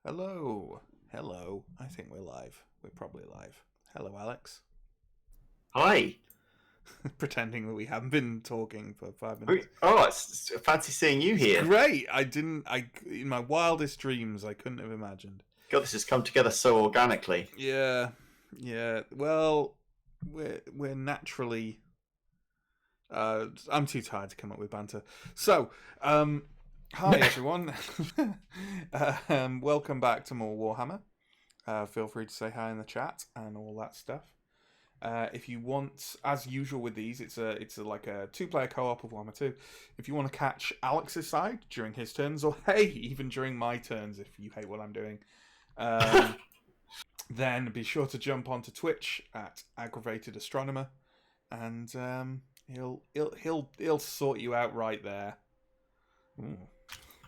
Hello. Hello. I think we're live. We're probably live. Hello, Alex. Hi. Pretending that we haven't been talking for 5 minutes. Oh, it's fancy seeing you here. Great. In my wildest dreams, I couldn't have imagined. God, this has come together so organically. Yeah. Yeah. Well, we're naturally. I'm too tired to come up with banter. So, hi everyone. Welcome back to more Warhammer. Feel free to say hi in the chat and all that stuff. If you want, as usual with these, it's like a two-player co-op of Warhammer 2. If you want to catch Alex's side during his turns, or hey, even during my turns, if you hate what I'm doing, then be sure to jump onto Twitch at AggravatedAstronomer, and he'll sort you out right there. Ooh.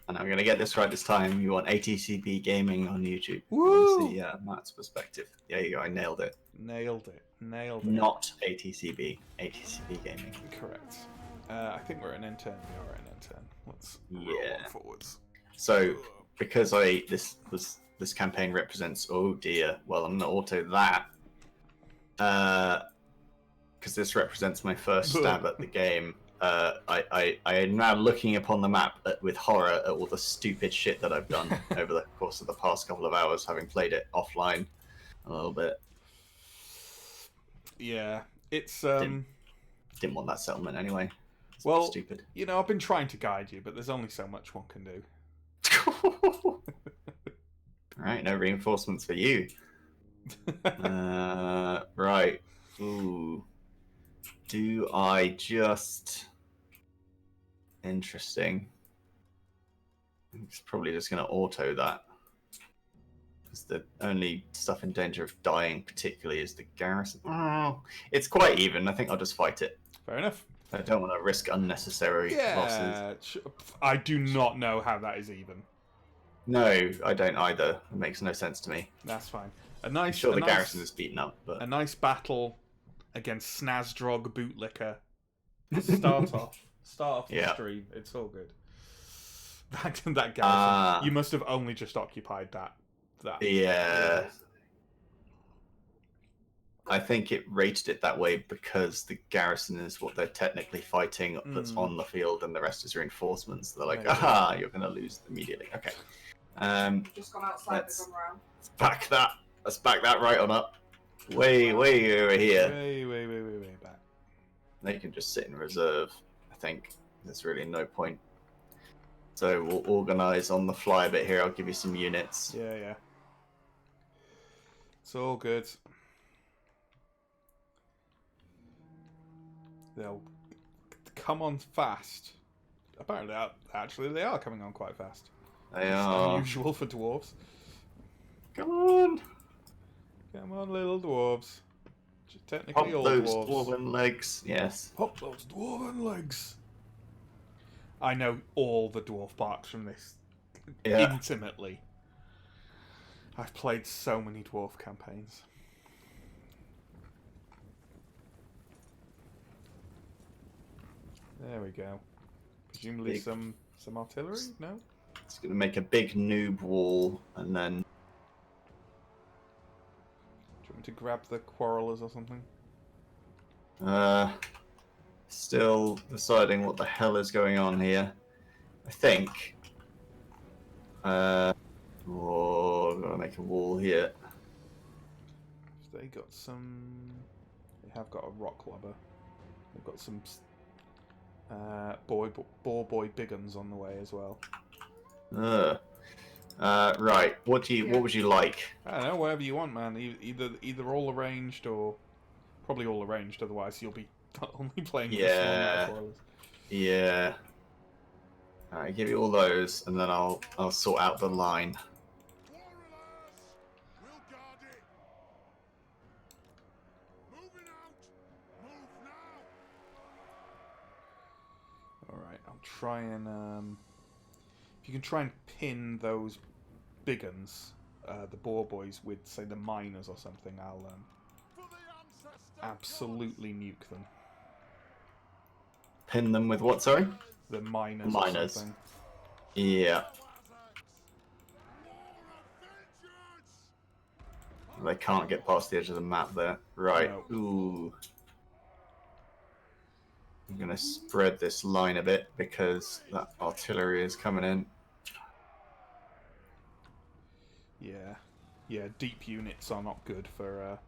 And I'm going to get this right this time. You want ATCB Gaming on YouTube. Woo! See Matt's perspective. There you go. I nailed it. Nailed it. Not ATCB. ATCB Gaming. Correct. I think we're an intern. We are an intern. Let's roll on forwards. So, because this campaign represents, oh dear, well, I'm going to auto that. Because this represents my first stab at the game. I am now looking upon the map with horror at all the stupid shit that I've done over the course of the past couple of hours, having played it offline a little bit. Yeah, it's didn't want that settlement anyway. It's well, stupid. You know, I've been trying to guide you, but there's only so much one can do. Right, no reinforcements for you. Right. Ooh. Do I just... Interesting. It's probably just going to auto that. Because the only stuff in danger of dying particularly is the garrison. Oh, it's quite even. I think I'll just fight it. Fair enough. I don't want to risk unnecessary losses. I do not know how that is even. No, I don't either. It makes no sense to me. That's fine. I'm sure the garrison is beaten up, but a nice battle against Snazdrog Bootlicker. Start off the stream. It's all good. Back to that garrison. You must have only just occupied that. Yeah. I think it rated it that way because the garrison is what they're technically fighting that's on the field, and the rest is reinforcements. They're like, aha, you're going to lose immediately. Okay. Just gone outside. Let's back that. Let's back that right on up. Way over here. Way back. They can just sit in reserve, I think. There's really no point. So we'll organise on the fly a bit here. I'll give you some units. Yeah. It's all good. They'll come on fast. Apparently, actually, they are coming on quite fast. They are. Unusual for dwarves. Come on, little dwarves. Just technically pop those dwarven legs. Yes. Pop those dwarven legs. I know all the dwarf barks from this intimately. I've played so many dwarf campaigns. There we go. Presumably some artillery? No? It's going to make a big noob wall and then... Do you want me to grab the quarrelers or something? Still deciding what the hell is going on here. I think... I've got to make a wall here. They got some... They have got a rock lobber. They've got some... boy big uns on the way as well. Right. What would you like? I don't know. Whatever you want, man. Either all arranged or probably all arranged. Otherwise, you'll be only playing. Yeah. Yeah. Alright, give you all those, and then I'll sort out the line. Alright, I'll try and if you can try and pin those big uns, the boar boys with, say, the miners or something, I'll absolutely nuke them. Pin them with what, sorry? The miners. Miners. Yeah. They can't get past the edge of the map there. Right. No. Ooh. I'm going to spread this line a bit because that artillery is coming in. Yeah. Yeah, deep units are not good for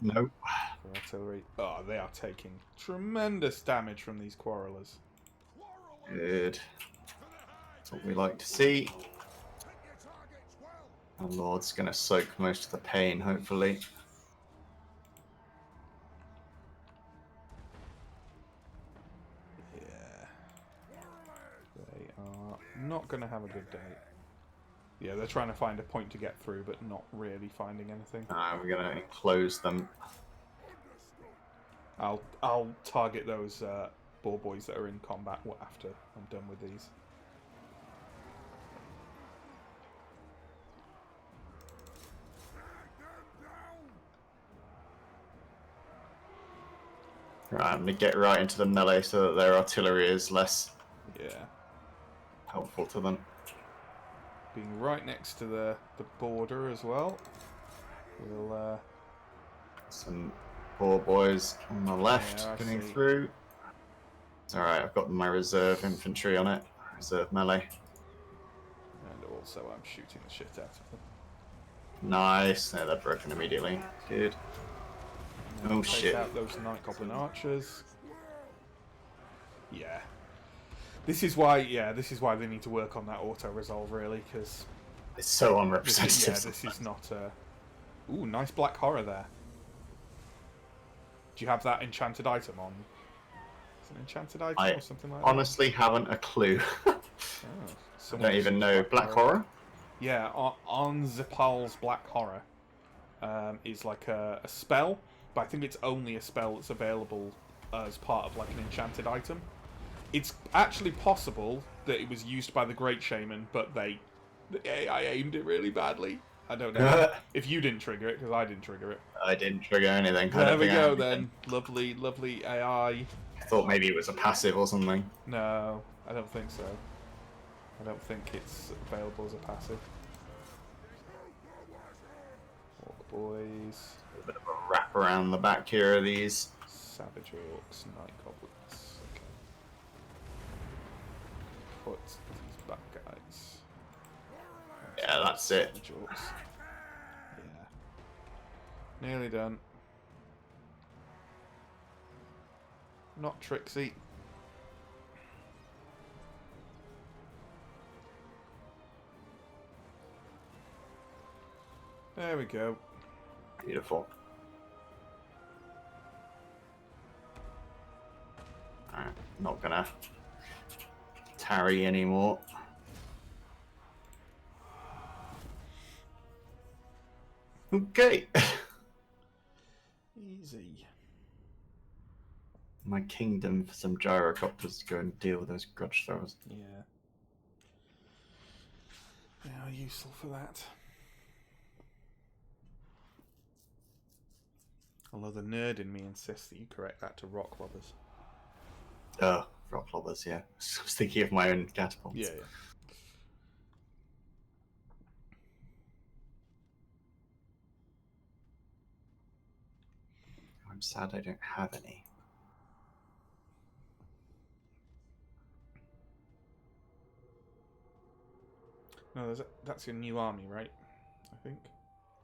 Nope. artillery. Oh, they are taking tremendous damage from these quarrelers. Good. That's what we like to see. Our Lord's going to soak most of the pain, hopefully. Yeah. They are not going to have a good day. Yeah, they're trying to find a point to get through, but not really finding anything. We're going to enclose them. I'll target those boar boys that are in combat after I'm done with these. Right, I'm going to get right into the melee so that their artillery is less helpful to them. Being right next to the border as well. We'll some poor boys on the left getting through. It's alright, I've got my reserve infantry on it. Reserve melee. And also I'm shooting the shit out of them. Nice. No, they're broken immediately. Good. Oh shit. Out those Night Goblin archers. Yeah. This is why they need to work on that auto-resolve, really, because... It's so unrepresentative. This is not... Ooh, nice black horror there. Do you have that enchanted item on? Is it an enchanted item or something like that? I honestly haven't a clue. Oh, I don't even know. Black horror? Yeah, on Zipal's black horror is like a spell, but I think it's only a spell that's available as part of like an enchanted item. It's actually possible that it was used by the Great Shaman, but the AI aimed it really badly. I don't know if you didn't trigger it, because I didn't trigger it. I didn't trigger anything. There we go then. Lovely, lovely AI. I thought maybe it was a passive or something. No, I don't think so. I don't think it's available as a passive. All the boys. A bit of a wrap around the back here of these. Savage Orcs, Night Goblins. Okay. Put these back guys. Yeah, that's it. Savage Orcs. Yeah. Nearly done. Not Trixie. There we go. Beautiful. Alright, not gonna tarry anymore. Okay. Easy. My kingdom for some gyrocopters to go and deal with those grudge throwers. Yeah. They are useful for that. Although the nerd in me insists that you correct that to rock lobbers. Oh, rock lobbers, yeah. I was thinking of my own catapults. Yeah. I'm sad I don't have any. No, that's your new army, right? I think.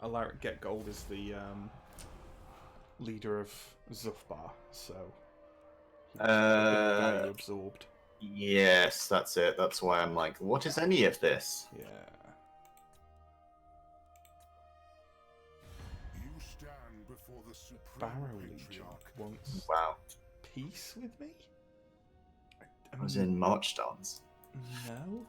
Alaric Get Gold is the leader of Zufbar, so value absorbed. Yes, that's it. That's why I'm like, what is any of this? Yeah. You stand before the supreme Barrow Legion patriarch. wants Wow. peace with me? I was in March Dance. No.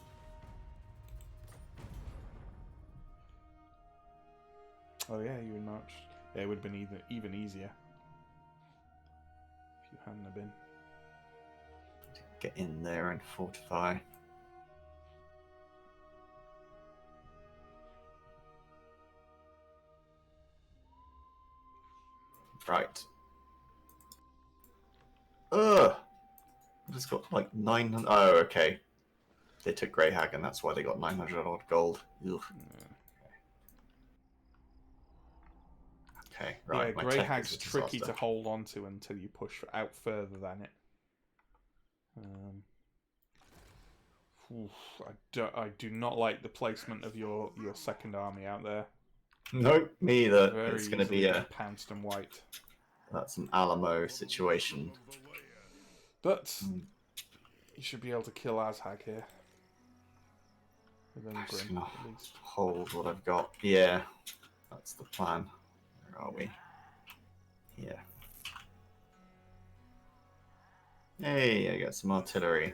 Oh yeah, you were in March. Yeah, it would have been even easier if you hadn't have been. Get in there and fortify. Right. Ugh! I just got like 900. Oh, okay. They took Greyhagen, that's why they got 900 odd gold. Ugh. Yeah. Okay, right. Yeah, my Grey tech Hag's is a tricky to disaster. hold on to until you push out further than it. Oof, I do not like the placement of your second army out there. Nope, me either. Very It's going to easily be get pounced and wiped. That's an Alamo situation. But you should be able to kill Azhag here. With I'm just Ungrim, gonna at least. hold what I've got. Yeah, that's the plan. Where are we? Yeah. Hey, I got some artillery.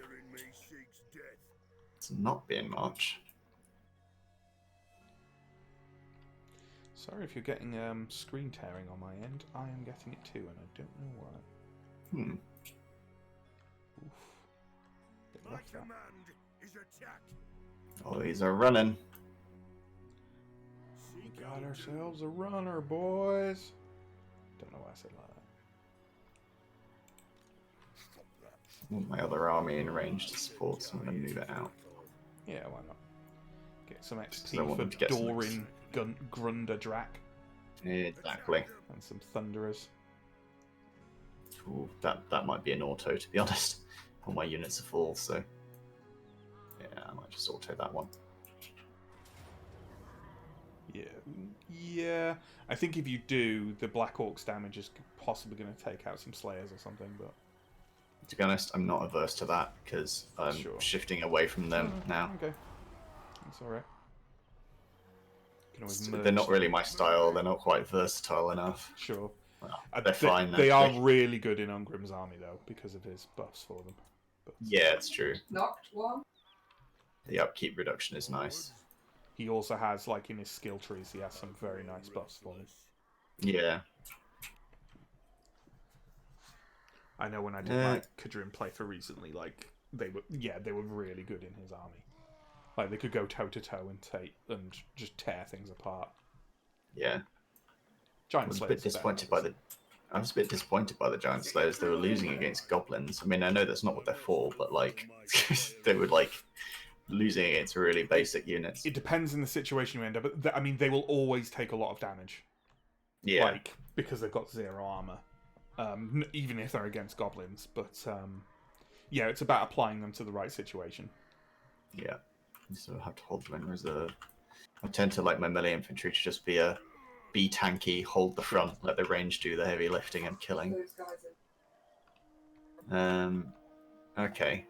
It's not being much. Sorry if you're getting screen tearing on my end. I am getting it too, and I don't know why. Hmm. Oof. Bit rough, that. Oh, these are running. We got ourselves a runner, boys. Don't know why I said it like that. I want my other army in range to support, so I'm going to move it out. Yeah, why not? Get some I XP want for them to get some Dorin Grundadrak Exactly. and some Thunderers. Ooh, that might be an auto, to be honest. All my units are full, so yeah, I might just auto that one. Yeah. I think if you do, the Black Orc's damage is possibly going to take out some Slayers or something, but... To be honest, I'm not averse to that, because I'm Sure. shifting away from them now. Okay. That's alright. They're not really my style, they're not quite versatile enough. Sure. Well, they're fine. They are actually. really good in Ungrim's army, though, because of his buffs for them. But Yeah, it's true. Knocked one. The upkeep reduction is nice. he also has, like, in his skill trees, he has some very nice buffs for him. Yeah. I know when I did my Kadrin playthrough recently, like, they were really good in his army. Like, they could go toe-to-toe and just tear things apart. Yeah. Giant I was a Slayers bit disappointed by the. I was a bit disappointed by the Giant Slayers. They were losing against goblins. I mean, I know that's not what they're for, but like, they were like losing against really basic units. It depends in the situation you end up. But I mean, they will always take a lot of damage. Yeah. Like, because they've got 0 armor, even if they're against goblins. But yeah, it's about applying them to the right situation. Yeah. So I have to hold them in reserve. I tend to like my melee infantry to just be tanky, hold the front, let the range do the heavy lifting and killing. Those guys are Okay.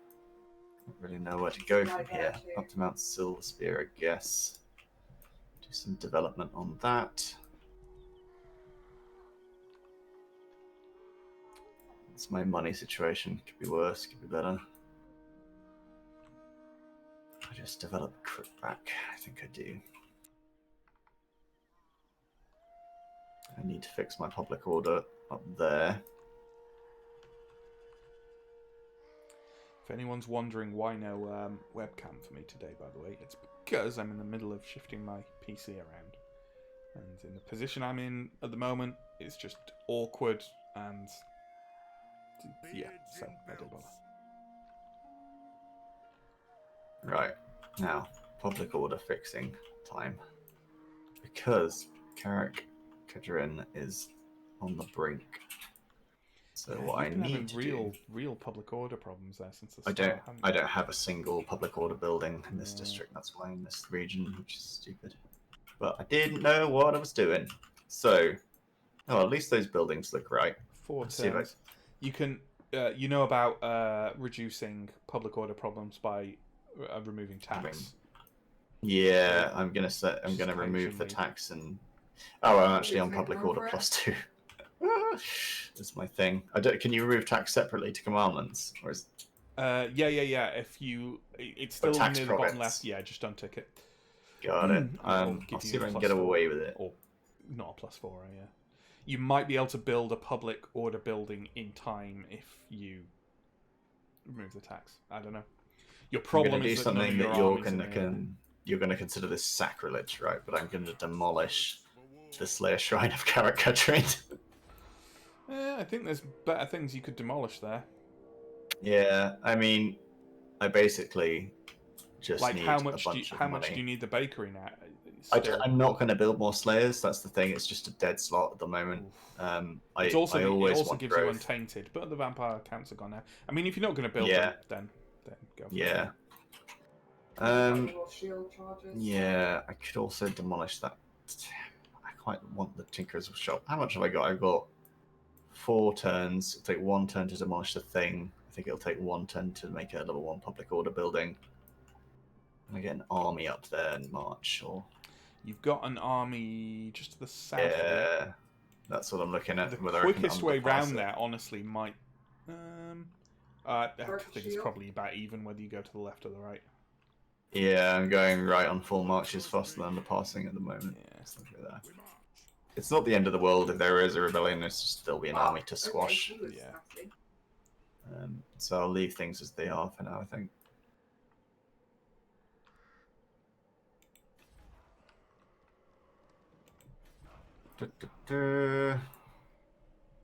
Don't really know where to go from here. Up to Mount Silver Spear, I guess. Do some development on that. It's my money situation. Could be worse, could be better. I just developed crit back. I think I do. I need to fix my public order up there. If anyone's wondering why no webcam for me today, by the way, it's because I'm in the middle of shifting my PC around. And in the position I'm in at the moment, it's just awkward and... yeah, so I didn't bother. Right, now, public order fixing time. Because Carrick Kadrin is on the brink. So Yeah, what I you've been need having to real public order problems there since the I start. I don't have a single public order building in this district, that's why in this region, which is stupid. But I didn't know what I was doing. So, oh, at least those buildings look right. 4 Let's see if turns. You can, you know about reducing public order problems by removing tax. Yeah, I'm gonna remove the occasionally. tax and I'm actually on public order +2. That's my thing. Can you remove tax separately to commandments, or is Yeah. If you, it's But still tax near the bottom profits. left. Yeah, just untick it. got it? I'll give I'll you see if I can a get +4, away with it. or not a +4. Yeah, you might be able to build a public order building in time if you remove the tax. I don't know. Your problem do is that none of something your that you're armies in gonna you're gonna consider this sacrilege, right? But I'm gonna demolish the Slayer Shrine of Karakatrin. I think there's better things you could demolish there. Yeah, I mean, I basically just Like need how a much bunch of how money. much do you need the bakery now? I'm not going to build more Slayers. That's the thing. It's just a dead slot at the moment. I It always also want gives you growth. Untainted, but the vampire counts are gone now. I mean, if you're not going to build Yeah. them, then go for Yeah. Shield charges. Yeah, I could also demolish that. I quite want the Tinker's Shop. How much have I got? I've got 4 turns. It'll take 1 turn to demolish the thing. I think it'll take 1 turn to make a level 1 public order building. And I get an army up there in March, or You've got an army just to the south. yeah, that's what I'm looking at. The whether I can quickest way underpass round it. there, honestly, might. I think it's probably about even whether you go to the left or the right. Yeah, I'm going right on full marches faster than underpassing at the moment. Yeah. So there. It's not the end of the world if there is a rebellion. There's just still be an army to squash. Okay, Yeah. So I'll leave things as they are for now, I think. How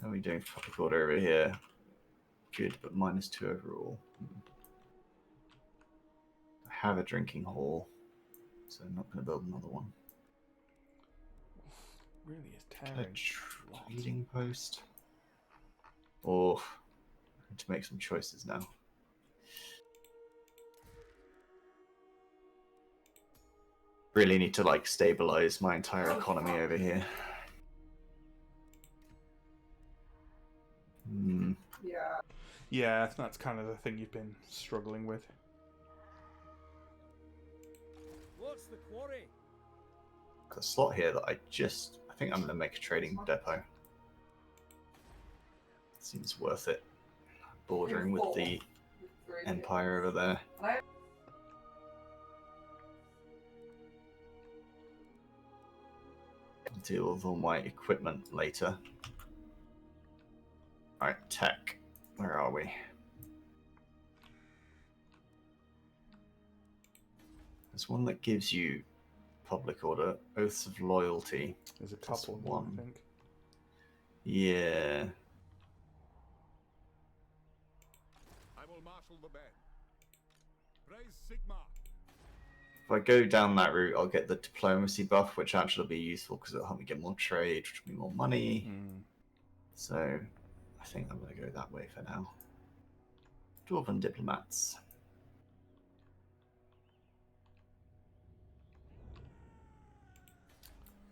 are we doing for public order over here? Good, but -2 overall. I have a drinking hall, so I'm not going to build another one. Really is A tearing. trading post. Oh, I need to make some choices now. Really need to like stabilize my entire economy over here. Yeah. Yeah, that's kind of the thing you've been struggling with. What's the quarry? The slot here that I think I'm going to make a trading depot. Seems worth it. Bordering with the Empire over there. Deal with all my equipment later. Alright, tech. Where are we? There's one that gives you public order, oaths of loyalty. There's a couple of one. them, I think. Yeah. I will marshal the men. Praise Sigma. If I go down that route, I'll get the diplomacy buff, which actually will be useful because it'll help me get more trade, which will be more money. So I think I'm going to go that way for now. Dwarven diplomats.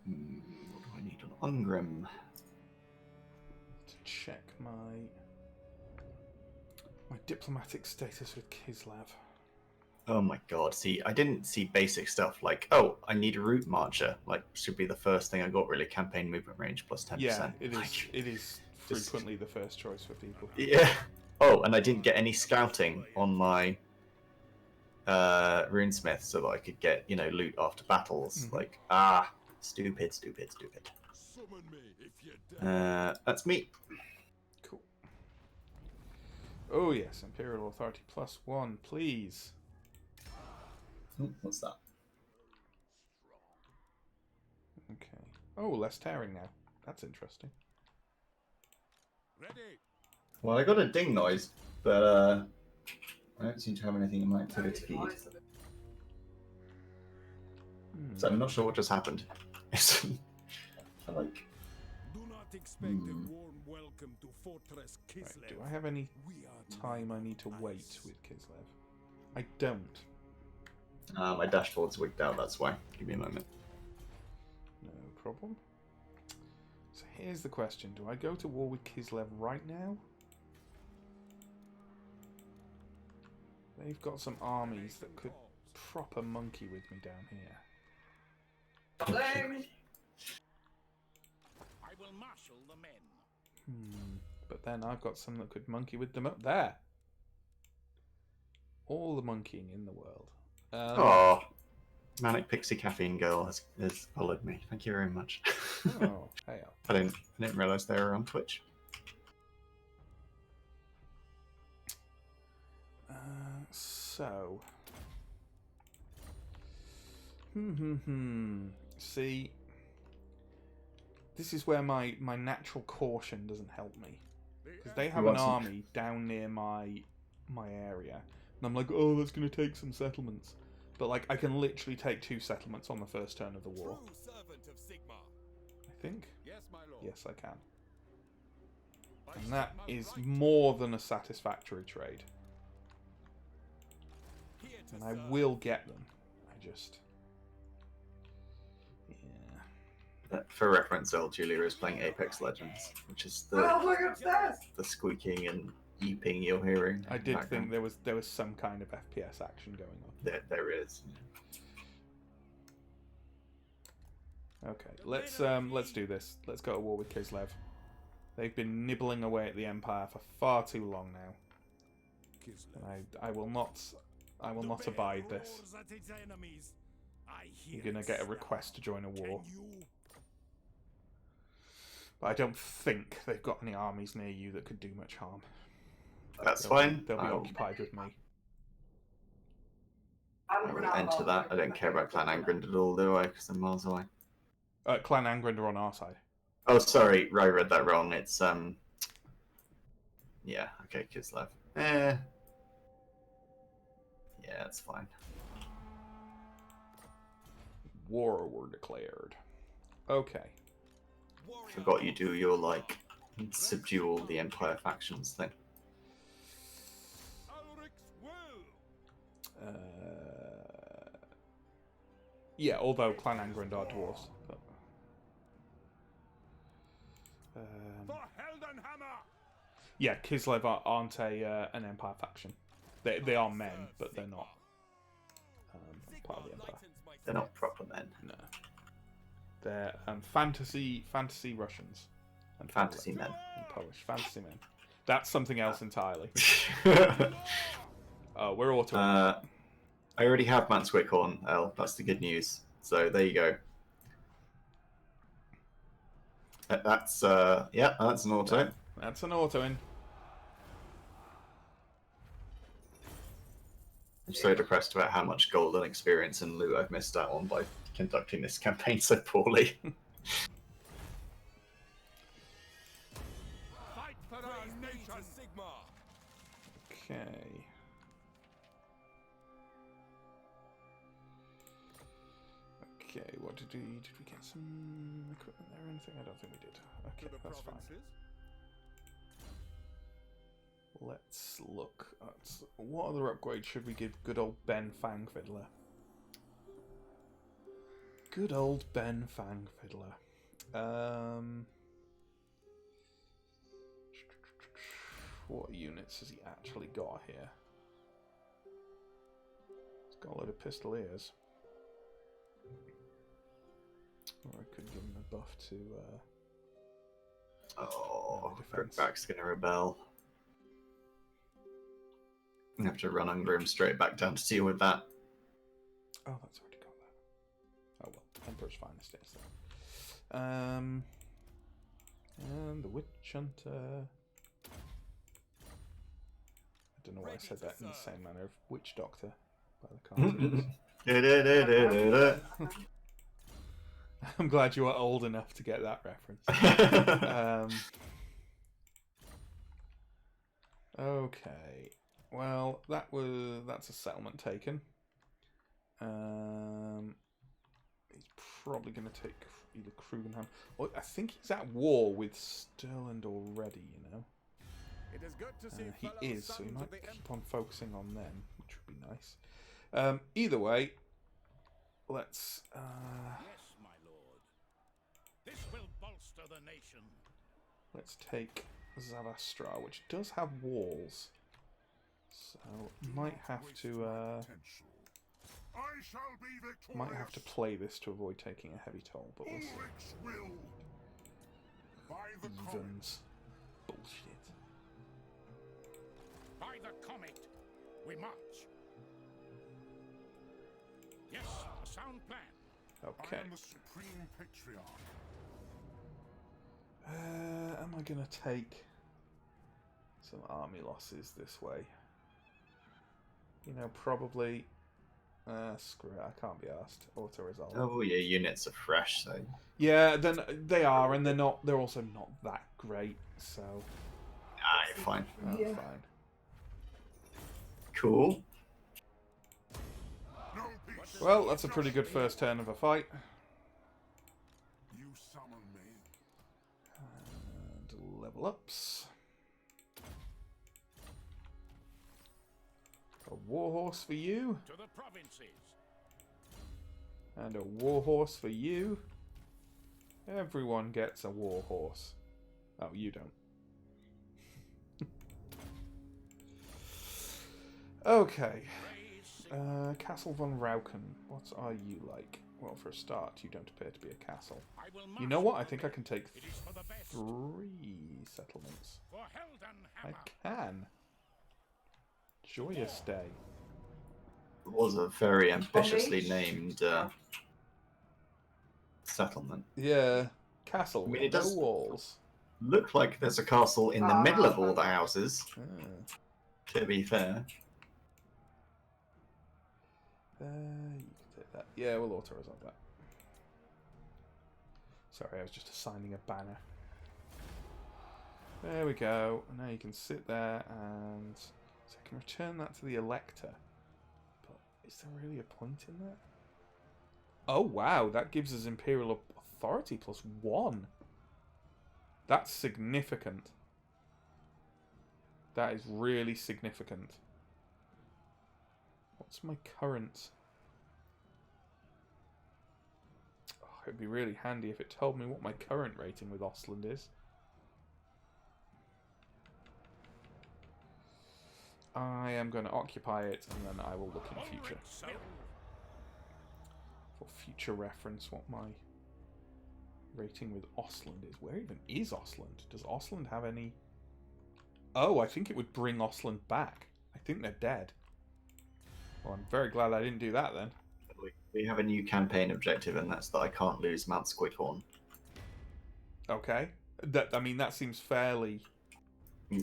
What do I need on Ungrim? To check my diplomatic status with Kislev. Oh my god, see, I didn't see basic stuff like, oh, I need a route marcher. Like, should be the first thing I got, really. Campaign movement range plus 10%. Yeah, it is. Like, It is frequently the first choice for people. yeah. Oh, and I didn't get any scouting on my runesmith so that I could get, loot after battles. Like, stupid. Summon me if you dare. That's me. Cool. Oh yes, Imperial Authority +1, please. What's that? Okay. Oh, less tearing now. That's interesting. Ready. Well, I got a ding noise, but I don't seem to have anything in my activity feed. So I'm not sure what just happened. I like. Do not expect a warm welcome to Fortress Kislev. Right, do I have any time I need to wait with Kislev? I don't. My dashboard's wigged out, that's why. Give me a moment. No problem. So here's the question. Do I go to war with Kislev right now? They've got some armies that could proper monkey with me down here. Bling. I will marshal the men. But then I've got some that could monkey with them up there. All the monkeying in the world. Oh, Manic Pixie Caffeine Girl has followed me. Thank you very much. Oh, hey. I didn't realize they were on Twitch. So. See, this is where my natural caution doesn't help me, because they have an army down near my area, and I'm like, oh, that's going to take some settlements. But, like, I can literally take 2 settlements on the first turn of the war. True servant of Sigmar. I think. Yes, my lord. Yes, I can. I And set that my is right more than a satisfactory trade. here to And I serve. will get them. I just... Yeah. For reference, old Julia is playing Apex Legends, which is Oh, look upstairs! the squeaking and eeping you're hearing. in I the did background. think there was some kind of FPS action going on. There is. Okay, let's do this. Let's go to war with Kislev. They've been nibbling away at the Empire for far too long now. And I will not abide this. You're gonna get a request to join a war. But I don't think they've got any armies near you that could do much harm. That's They'll fine. They'll be I'll occupied with me. I will enter that. I don't care about Clan Angrind at all, do I? Because I'm miles away. Clan Angrind are on our side. Oh, sorry. I read that wrong. It's, yeah, okay, Kislev. Yeah, that's fine. War were declared. Okay. Warrior. Forgot you do your, like, subdue all the Empire factions thing. Ulrich's will. Yeah, although Clan Angrind are dwarves. But, For Heldenhammer. yeah, Kislev aren't an Empire faction. They are men, but they're not part of the Empire. They're not proper men. No. They're fantasy Russians. And Fantasy men. and Polish. Fantasy men. That's something else entirely. Oh, we're auto. I already have Mance Wickhorn, El. That's the good news. So there you go. That's yeah, that's an auto. That's an auto in. I'm so depressed about how much golden experience and loot I've missed out on by conducting this campaign so poorly. Fight for our nation. Sigmar. Okay. Okay, what did we get some equipment there or anything? I don't think we did. To Okay, the that's fine. provinces. Let's look at what other upgrades should we give good old Ben Fangfiddler. Good old Ben Fangfiddler. What units has he actually got here? He's got a load of pistoliers. Or I could give him a buff to Oh, defense. Crookback's gonna rebel. I have to run Ungrim straight back down to deal with that. Oh, that's already got that. Oh well, Emperor's Finest is there. And the Witch Hunter. I don't know why I said that in the same manner of Witch Doctor by the cartoons. I'm glad you are old enough to get that reference. Okay. Well, that's a settlement taken. He's probably going to take either Krugenham. Well, I think he's at war with Stirland already, you know. It is good to see He fellow is, so he sons might of the keep on focusing on them, which would be nice. Either way, let's... Yes, my lord. This will bolster the nation. let's take Zavastra, which does have walls. So, might have to play this to avoid taking a heavy toll, but we'll see. Evens. Bullshit. By the comet, we march. Yes, a sound plan. Okay. I am the supreme patriarch. Am I gonna take some army losses this way? You know, probably. Screw it, I can't be asked. Auto resolve. Oh, your units are fresh, so Yeah, then they are, and they're not. They're also not that great. So you're fine. that's fine. Cool. No peace. Well, that's a pretty good first turn of a fight. You summon me. And level ups. A warhorse for you. To the provinces. And a warhorse for you. Everyone gets a warhorse. Oh, you don't. Okay. Castle von Rauken. What are you like? Well, for a start, you don't appear to be a castle. I will You know what? I marshal think I can take It is for the best. 3 settlements. For Helden I Hammer. can. Joyous day. It was a very ambitiously named settlement. Yeah. Castle I mean, with it does- no walls. Look like there's a castle in the middle of all the houses, Ah. to be fair. You can take that. Yeah, we'll auto-resolve that. Sorry, I was just assigning a banner. There we go. Now you can sit there and... So I can return that to the Elector. But is there really a point in that? Oh, wow. That gives us Imperial Authority +1. That's significant. That is really significant. What's my current... Oh, it'd be really handy if it told me what my current rating with Ostland is. I am going to occupy it, and then I will look in future. For future reference, what my rating with Ostland is. Where even is Ostland? Does Ostland have any... Oh, I think it would bring Ostland back. I think they're dead. Well, I'm very glad I didn't do that then. We have a new campaign objective, and that's that I can't lose Mount Squighorn. Okay. I mean, that seems fairly...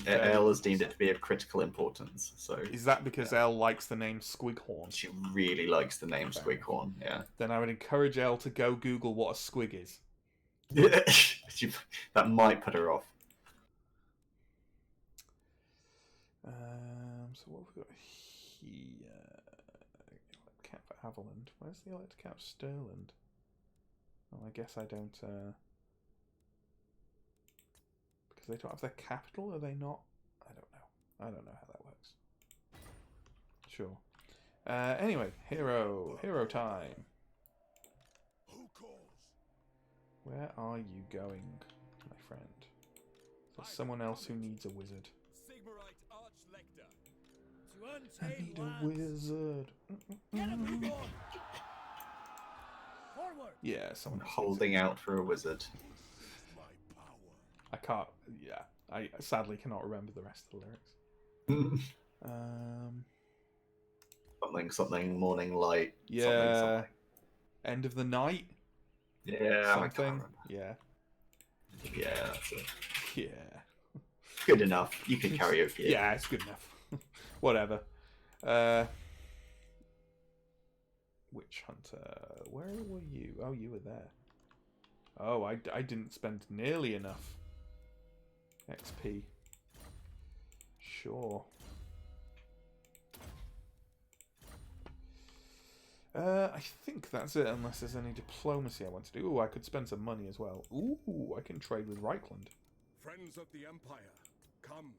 Elle has deemed it to be of critical importance, so... Is that because Elle likes the name Squighorn? She really likes the name Squighorn, yeah. Then I would encourage Elle to go Google what a squig is. That might put her off. So what have we got here? Elect Cap for Haviland. Where's the Elect Cap Stirland? Oh, I guess I don't... Because they don't have their capital, are they not? I don't know. I don't know how that works. Sure. Anyway, hero time. Who calls? Where are you going, my friend? There's someone else who needs a wizard. Sigmarite Archlector. I need a wizard. Get him, people! Forward! Yeah, someone else needs Holding out for a wizard. My power. I can't. Yeah, I sadly cannot remember the rest of the lyrics. Something, morning light. Yeah. Something. End of the night. Yeah, I can't Something. remember. Yeah. Yeah, that's it. Yeah. Good enough. You can karaoke it. Yeah, it's good enough. Whatever. Witch Hunter. Where were you? Oh, you were there. Oh, I didn't spend nearly enough XP. Sure. I think that's it, unless there's any diplomacy I want to do. Ooh, I could spend some money as well. Ooh, I can trade with Reichland. Friends of the Empire, come.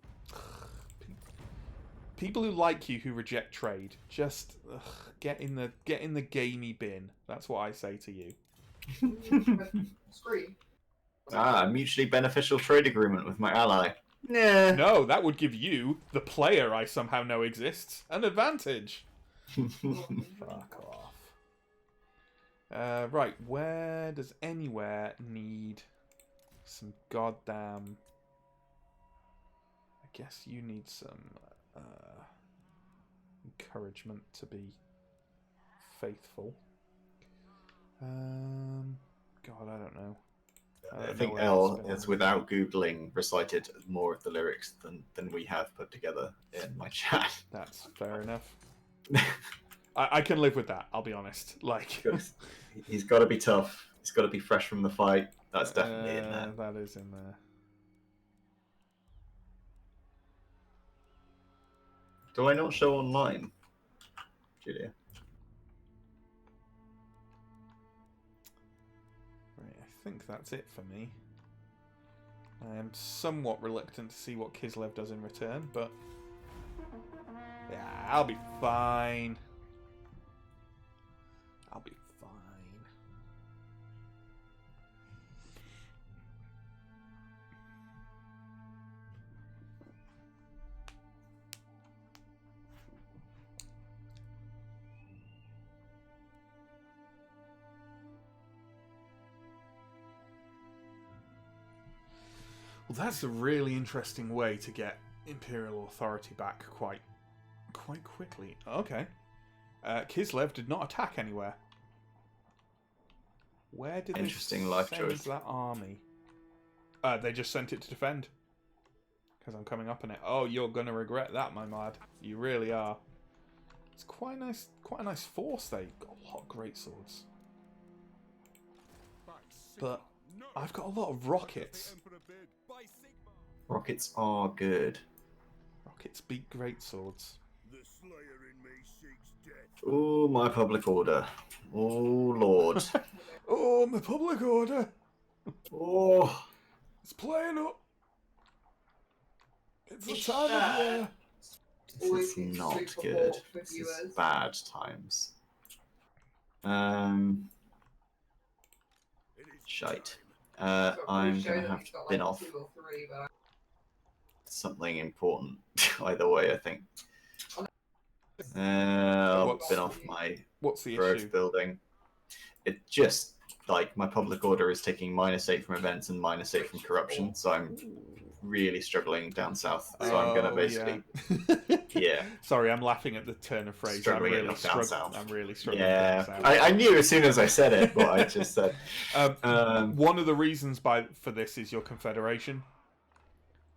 People who like you who reject trade, just get in the gamey bin. That's what I say to you. Screen. Mutually beneficial trade agreement with my ally. Nah. No, that would give you, the player I somehow know exists, an advantage. Fuck off. Right, where does anywhere need some goddamn... I guess you need some encouragement to be faithful. God, I don't know. I think Elle has, without Googling, recited more of the lyrics than we have put together in my chat. That's fair enough. I can live with that, I'll be honest. Like, he's got to be tough. He's got to be fresh from the fight. That's definitely in there. That is in there. Do I not show online, Julia? think that's it for me. I am somewhat reluctant to see what Kislev does in return, but yeah, I'll be fine. I'll be fine. Well, that's a really interesting way to get Imperial authority back quite quickly. Okay. Kislev did not attack anywhere. Where did Interesting they life send choice. that army? They just sent it to defend. Because I'm coming up on it. Oh, you're gonna regret that, my lad. You really are. It's quite a nice force. They got a lot of great swords. But I've got a lot of rockets. Rockets are good. Rockets beat great swords. The slayer in me seeks death. Oh, my public order. Oh, Lord. Oh, my public order! Oh. It's playing up. It's the time of year. This is not good. This is bad times. Shite. I'm gonna have to bin off something important. Either way, I think. I'll bin off my What's the growth issue? building. It just like my public order is taking -8 from events and -8 from corruption, so I'm really struggling down south. So I'm gonna basically, yeah. Sorry, I'm laughing at the turn of phrase. Struggling down south. I'm really struggling Yeah, down south. I knew as soon as I said it what I just said. One of the reasons for this is your confederation.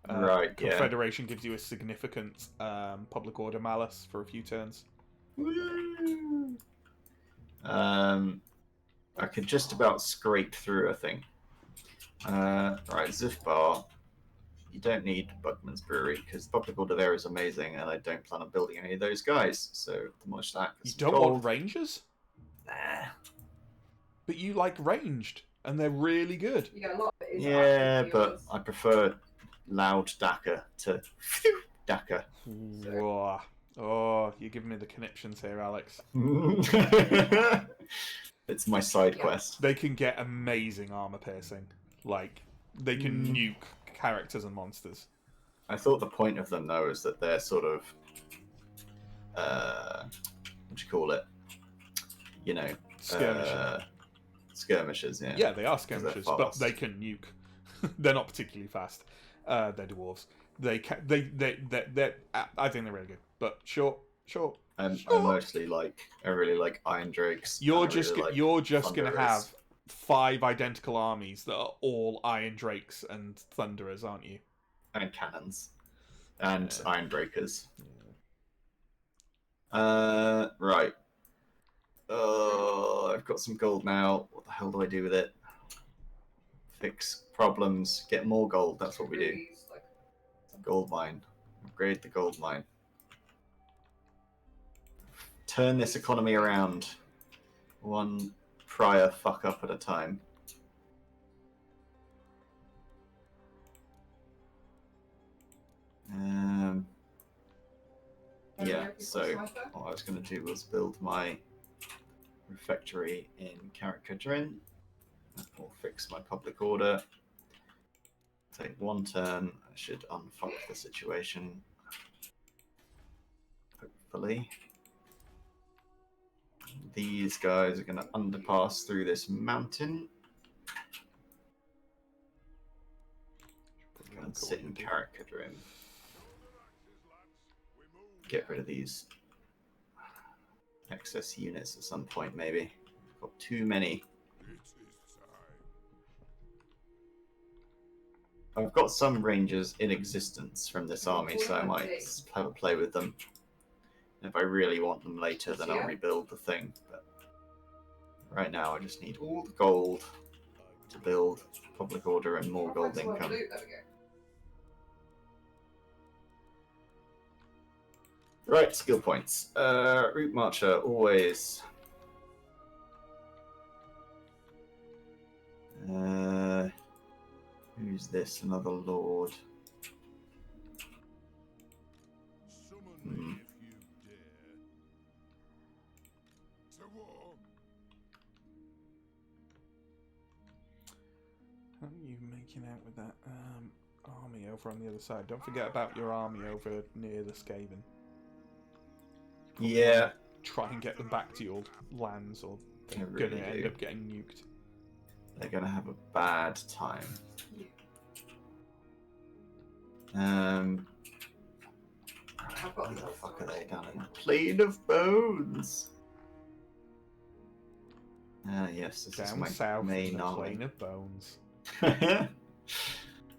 Right. Yeah. Confederation gives you a significant public order malus for a few turns. Woo! I could just about scrape through, I think. Right, Zufbar. You don't need Buckman's Brewery because the public order there is amazing, and I don't plan on building any of those guys. So demolish that. You don't want rangers? Nah. But you like ranged, and they're really good. Yeah, but I prefer loud Daka to Daka. Whoa. Oh, you're giving me the conniptions here, Alex. It's my side quest. They can get amazing armor piercing. Like, they can nuke characters and monsters. I thought the point of them, though, is that they're sort of... what do you call it? You know... skirmishers, yeah. Yeah, they are skirmishers, but fast. they can nuke. They're not particularly fast. They're dwarves. They I think they're really good. But sure. I really like Iron Drakes. You're and I just really like you're just gonna Thunderers. have 5 identical armies that are all Iron Drakes and Thunderers, aren't you? And cannons. And Iron Breakers. Yeah. Right. Oh, I've got some gold now. What the hell do I do with it? Fix problems. Get more gold. That's what we do. Gold mine. Upgrade the gold mine. Turn this economy around. One prior fuck up at a time. Yeah, so what I was going to do was build my refectory in Karakadrin. That will fix my public order. Take 1 turn. I should unfuck the situation. Hopefully. These guys are going to underpass through this mountain. And sit in Karakadrin. Get rid of these excess units at some point, maybe. Got too many. I've got some rangers in existence from this army, so I might have a play with them. If I really want them later, then I'll rebuild the thing. But right now, I just need all the gold to build public order and more gold income. Right, skill points. Route Marcher, always. Who's this? Another lord. Summon Hmm. me if you dare. To war. How are you making out with that army over on the other side? Don't forget about your army over near the Skaven. Yeah. Try and get them back to your lands, or they're I really gonna end do. up getting nuked. They're gonna have a bad time. Where the fuck are they down in the Plane of Bones? Yes, this is Down my south in main the army. Plane of Bones.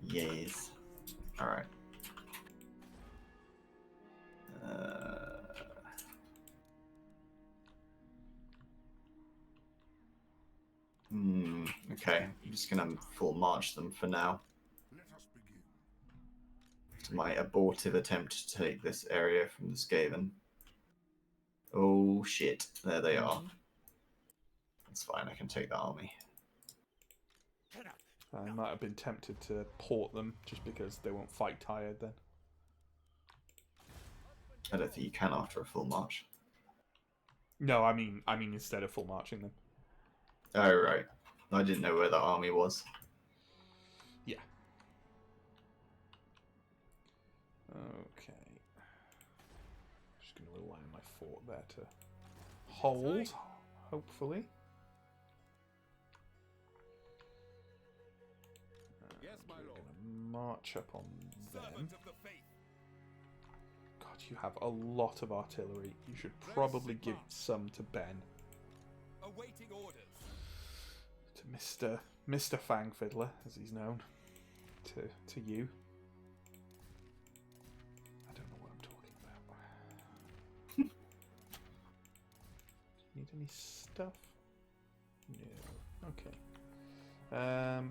Yes. Alright. Okay, I'm just gonna full march them for now. Let us begin. To my abortive attempt to take this area from the Skaven. Oh shit, there they are. That's fine, I can take the army. I might have been tempted to port them just because they won't fight tired then. I don't think you can after a full march. No, I mean instead of full marching them. Oh right. I didn't know where the army was. Yeah. Okay. Just going to rely on my fort there to hold, hopefully. Yes, my We're lord. going to march up on them. Servant of the faith. God, you have a lot of artillery. You should probably give some to Ben. Awaiting orders. To Mr. Fang Fiddler, as he's known. To you. I don't know what I'm talking about. Need any stuff? No. Okay. Yeah,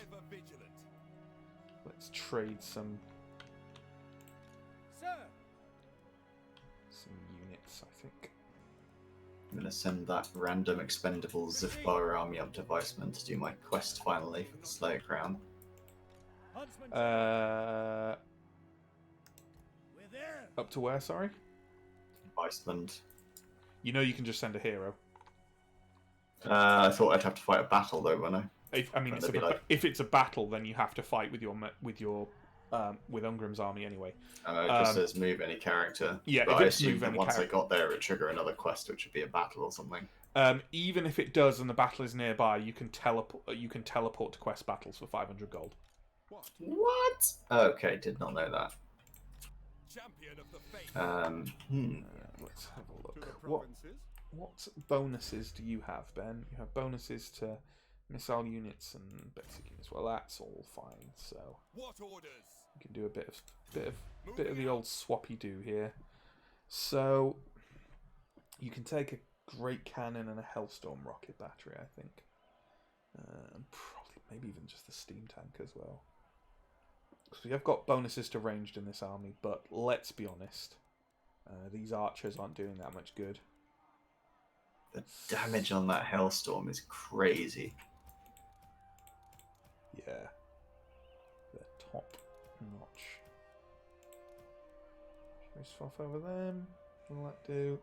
Ever vigilant. let's trade some Sir! units, I think. I'm gonna send that random expendable Zifbar army up to Weissman to do my quest finally for the Slayer Crown. Huntsman! Uh, We're there! up to where, sorry? Weissman. You know you can just send a hero. I thought I'd have to fight a battle though, wouldn't I? If it's a battle, then you have to fight with with Ungrim's army anyway. It just says move any character. Yeah, but if I it's assumed move that any once I got there, it would trigger another quest, which would be a battle or something. Even if it does and the battle is nearby, you can teleport. You can teleport to quest battles for 500 gold. What? Okay, did not know that. Champion of the faith. Let's have a To look. the What provinces. What bonuses do you have, Ben? You have bonuses to missile units and basic units. Well, that's all fine. So What orders? you can do a bit of the old swappy do here. So you can take a great cannon and a Hellstorm rocket battery, I think. Probably maybe even just the steam tank as well. Because we have got bonuses to ranged in this army, but let's be honest, these archers aren't doing that much good. The damage on that Hellstorm is crazy. Yeah, they're top notch. Should we swap over them? What'll that do?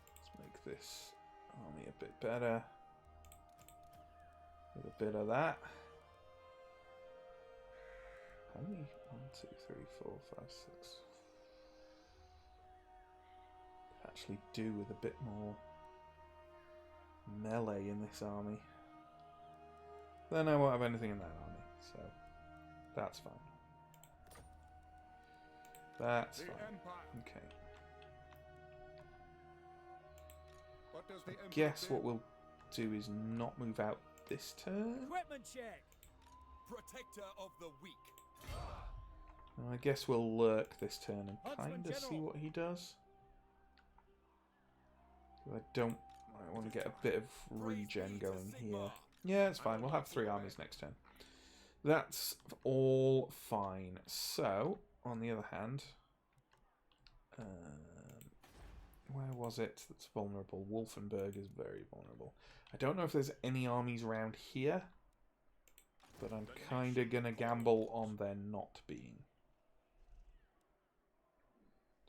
Let's make this army a bit better. With a bit of that. How many? 1, 2, 3, 4, 5, 6. Actually do with a bit more melee in this army. Then I won't have anything in that army, so that's fine. That's The fine. Empire. Okay. What does the Emperor Guess bid? what we'll do is not move out this turn. Equipment check! Protector of the weak. I guess we'll lurk this turn and Huntsman kind of see General. what he does. I want to get a bit of regen going here. Yeah, it's fine. We'll have 3 armies next turn. That's all fine. So, on the other hand, where was it that's vulnerable? Wolfenburg is very vulnerable. I don't know if there's any armies around here. But I'm kind of going to gamble on there not being.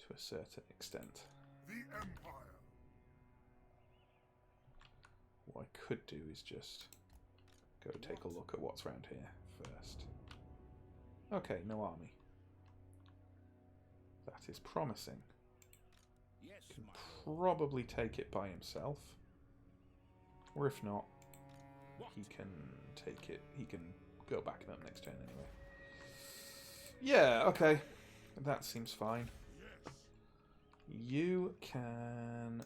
To a certain extent. The Empire. What I could do is just go take a look at what's around here first. Okay, no army. That is promising. Yes, Can my lord. probably take it by himself. Or if not, he can take it. He can go back up next turn anyway. Yeah, okay. That seems fine. You can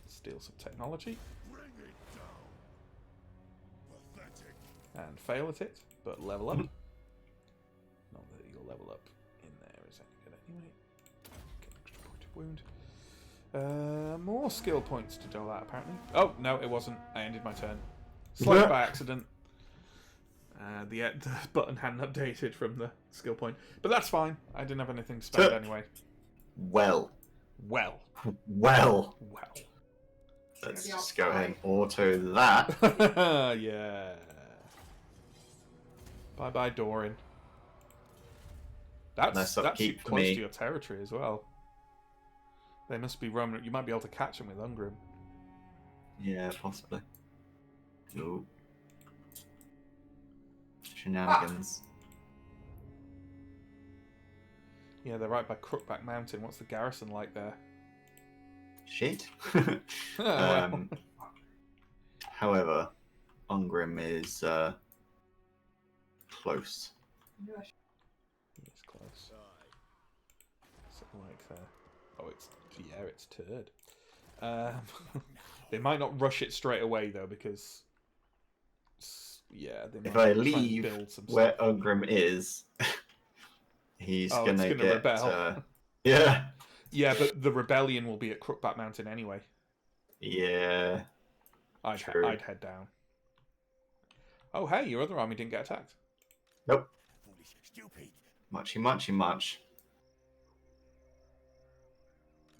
steal some technology. Bring it down. Pathetic. And fail at it, but level up. Not that you'll level up in there is any good anyway. Get an extra point of wound. More skill points to dole out apparently. Oh, no, it wasn't. I ended my turn. Slightly by accident. The button hadn't updated from the skill point. But that's fine. I didn't have anything to spend anyway. Well. Well. Well. Well. Let's just go ahead and auto that. Yeah. Bye-bye, Doran. That's Nice that's upkeep for close me. to your territory as well. They must be roaming. You might be able to catch them with Ungrim. Yeah, possibly. Ooh. Shenanigans. Yeah, they're right by Crookback Mountain. What's the garrison like there? Shit. Well. However, Ungrim is close. It's close. Something like oh, it's turd. They might not rush it straight away though, because yeah, they might If I try and leave build some where stuff. Ungrim is, he's Oh, gonna it's gonna get rebel. yeah. Yeah, but the rebellion will be at Crookback Mountain anyway. Yeah. I'd True. head down. Oh, hey, your other army didn't get attacked. Nope. Foolish, stupid. Much.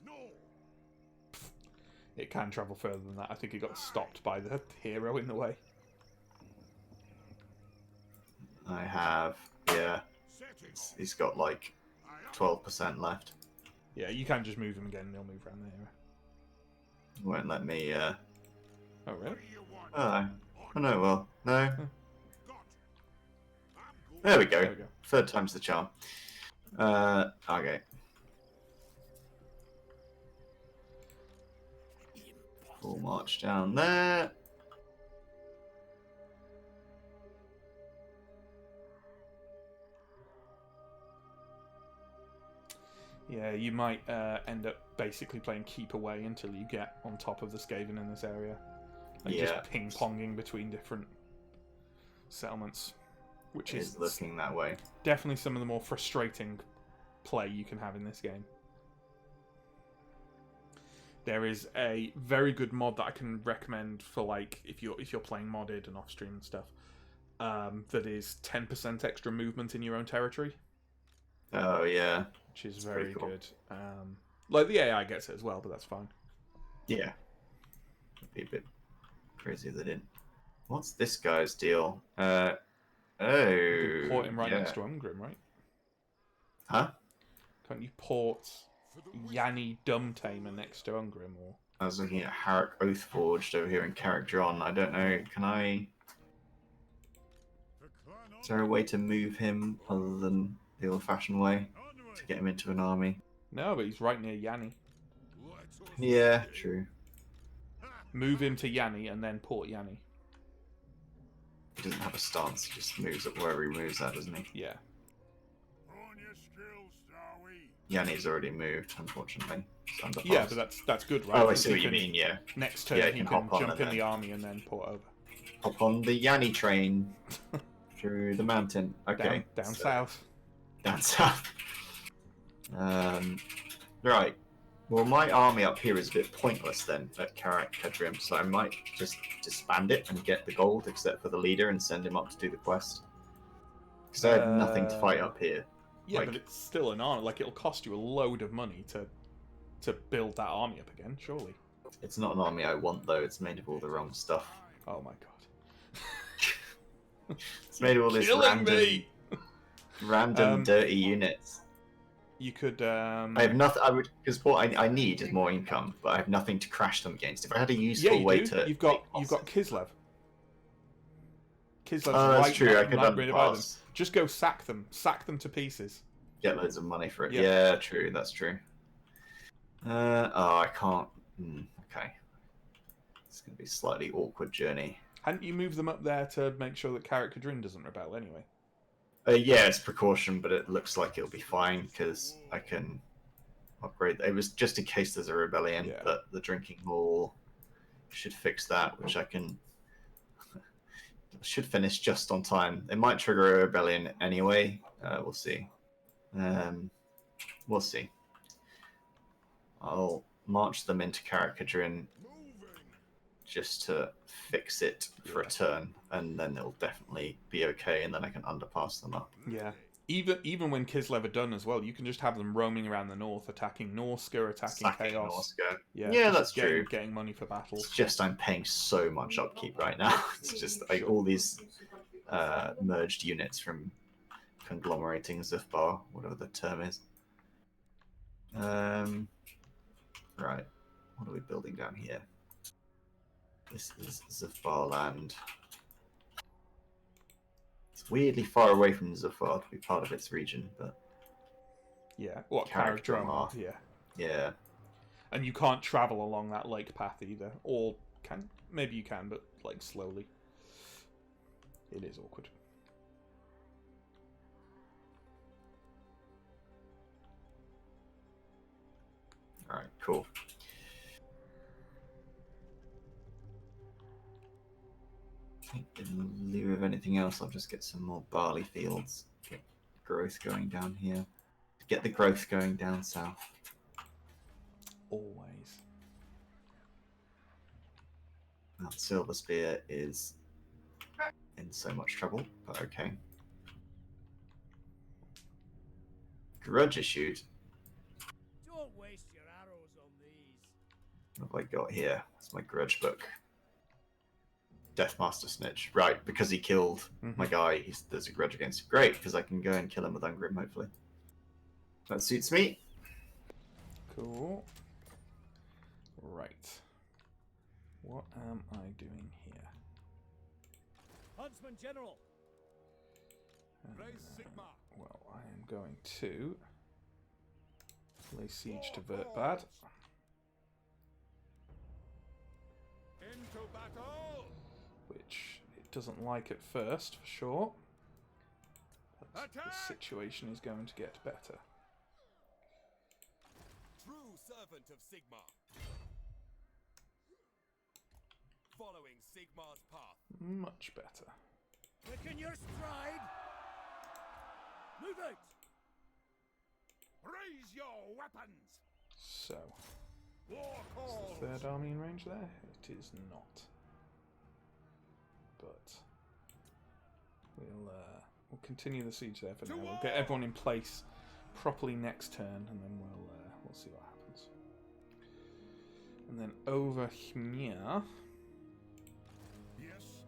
No. It can travel further than that. I think it got stopped by the hero in the way. I have, yeah. Set it. He's got like 12% left. Yeah, you can just move him again and he'll move around there. Won't let me, Oh, really? What do you want? oh no, well, no. Got it. I'm good. There we go. There we go. Third time's the charm. Okay. Full march down there. Yeah, you might end up basically playing keep away until you get on top of the Skaven in this area. And Yeah. just ping-ponging between different settlements. Which Is is looking that way. definitely some of the more frustrating play you can have in this game. There is a very good mod that I can recommend for like if you're playing modded and off stream and stuff. That is 10% extra movement in your own territory, Oh yeah. which is That's very pretty cool. good. Like the AI gets it as well, but that's fine. Yeah. It'd be a bit crazy if they didn't. What's this guy's deal? You could port him right yeah. next to Ungrim, right? Huh? Can't you port Yanni Dumbtamer next to Ungrim? Or I was looking at Harrick Oathforged over here in Carrick John. I don't know. Can I? The clan Is there a way to move him other than the old-fashioned way onward. to get him into an army? no, but he's right near Yanni. Let us Yeah, true. Move him to Yanni and then port Yanni. He doesn't have a stance. He just moves it wherever he moves at, doesn't he? Yeah. hone your skills, shall we? Yanni's already moved, unfortunately. It's underpassed. Yeah, but that's good, right? Oh, I Because see he what you can- mean. Yeah. Next turn, Yeah, he he can can hop on jump and in the then- army and then port over. Hop on the Yanni train through the mountain. Okay. Down so- south. Down south. Right. Well, my army up here is a bit pointless then at Carrick Kedrim, so I might just disband it and get the gold, except for the leader, and send him up to do the quest. Because I have nothing to fight up here. Yeah, Like- but it's still an army. Like, it'll cost you a load of money to build that army up again, surely. It's not an army I want, though. It's made of all the wrong stuff. Oh my god. It's made all this Killing me. random dirty units. You could. I have nothing. I would, because what I need is more income, but I have nothing to crash them against. If I had a Yeah, useful you way do. to, You've got Kislev. Kislev's oh, that's right, true. I could right rid of them. underpass. Just go sack them to pieces. Get loads of money for it. Yeah. Yeah, true. That's true. Oh, I can't. Okay, it's gonna be a slightly awkward journey. Hadn't you moved them up there to make sure that Carrick Cadrin doesn't rebel anyway? Yeah, it's precaution, but it looks like it'll be fine because I can upgrade. It was just in case there's a rebellion, Yeah. but the drinking hall should fix that, which I can. Should finish just on time. It might trigger a rebellion anyway. We'll see. We'll see. I'll march them into Carrickadrin just to fix it for a turn, and then it'll definitely be okay, and then I can underpass them up. Yeah. Even when Kislev are done as well, you can just have them roaming around the north, attacking Norska, attacking Sacking Chaos. Norska. Yeah, Yeah, just that's true. Getting money for battles. It's just I'm paying so much upkeep right now. It's just like all these merged units from conglomerating Zufbar, whatever the term is. Right. What are we building down here? This is Zufbar land. It's weirdly far away from Zufbar to be part of its region, but Yeah. What Carrick Carrick Drumar. Yeah. yeah. And you can't travel along that lake path either. Or maybe you can, but like slowly. It is awkward. Alright, cool. I think in lieu of anything else, I'll just get some more barley fields. Get growth going down here. Get the growth going down south. Always. Mount Silver Spear is in so much trouble, but okay. Grudge issued. Don't waste your arrows on these. What have I got here? It's my grudge book. Deathmaster Snitch. Right, because he killed my guy, there's a grudge against him. Great, because I can go and kill him with Ungrim, hopefully. That suits me. Cool. Right. What am I doing here? Huntsman General. Raise Sigma. Well, I am going to lay siege to Vertbad. Into battle. Which it doesn't like at first, for sure. But the Attack! situation is going to get better. True servant of Sigma. Following Sigma's path. Much better. Quicken your stride. Move out. Raise your weapons. So, War is calls. the third army in range there? It is not. But we'll continue the siege there for now. We'll get everyone in place properly next turn, and then we'll see what happens. And then over here, Yes.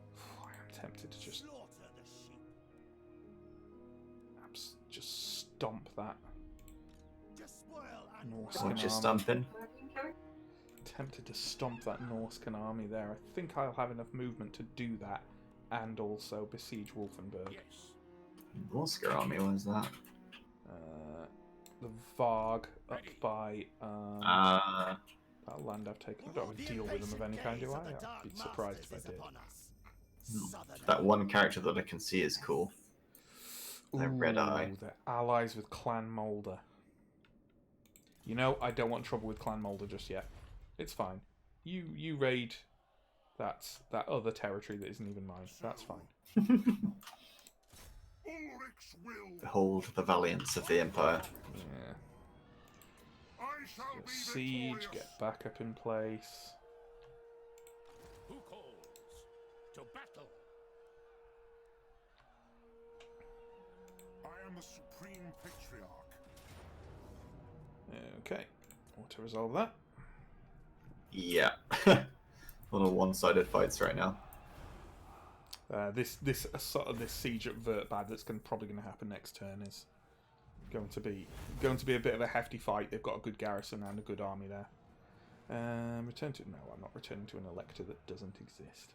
I am tempted to just Slaughter the sheep. just stomp that Despoil and Norscan What, just army. stumping? Tempted to stomp that Norscan army there. I think I'll have enough movement to do that, and also besiege Wolfenburg. Yes. Norska army, what is that? The Varg up by that land I've taken. I don't have a deal with them of any kind, do I? I'd be surprised if I did. That one character that I can see is cool. That red eye. They're allies with Clan Moulder. You know, I don't want trouble with Clan Moulder just yet. It's fine. You raid that other territory that isn't even mine. That's fine. Ulrich's will. Behold the valiance of the Empire. Yeah. I shall Your be siege, victorious. get back up in place. Who calls to battle? I am the supreme patriarch. Okay. Want to resolve that? Yeah. A lot of one-sided fights right now. This sort of this siege at Vertbad that's probably going to happen next turn is going to be a bit of a hefty fight. They've got a good garrison and a good army there. Return to... No, I'm not returning to an elector that doesn't exist.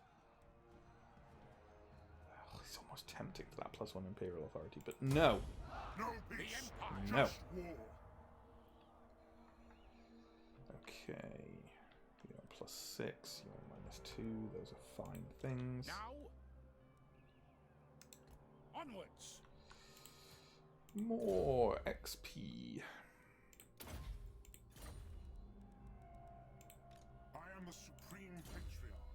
Oh, it's almost tempting for that +1 Imperial Authority, but no. No peace. No. Just war. Okay. You're on +6, you're on -2. Those are fine things. Now, onwards. More XP. I am the supreme patriarch.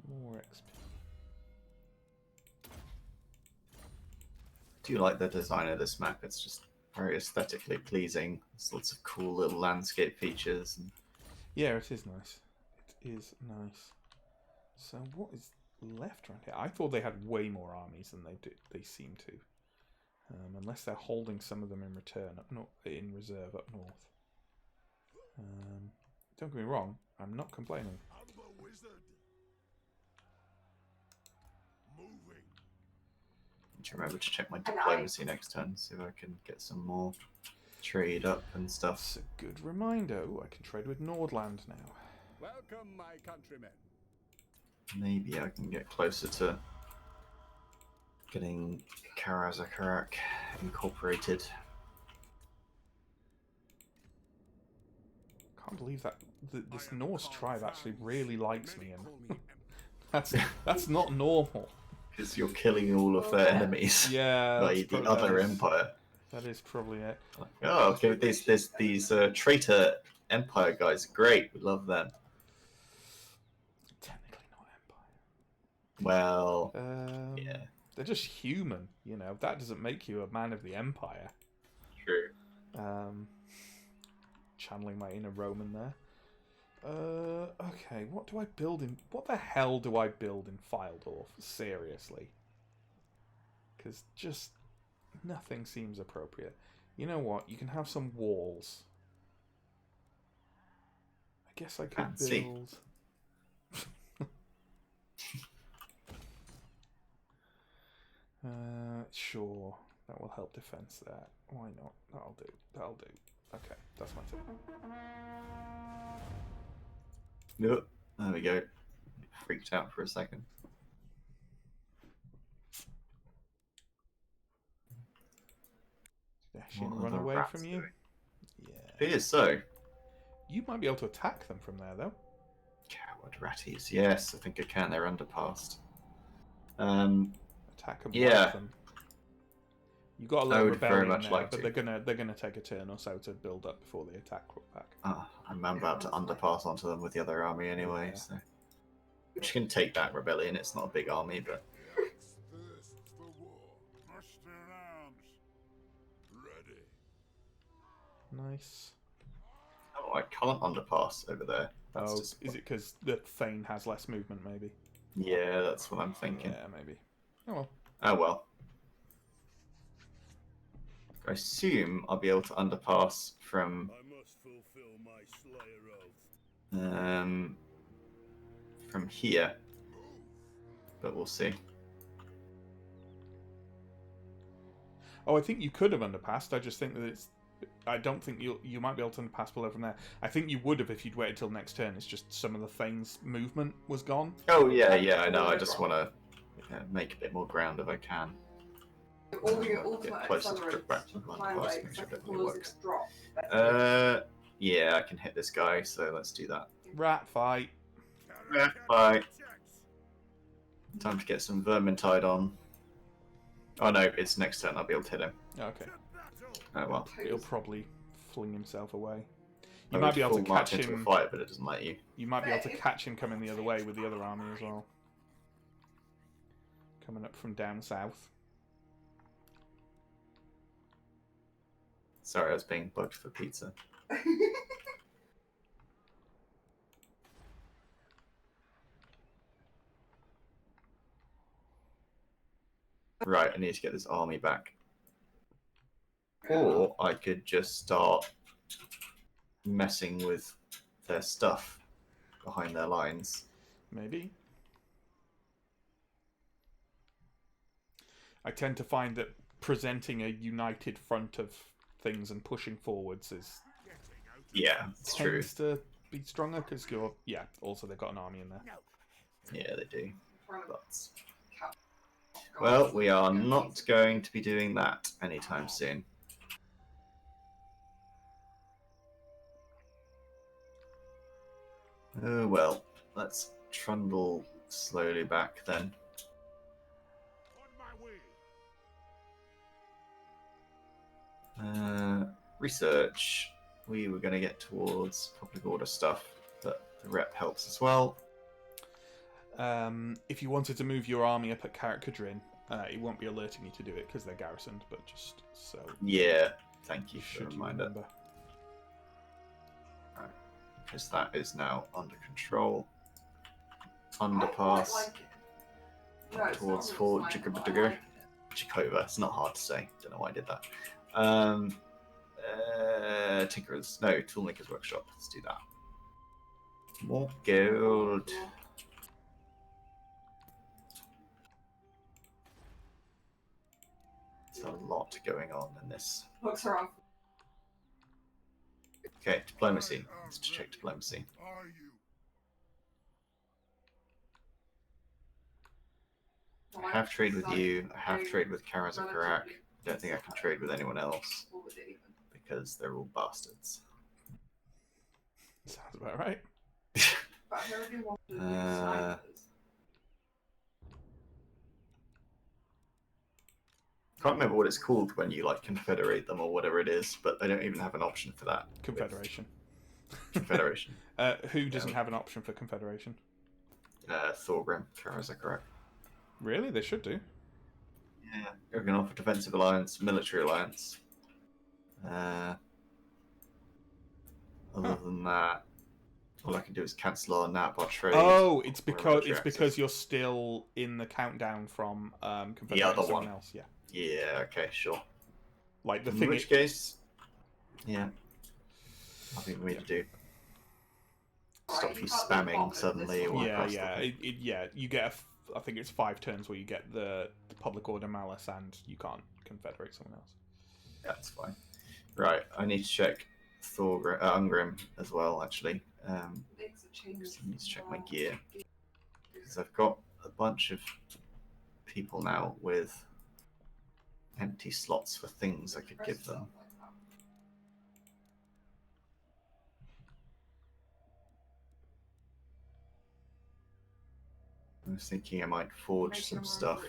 More XP. I do like the design of this map. It's just very aesthetically pleasing. There's lots of cool little landscape features. And... Yeah, it is nice. It is nice. So what is left around here? I thought they had way more armies than they seem to. Unless they're holding some of them in return in reserve up north. Don't get me wrong, I'm not complaining. I'm a wizard. Moving. Need to remember to check my diplomacy next turn, see if I can get some more trade up and stuff. That's a good reminder. Ooh, I can trade with Nordland now. Welcome, my countrymen. Maybe I can get closer to getting Karazakarak incorporated. Can't believe that this Norse tribe actually really likes me, and that's not normal. Because you're killing all of their enemies. Yeah, By the other empire. That is probably it. Oh, okay. These traitor empire guys. Great, we love them. Technically not empire. Well, Yeah, they're just human. You know, that doesn't make you a man of the empire. true. Channeling my inner Roman there. Okay, what do I build in... What the hell do I build in Fildorf? Seriously. Because just nothing seems appropriate. You know what? You can have some walls. I guess I could Fancy. build... Sure. That will help defense that. Why not? That'll do. That'll do. Okay, that's my turn. Yep. There we go. Freaked out for a second. Dashing What run are the away rats from you? doing? Yeah. It is so. You might be able to attack them from there, though. Coward ratties. Yes, I think I can. They're underpassed. Attack them, Yeah. wipe them. You got a I little would very rebellion much there, like but to. they're gonna take a turn or so to build up before they attack back. I'm about to underpass onto them with the other army anyway, Yeah. so. Which can take that rebellion. It's not a big army, but. Thirst for war. Muster in arms. Ready. Nice. Oh, I can't underpass over there. That's Oh, just. is it because the Thane has less movement, maybe? Yeah, that's what I'm thinking. Yeah, maybe. Oh well. Oh well. I assume I'll be able to underpass from I must fulfill my Slayer oath. from here, but we'll see. Oh, I think you could have underpassed. I just think that it's... I don't think you might be able to underpass below from there. I think you would have if you'd waited till next turn. It's just some of the Thane's movement was gone. Oh yeah, I know. I just want to make a bit more ground if I can. All the Get closer to back to my underpass, way, make sure so I can it cause works. it to drop. Yeah, I can hit this guy, so let's do that. Rat fight. Yeah, bye. Time to get some Vermintide on. Oh no, it's next turn. I'll be able to hit him. Okay. Oh well. He'll probably fling himself away. I You might would be able to full march catch into a him. fight, but it doesn't let you. You might be able to catch him coming the other way with the other army as well. Coming up from down south. Sorry, I was being bugged for pizza. Right, I need to get this army back. Or I could just start messing with their stuff behind their lines. Maybe. I tend to find that presenting a united front of things and pushing forwards is Yeah, it's true. tends to be stronger because you're also they've got an army in there. Yeah, they do. But... well, we are not going to be doing that anytime soon. Oh well, let's trundle slowly back then. Research. We were going to get towards public order stuff, but the rep helps as well. If you wanted to move your army up at Carrick-Cadrin, it won't be alerting you to do it because they're garrisoned, but just so Yeah, thank you for should the you reminder. remember. Right, because that is now under control. Underpass towards Fort Jakova. It's not hard to say. Don't know why I did that. Tinkerers. No, Toolmaker's Workshop. Let's do that. More gold. There's a lot going on in this. Books are off. Okay, diplomacy. Let's check diplomacy. Are you? I have trade with you. I have trade with Karazakarak. Don't think I can trade with anyone else because they're all bastards. Sounds about right. Can't remember what it's called when you like confederate them or whatever it is, but they don't even have an option for that. Confederation. Confederation. Who doesn't have an option for Confederation? Thorgrim, Karazakarak. Really? They should do. Yeah, you're going to offer defensive alliance, military alliance. Other than that, all I can do is cancel our NAP, trade. Oh, it's because you're still in the countdown from Confederate other someone one. else. Yeah. Yeah. Okay. Sure. Like the In thing. which case, yeah, I think we need to do stop you spamming suddenly. Or Yeah. You get I think it's 5 turns where you get the public order malice and you can't confederate someone else. That's fine. Right, I need to check Ungrim as well, actually. I need to check my gear. Because I've got a bunch of people now with empty slots for things I could give them. I was thinking I might forge some stuff.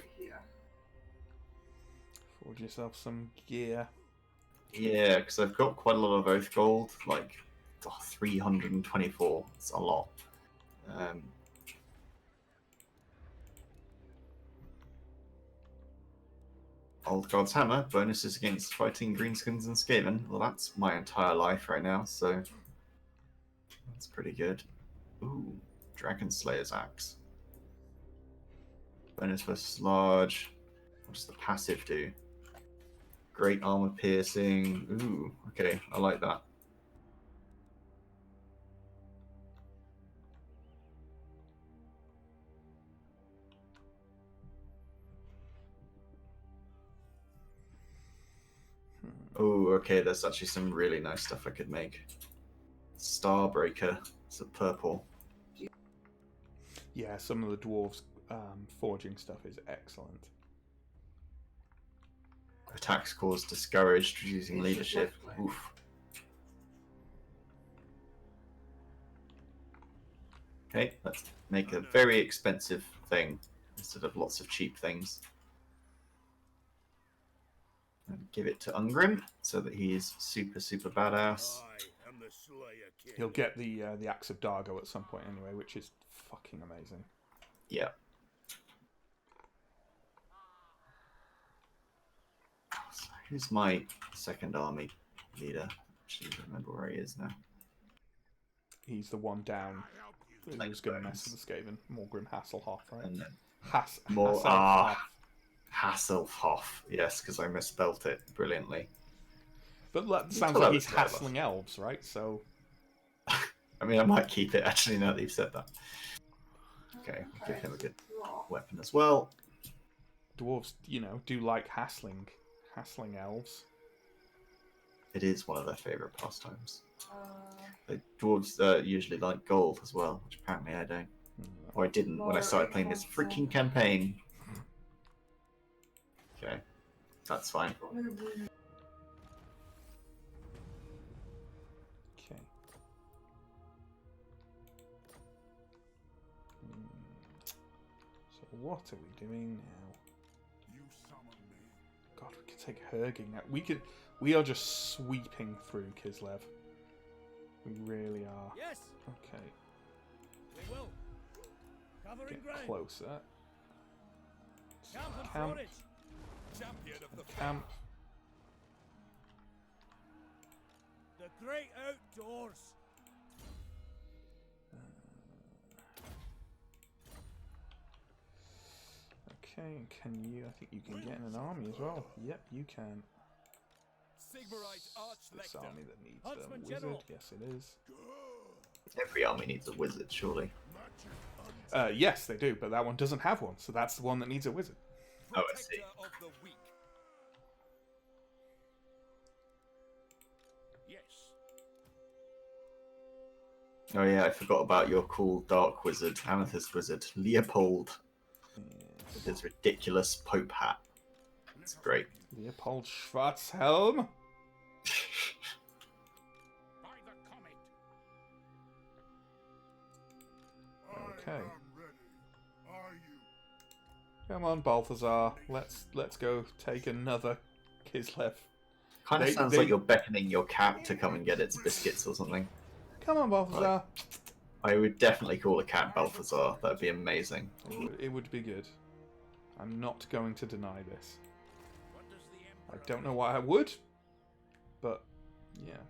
Forge yourself some gear. Yeah, because I've got quite a lot of Oath Gold, like 324. It's a lot. Old God's Hammer, bonuses against fighting greenskins and Skaven. Well, that's my entire life right now, so that's pretty good. Ooh, Dragon Slayer's Axe. Bonus versus large. What does the passive do? Great armor piercing. Ooh, okay, I like that. Oh, okay, there's actually some really nice stuff I could make. Starbreaker. It's a purple. Yeah, some of the dwarves forging stuff is excellent. Attacks caused discouraged, reducing leadership. Oof. Okay, let's make a very expensive thing instead of lots of cheap things. And give it to Ungrim so that he is super, super badass. He'll get the Axe of Dargo at some point anyway, which is fucking amazing. Yeah. So who's my second army leader? Actually, I don't remember where he is now. He's the one down who's Thanks, going to Bones. mess with the Skaven. Morgrim Hasselhoff, right? And then Hasselhoff. Hasselhoff. Yes, because I misspelt it brilliantly. But that sounds thought like that he's was clever. hassling elves, right? So I mean, I might keep it actually now that you've said that. Okay, give him a good weapon as well. Dwarves, you know, do like hassling elves. It is one of their favourite pastimes. The dwarves usually like gold as well, which apparently I don't. Or I didn't when I started playing this freaking campaign. Okay, that's fine. Okay. So what are we doing now? You summon me. God, we could take Herging now. We are just sweeping through Kislev. We really are. Yes, Okay, we will. Covering get ground. closer. Camp and Camp. forage. Champion of the Camp. The great outdoors. Okay, and can you? I think you can get in an army as well. Yep, you can. Sigmarite This Archlector. army that needs Huntsman a wizard. General. Yes, it is. Every army needs a wizard, surely. Yes, they do, but that one doesn't have one, so that's the one that needs a wizard. Oh, I see. Protector of the weak. Yes. Oh yeah, I forgot about your cool dark wizard, amethyst wizard, Leopold. With his ridiculous Pope hat. It's great. Leopold Schwarzhelm. By the comet. Okay. I am ready. Are you? Come on, Balthazar. Let's go take another Kislev. Kind of They- sounds they- like you're beckoning your cat to come and get its biscuits or something. Come on, Balthazar. I would definitely call a cat Balthazar. That'd be amazing. It would be good. I'm not going to deny this. What does the I Emperor don't know why I would, but yeah,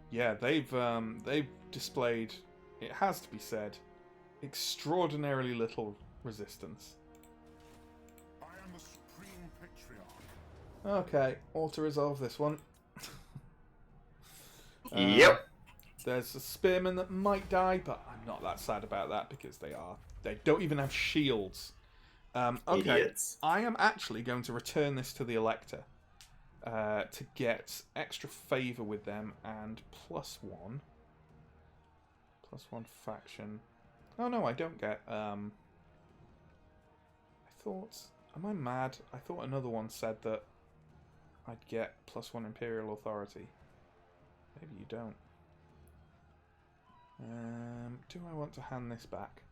yeah. They've displayed. It has to be said, extraordinarily little resistance. I am the supreme patriarch. Okay, auto-resolve this one. Yep. There's a spearman that might die, but I'm not that sad about that because they don't even have shields. Okay, Idiots. I am actually going to return this to the Elector to get extra favour with them and +1 faction. Oh no, I don't get. I thought. Am I mad? I thought another one said that I'd get +1 Imperial Authority. Maybe you don't. Do I want to hand this back?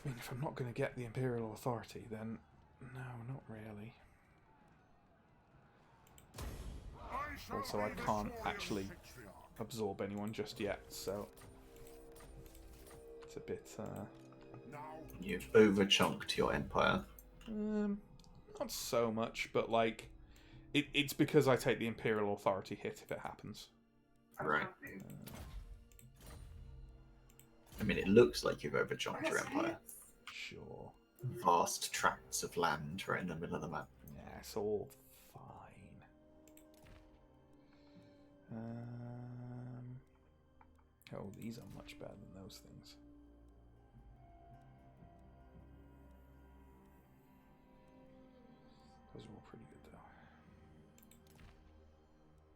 I mean, if I'm not going to get the Imperial Authority, then no, not really. Also, I can't actually absorb anyone just yet, so it's a bit. You've overchunked your empire. Not so much, but like, it's because I take the Imperial Authority hit if it happens. Right. I mean, it looks like you've overchunked your empire. Sure. Vast tracts of land right in the middle of the map. Yeah, it's all fine. Oh, these are much better than those things. Those are all pretty good, though.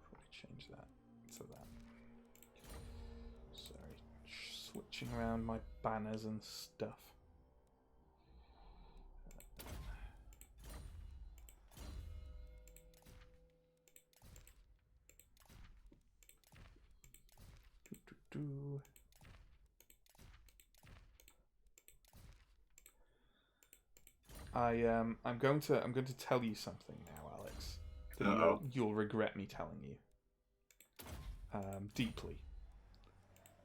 Probably change that to that. Sorry, switching around my banners and stuff. Do. I'm going to tell you something now, Alex, that you'll regret me telling you. Deeply.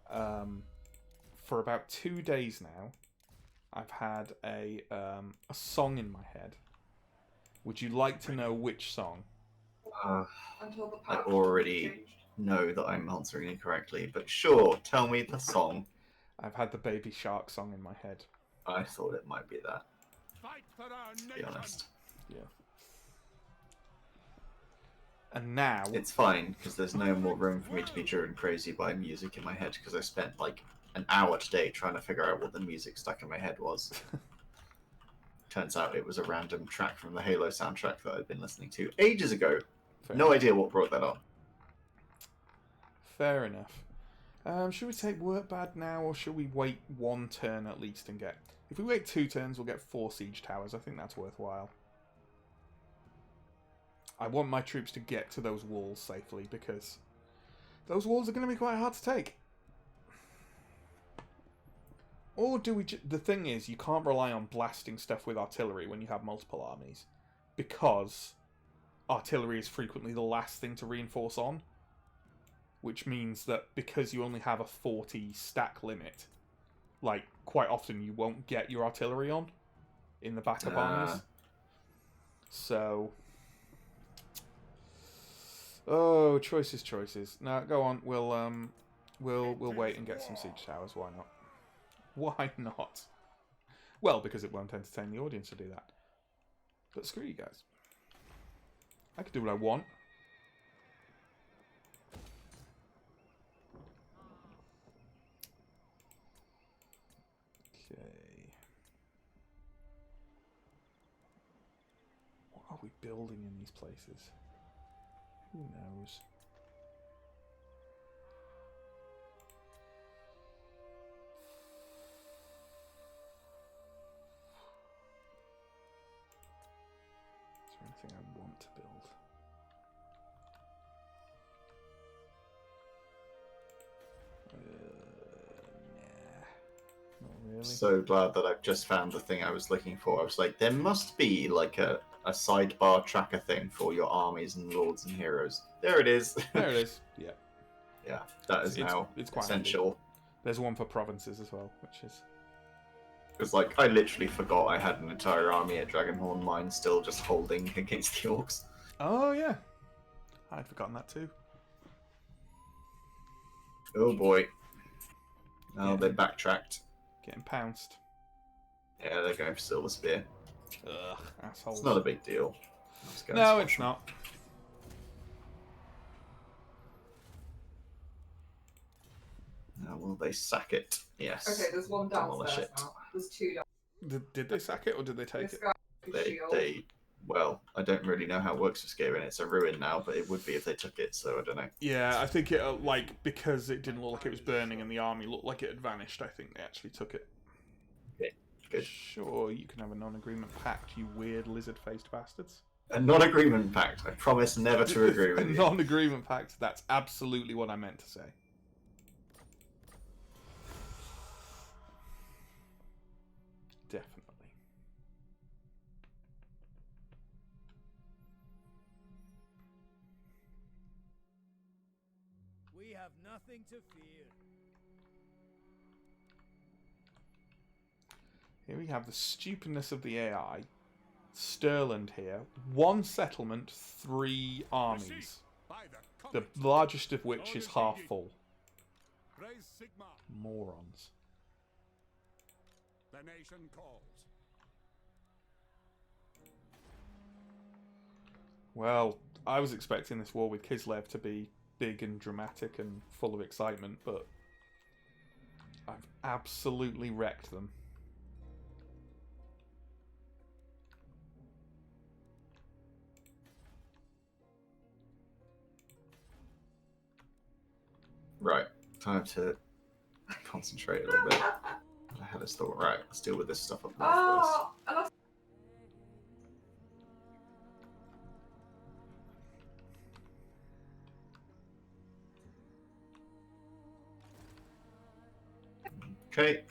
For about 2 days now, I've had a song in my head. Would you like to know which song? I already know that I'm answering incorrectly, but sure, tell me the song. I've had the Baby Shark song in my head. I thought it might be that, Fight for our to be nation. honest. Yeah. And now... It's fine, because there's no more room for me to be driven crazy by music in my head, because I spent like an hour today trying to figure out what the music stuck in my head was. Turns out it was a random track from the Halo soundtrack that I'd been listening to ages ago. No idea what brought that on. Fair enough. Should we take work bad now, or should we wait one turn at least and get... If we wait 2 turns, we'll get 4 siege towers. I think that's worthwhile. I want my troops to get to those walls safely, because those walls are going to be quite hard to take. Or do we... The thing is, you can't rely on blasting stuff with artillery when you have multiple armies, because artillery is frequently the last thing to reinforce on. Which means that because you only have a 40 stack limit, like, quite often you won't get your artillery on in the backup armies. So... Oh, choices. No, go on. We'll wait and get some siege towers. Why not? Why not? Well, because it won't entertain the audience to do that. But screw you guys. I can do what I want. What are we building in these places? Who knows? Is there anything I want to build? Nah. Not really. So glad that I've just found the thing I was looking for. I was like, there must be like a sidebar tracker thing for your armies and lords and heroes. There it is. There it is. Yeah. Yeah, that is now it's quite essential. handy. There's one for provinces as well, which is... Because like I literally forgot I had an entire army at Dragonhorn Mine still just holding against the orcs. Oh yeah, I'd forgotten that too. Oh boy. Oh, Yeah. they backtracked. Getting pounced. Yeah, they're going for Silver Spear. Ugh, assholes. It's not a big deal. Let's go and No, smash it's them. not. Now, will they sack it? Yes. Okay, there's one Demolish downstairs it. now. There's 2 downstairs. Did they sack it or did they take This it? guy with his shield. Well, I don't really know how it works with Skaven. It's a ruin now, but it would be if they took it, so I don't know. Yeah, I think it because it didn't look like it was burning and the army looked like it had vanished. I think they actually took it. Okay, good. Sure, you can have a non-agreement pact, you weird lizard-faced bastards. A non-agreement pact. I promise never to agree with A you. non-agreement pact. That's absolutely what I meant to say. Definitely. We have nothing to fear. Here we have the stupidness of the AI. Stirland here. 1 settlement, 3 armies. By The comet. largest of which is half full. Praise Sigma. Morons. The nation calls. Well, I was expecting this war with Kislev to be big and dramatic and full of excitement, but I've absolutely wrecked them. Right, time to concentrate a little bit. I had this thought. Right, let's deal with this stuff up north first. Oh, and I Okay.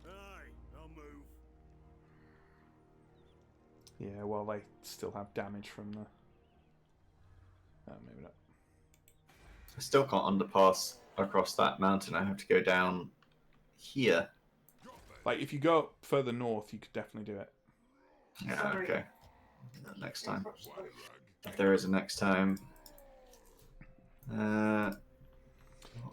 Aye, I'll move. Yeah, well, they still have damage from the... Oh, maybe not. I still can't underpass across that mountain. I have to go down here. Like, if you go further north, you could definitely do it. Yeah, Sorry. okay. Do that next time. If there is a next time.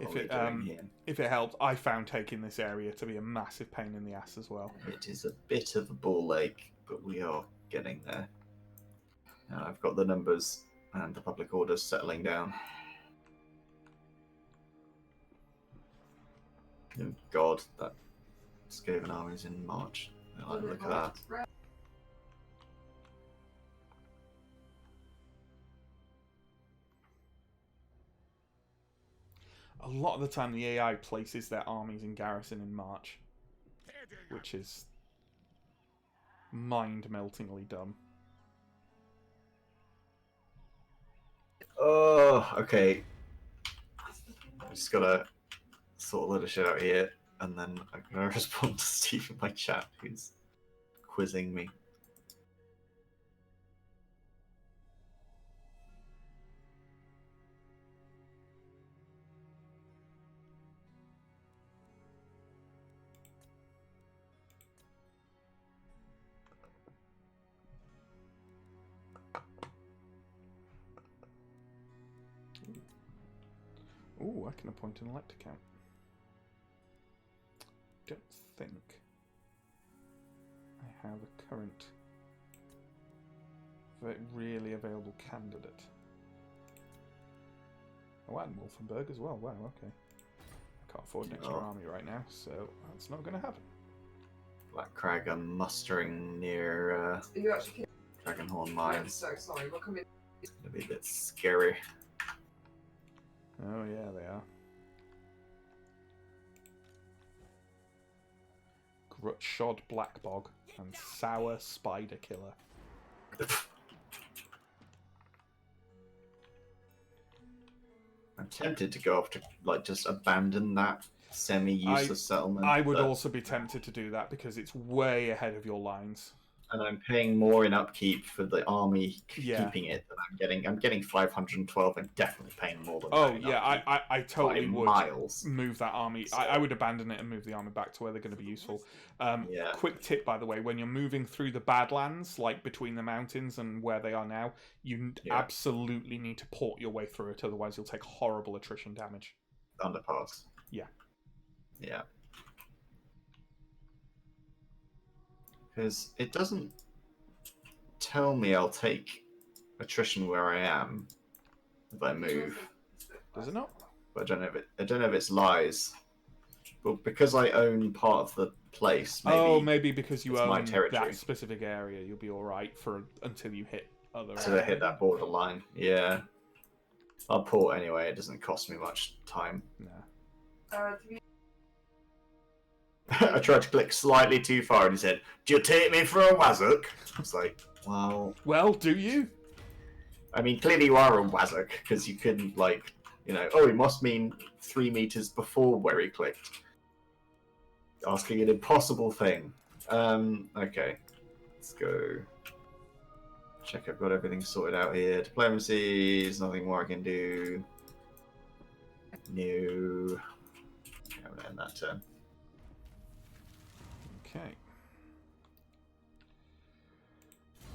If it helps, I found taking this area to be a massive pain in the ass as well. It is a bit of a ball ache, but we are getting there. Now I've got the numbers and the public orders settling down. Oh God, that Skaven army's in March. I like the look at that. A lot of the time, the AI places their armies in garrison in March, which is mind-meltingly dumb. Oh, okay. I just gotta sort a load of shit out here, and then I'm gonna respond to Steve in my chat, who's quizzing me. Ooh, I can appoint an elector count. Don't think I have a current really available candidate. Oh, and Wolfenburg as well. Wow, okay. I can't afford an extra army right now, so that's not going to happen. Black Crag are mustering near Are you actually Dragonhorn I'm Mines. so sorry. We'll come in. It'll be a bit scary. Oh yeah, they are. Grutshod Blackbog and Sour Spider Killer. I'm tempted to go off to just abandon that semi-useless settlement. I would also be tempted to do that because it's way ahead of your lines. And I'm paying more in upkeep for the army Yeah. keeping it than I'm getting 512. I'm definitely paying more than Oh that in yeah, upkeep I totally by would miles. move that army. So- I would abandon it and move the army back to where they're going to be useful. Yeah. Quick tip, by the way, when you're moving through the Badlands, like between the mountains and where they are now, you absolutely need to port your way through it, otherwise you'll take horrible attrition damage. Underpass. Yeah. Yeah. Because it doesn't tell me I'll take attrition where I am if I move. Does it not? But I don't know if it's lies. But because I own part of the place, Maybe because you it's my own territory. that specific area, you'll be all right until you hit other. So I hit that borderline. Yeah. I'll port anyway. It doesn't cost me much time. No. I tried to click slightly too far, and he said, "Do you take me for a wazzock?" I was like, Well, do you? I mean, clearly you are a wazzock because you couldn't it must mean 3 meters before where he clicked. Asking an impossible thing. Okay, let's go. Check I've got everything sorted out here. Diplomacy is nothing more I can do. No. I'm gonna end that turn. Okay.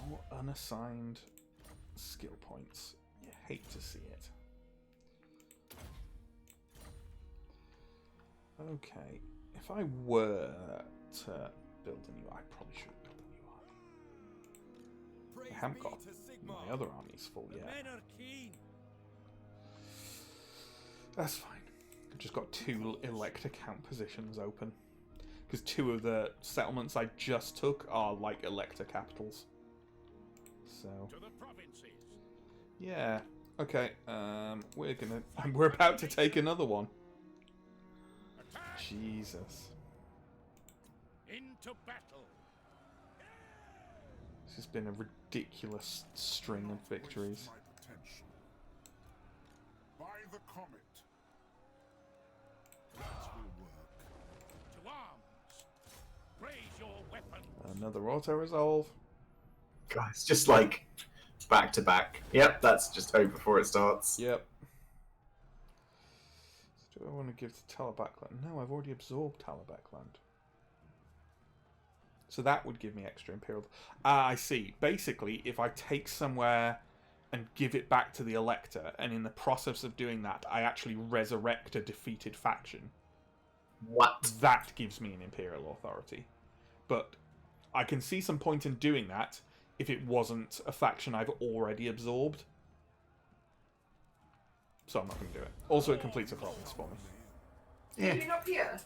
More unassigned skill points. You hate to see it. Okay. If I were to build a new, I probably should build a new army. I haven't got my other armies full yet. That's fine. I've just got 2 elector count positions open. Because 2 of the settlements I just took are like elector capitals. So yeah. Okay. We're about to take another one. Jesus. Into battle. This has been a ridiculous string of victories. My potential. By the comet. That will work. To arms. Raise your weapon. Another auto-resolve. God, it's just like back to back. Yep, that's just over before it starts. Yep. Do I want to give to Talabakland? No, I've already absorbed Talabakland. So that would give me extra Imperial. I see. Basically, if I take somewhere and give it back to the Elector, and in the process of doing that, I actually resurrect a defeated faction. What? That gives me an Imperial authority. But I can see some point in doing that if it wasn't a faction I've already absorbed. So I'm not going to do it. Also, it completes a province for me. Yeah. Did you not here?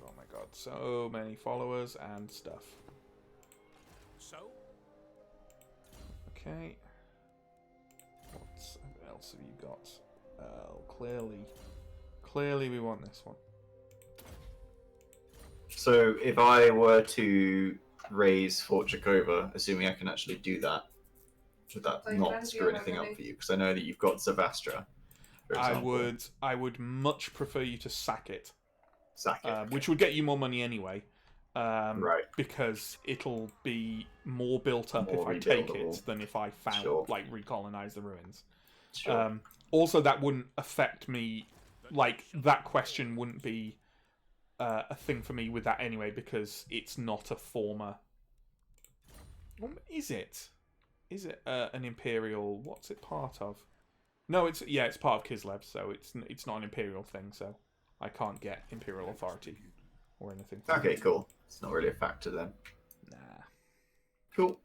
Oh my god, so many followers and stuff. So, Okay. What else have you got? Clearly we want this one. So if I were to raise Fort Jakova, assuming I can actually do that, would that So you not fancy screw your anything up money? for you? Because I know that you've got Zavastra, for example. I would much prefer you to sack it, Sack it. Okay. which would get you more money anyway. Right. Because it'll be more built up More if I take rebuildable. it than if I found Sure. like recolonize the ruins. Sure. Also, that wouldn't affect me. Like that question wouldn't be a thing for me with that anyway, because it's not a former. Is it? Is it an imperial? What's it part of? No, it's part of Kislev, so it's not an imperial thing. So I can't get imperial authority or anything. Okay, cool. It's not really a factor then. Nah. Cool.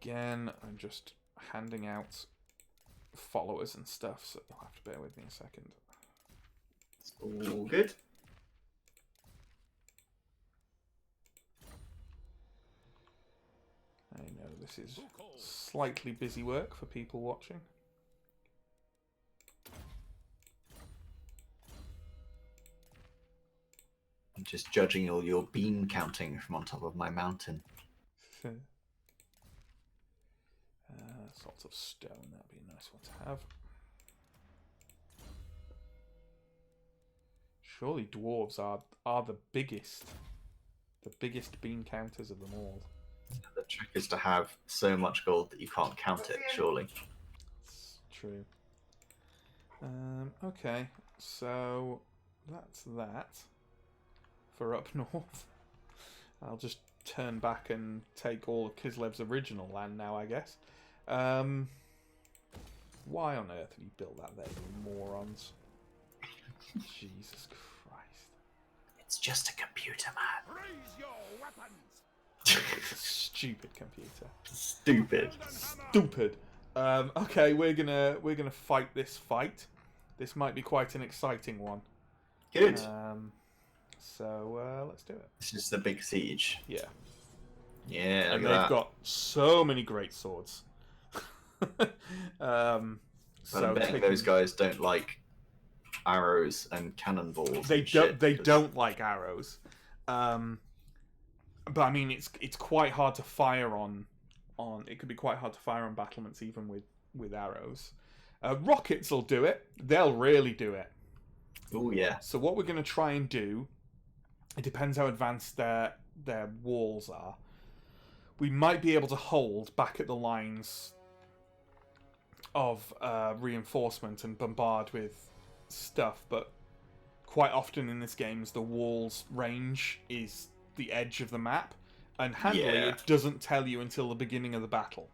Again, I'm just handing out followers and stuff, so you'll have to bear with me a second. It's all good. I know this is slightly busy work for people watching. I'm just judging all your bean counting from on top of my mountain. Sorts of stone, that'd be a nice one to have. Surely dwarves are the biggest bean counters of them all. The trick is to have so much gold that you can't count it, surely. It's true. Okay, so that's that for up north. I'll just turn back and take all of Kislev's original land now, I guess. Why on earth have you built that there, you morons? Jesus Christ. It's just a computer, man. raise your weapons. Stupid computer. Stupid. Stupid. Okay, we're gonna fight this fight. This might be quite an exciting one. Good. So let's do it. This is the big siege. Yeah. Yeah, And look at they've got so many great swords. But I'm betting taking- those guys don't like arrows and cannonballs. They and don't. shit, They 'cause- don't like arrows. But I mean, it's quite hard to fire on. It could be quite hard to fire on battlements even with arrows. Rockets will do it. They'll really do it. Oh yeah. So what we're going to try and do, it depends how advanced their walls are. We might be able to hold back at the lines of reinforcement and bombard with stuff, but quite often in this game, the wall's range is the edge of the map, and handily Yeah. it doesn't tell you until the beginning of the battle,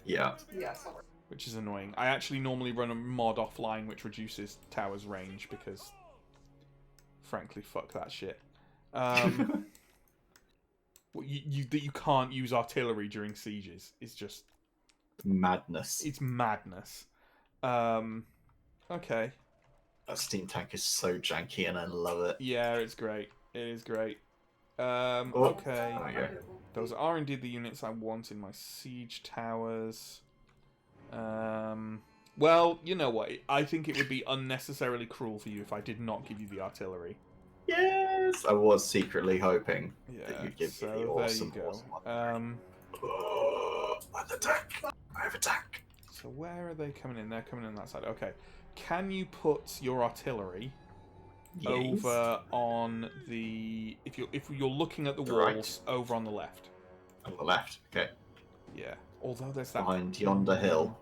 Yeah. Yeah, sorry. which is annoying. I actually normally run a mod offline which reduces towers' range because, frankly, fuck that shit. You can't use artillery during sieges. It's just Madness. it's madness. Okay. That steam tank is so janky and I love it. Yeah, it's great. It is great. Oh. Okay. There we go. Those are indeed the units I want in my siege towers. Well, you know what? I think it would be unnecessarily cruel for you if I did not give you the artillery. Yes! I was secretly hoping Yeah, that you'd give so me the there awesome, you go. awesome one. I have a tank! I have a tank! So where are they coming in? They're coming in that side. Okay. Can you put your artillery over on the if you're looking at the Right. walls over on the left? On the left, okay. Yeah. Although there's that Behind yonder hill.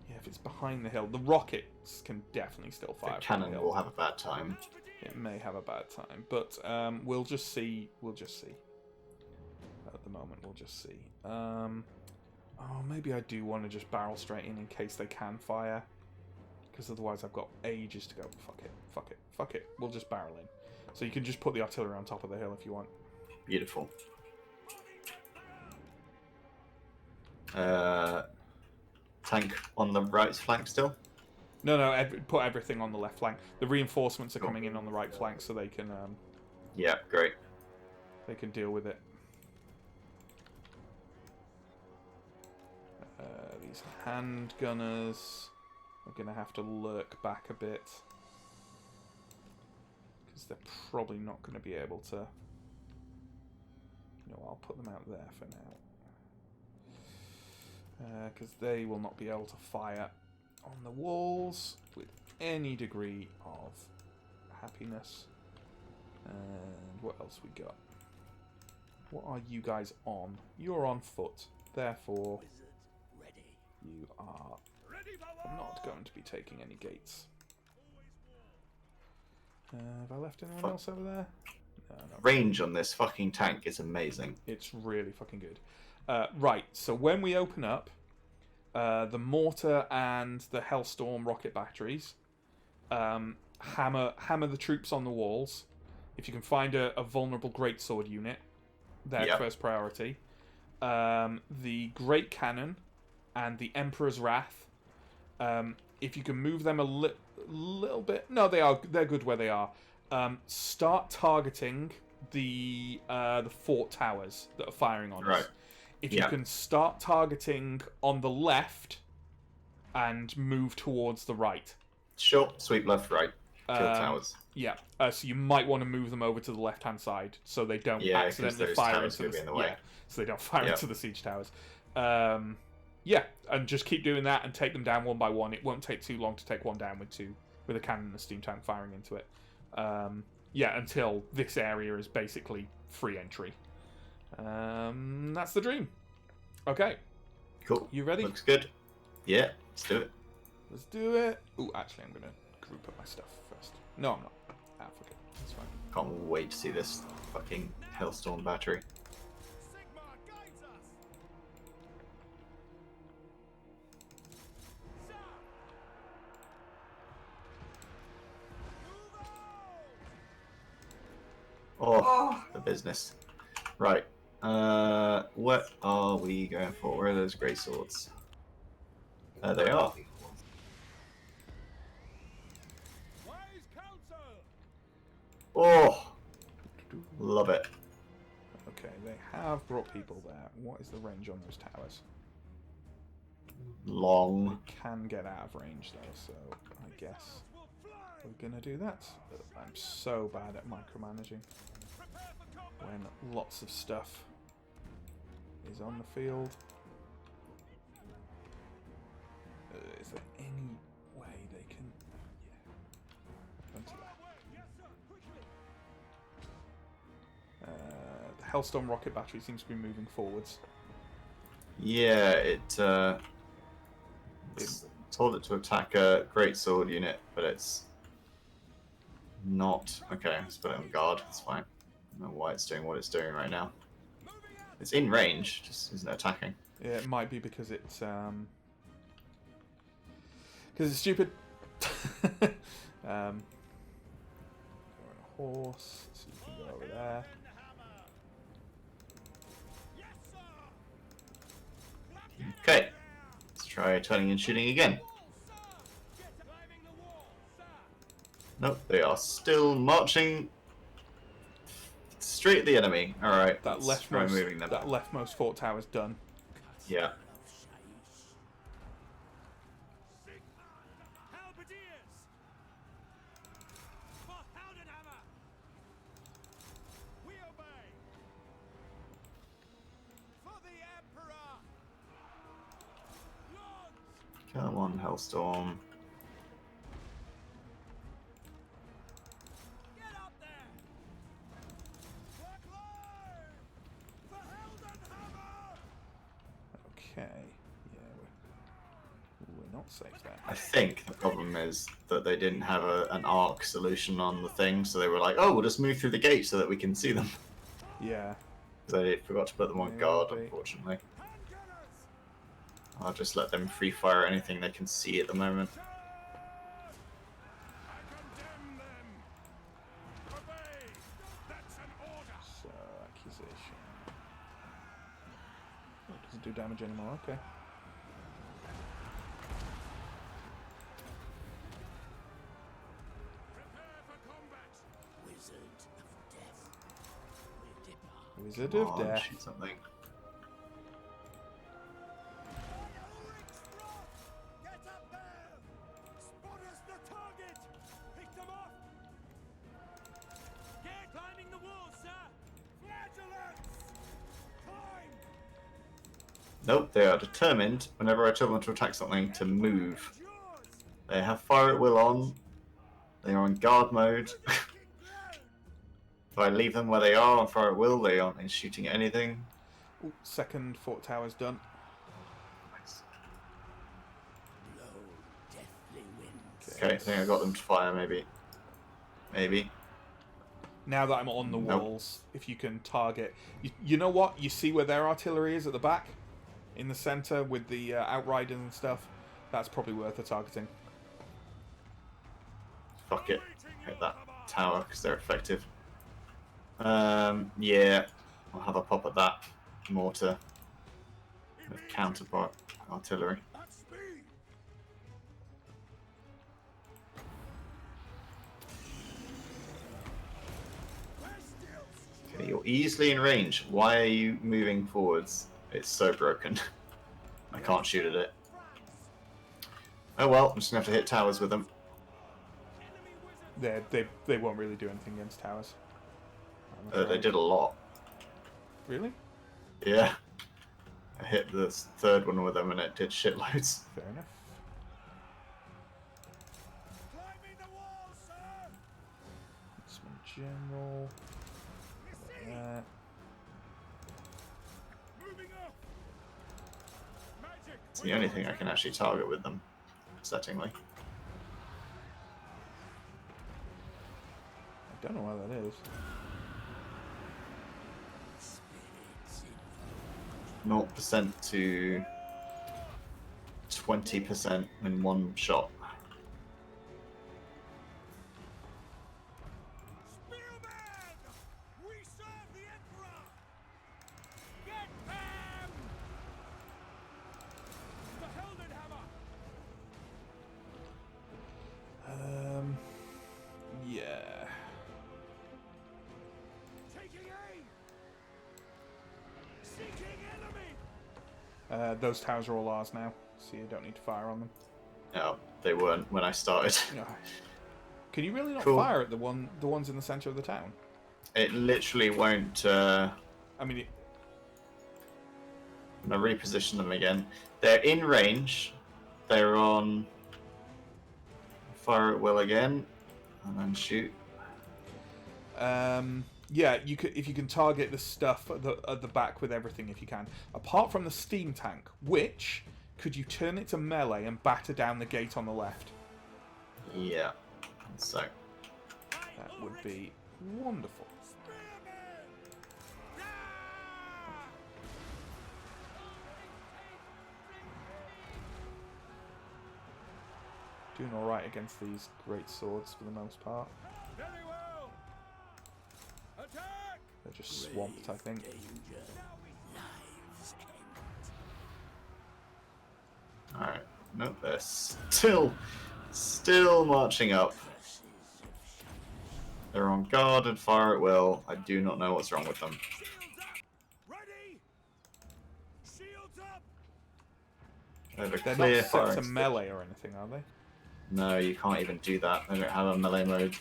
Yeah, if it's behind the hill, the rocket can definitely still The fire. from the cannon hill. will have a bad time. It may have a bad time, but we'll just see. We'll just see. At the moment, we'll just see. Oh, maybe I do want to just barrel straight in case they can fire, because otherwise I've got ages to go. Fuck it, fuck it, fuck it. We'll just barrel in. So you can just put the artillery on top of the hill if you want. Beautiful. Tank on the right flank still? No, put everything on the left flank. The reinforcements are Cool. coming in on the right flank, so they can Yeah, great. deal with it. These handgunners are going to have to lurk back a bit, because they're probably not going to be able to... No, I'll put them out there for now. Because they will not be able to fire on the walls with any degree of happiness. And what else we got? What are you guys on? You're on foot. Therefore, you are not going to be taking any gates. Have I left anyone else over there? No. Range on this fucking tank is amazing. It's really fucking good. Right, so when we open up, the mortar and the Hellstorm rocket batteries hammer the troops on the walls. If you can find a vulnerable greatsword unit, they're first priority. The Great Cannon and the Emperor's Wrath, if you can move them a little bit... No, they're good where they are. Start targeting the fort towers that are firing on us. If you can start targeting on the left and move towards the right. Sure, sweep left, right. Kill towers. Yeah, so you might want to move them over to the left-hand side so they don't accidentally fire into so they don't fire into the siege towers. Yeah, and just keep doing that and take them down one by one. It won't take too long to take one down with a cannon and a steam tank firing into it. Yeah, until this area is basically free entry. That's the dream. Okay. Cool. You ready? Looks good. Yeah, let's do it. Let's do it. Ooh, actually, I'm going to group up my stuff first. No, I'm not. Ah, fuck it. That's fine. Can't wait to see this fucking Hellstorm battery. Oh, the business. Right. What are we going for? Where are those grey swords? There they are. Oh, love it. Okay, they have brought people there. What is the range on those towers? Long. Can get out of range though, so I guess we're gonna do that. I'm so bad at micromanaging when lots of stuff is on the field. Is there any way they can... Yeah. Onto that. The Hellstorm rocket battery seems to be moving forwards. Yeah, it's told it to attack a greatsword unit, but it's not. Okay, let's put it on guard. It's fine. I don't know why it's doing what it's doing right now. It's in range, just isn't attacking. Yeah, it might be because it's stupid. You're on a horse, so you can go over there. Okay, let's try turning and shooting again. Nope, they are still marching straight at the enemy. All right, That let's try leftmost, moving them. that leftmost fort tower's done. Yeah. Come on, Hellstorm. Okay. Yeah. We're not safe there. I think the problem is that they didn't have an arc solution on the thing, so they were like, "Oh, we'll just move through the gate so that we can see them." Yeah. They forgot to put them on Maybe. guard, unfortunately. I'll just let them free fire anything they can see at the moment. So, accusation. Oh, it doesn't do damage anymore, okay. Wizard Come of on, Death. shoot something. Nope, they are determined, whenever I tell them to attack something, to move. They have fire at will on. They are in guard mode. If I leave them where they are on fire at will, they aren't shooting at anything. Ooh, second fort tower's done. Nice. Okay. Okay, I think I got them to fire, maybe. Maybe. Now that I'm on the Nope. walls, if you can target... You know what? You see where their artillery is at the back? In the centre with the outriders and stuff? That's probably worth a targeting. Fuck it. Hit that tower, because they're effective. Yeah. I'll have a pop at that mortar. With counterpart artillery. Okay, you're easily in range. Why are you moving forwards? It's so broken. I can't shoot at it. Oh well, I'm just gonna have to hit towers with them. They won't really do anything against towers. I'm They afraid. did a lot. Really? Yeah. I hit the third one with them and it did shitloads. Fair enough. Huntsman General. That. It's the only thing I can actually target with them, settingly. I don't know why that is. 0% to 20% in one shot. Yeah. Those towers are all ours now, so you don't need to fire on them. No, they weren't when I started. No. Can you really not Cool. fire at the ones in the center of the town? It literally won't. I mean, I'm gonna reposition them again. They're in range. They're on fire at will again, and then shoot. yeah, you could if you can target the stuff at the back with everything if you can. Apart from the steam tank, which could you turn it to melee and batter down the gate on the left? Yeah. So That would be wonderful. Doing alright against these great swords for the most part. Very well. Attack! They're just swamped, I think. alright. Nope, they're still marching up. They're on guard and fire at will. I do not know what's wrong with them. Ready? Shields up! They have a They're clear not set firing to stick. melee or anything, are they? No, you can't even do that. They don't have a melee mode.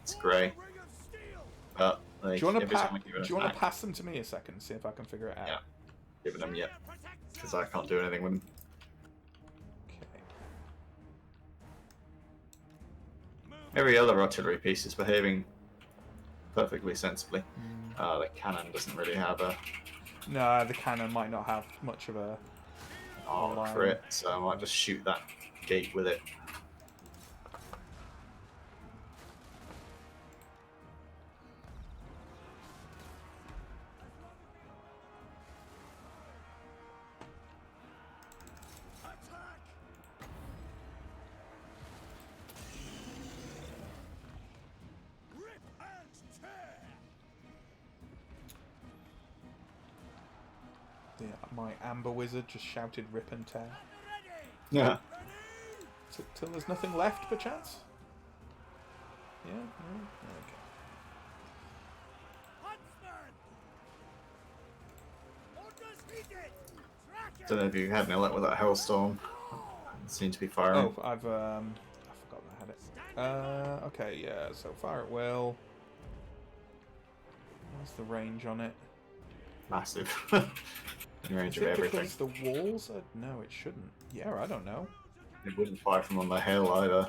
It's grey. Ring of steel! But they, Do you want every time I to give it an do you want to attack, pass them to me a second, see if I can figure it out? Yeah. giving them yet, because I can't do anything with them. Okay. Every other artillery piece is behaving perfectly sensibly. The cannon doesn't really have a... No, the cannon might not have much of a. Oh, luck for it, so I might just shoot that gate with it. Yeah, my amber wizard just shouted rip and tear. Yeah. Till there's nothing left, perchance? Yeah? No? Okay. Don't know if you had any luck with that hailstorm. It seemed to be firing. Oh, I forgot I had it. Okay, yeah, so fire at will. What's the range on it? Massive. In range Is of it everything. because the walls are... No, it shouldn't. Yeah, I don't know. It wouldn't fire from on the hill either.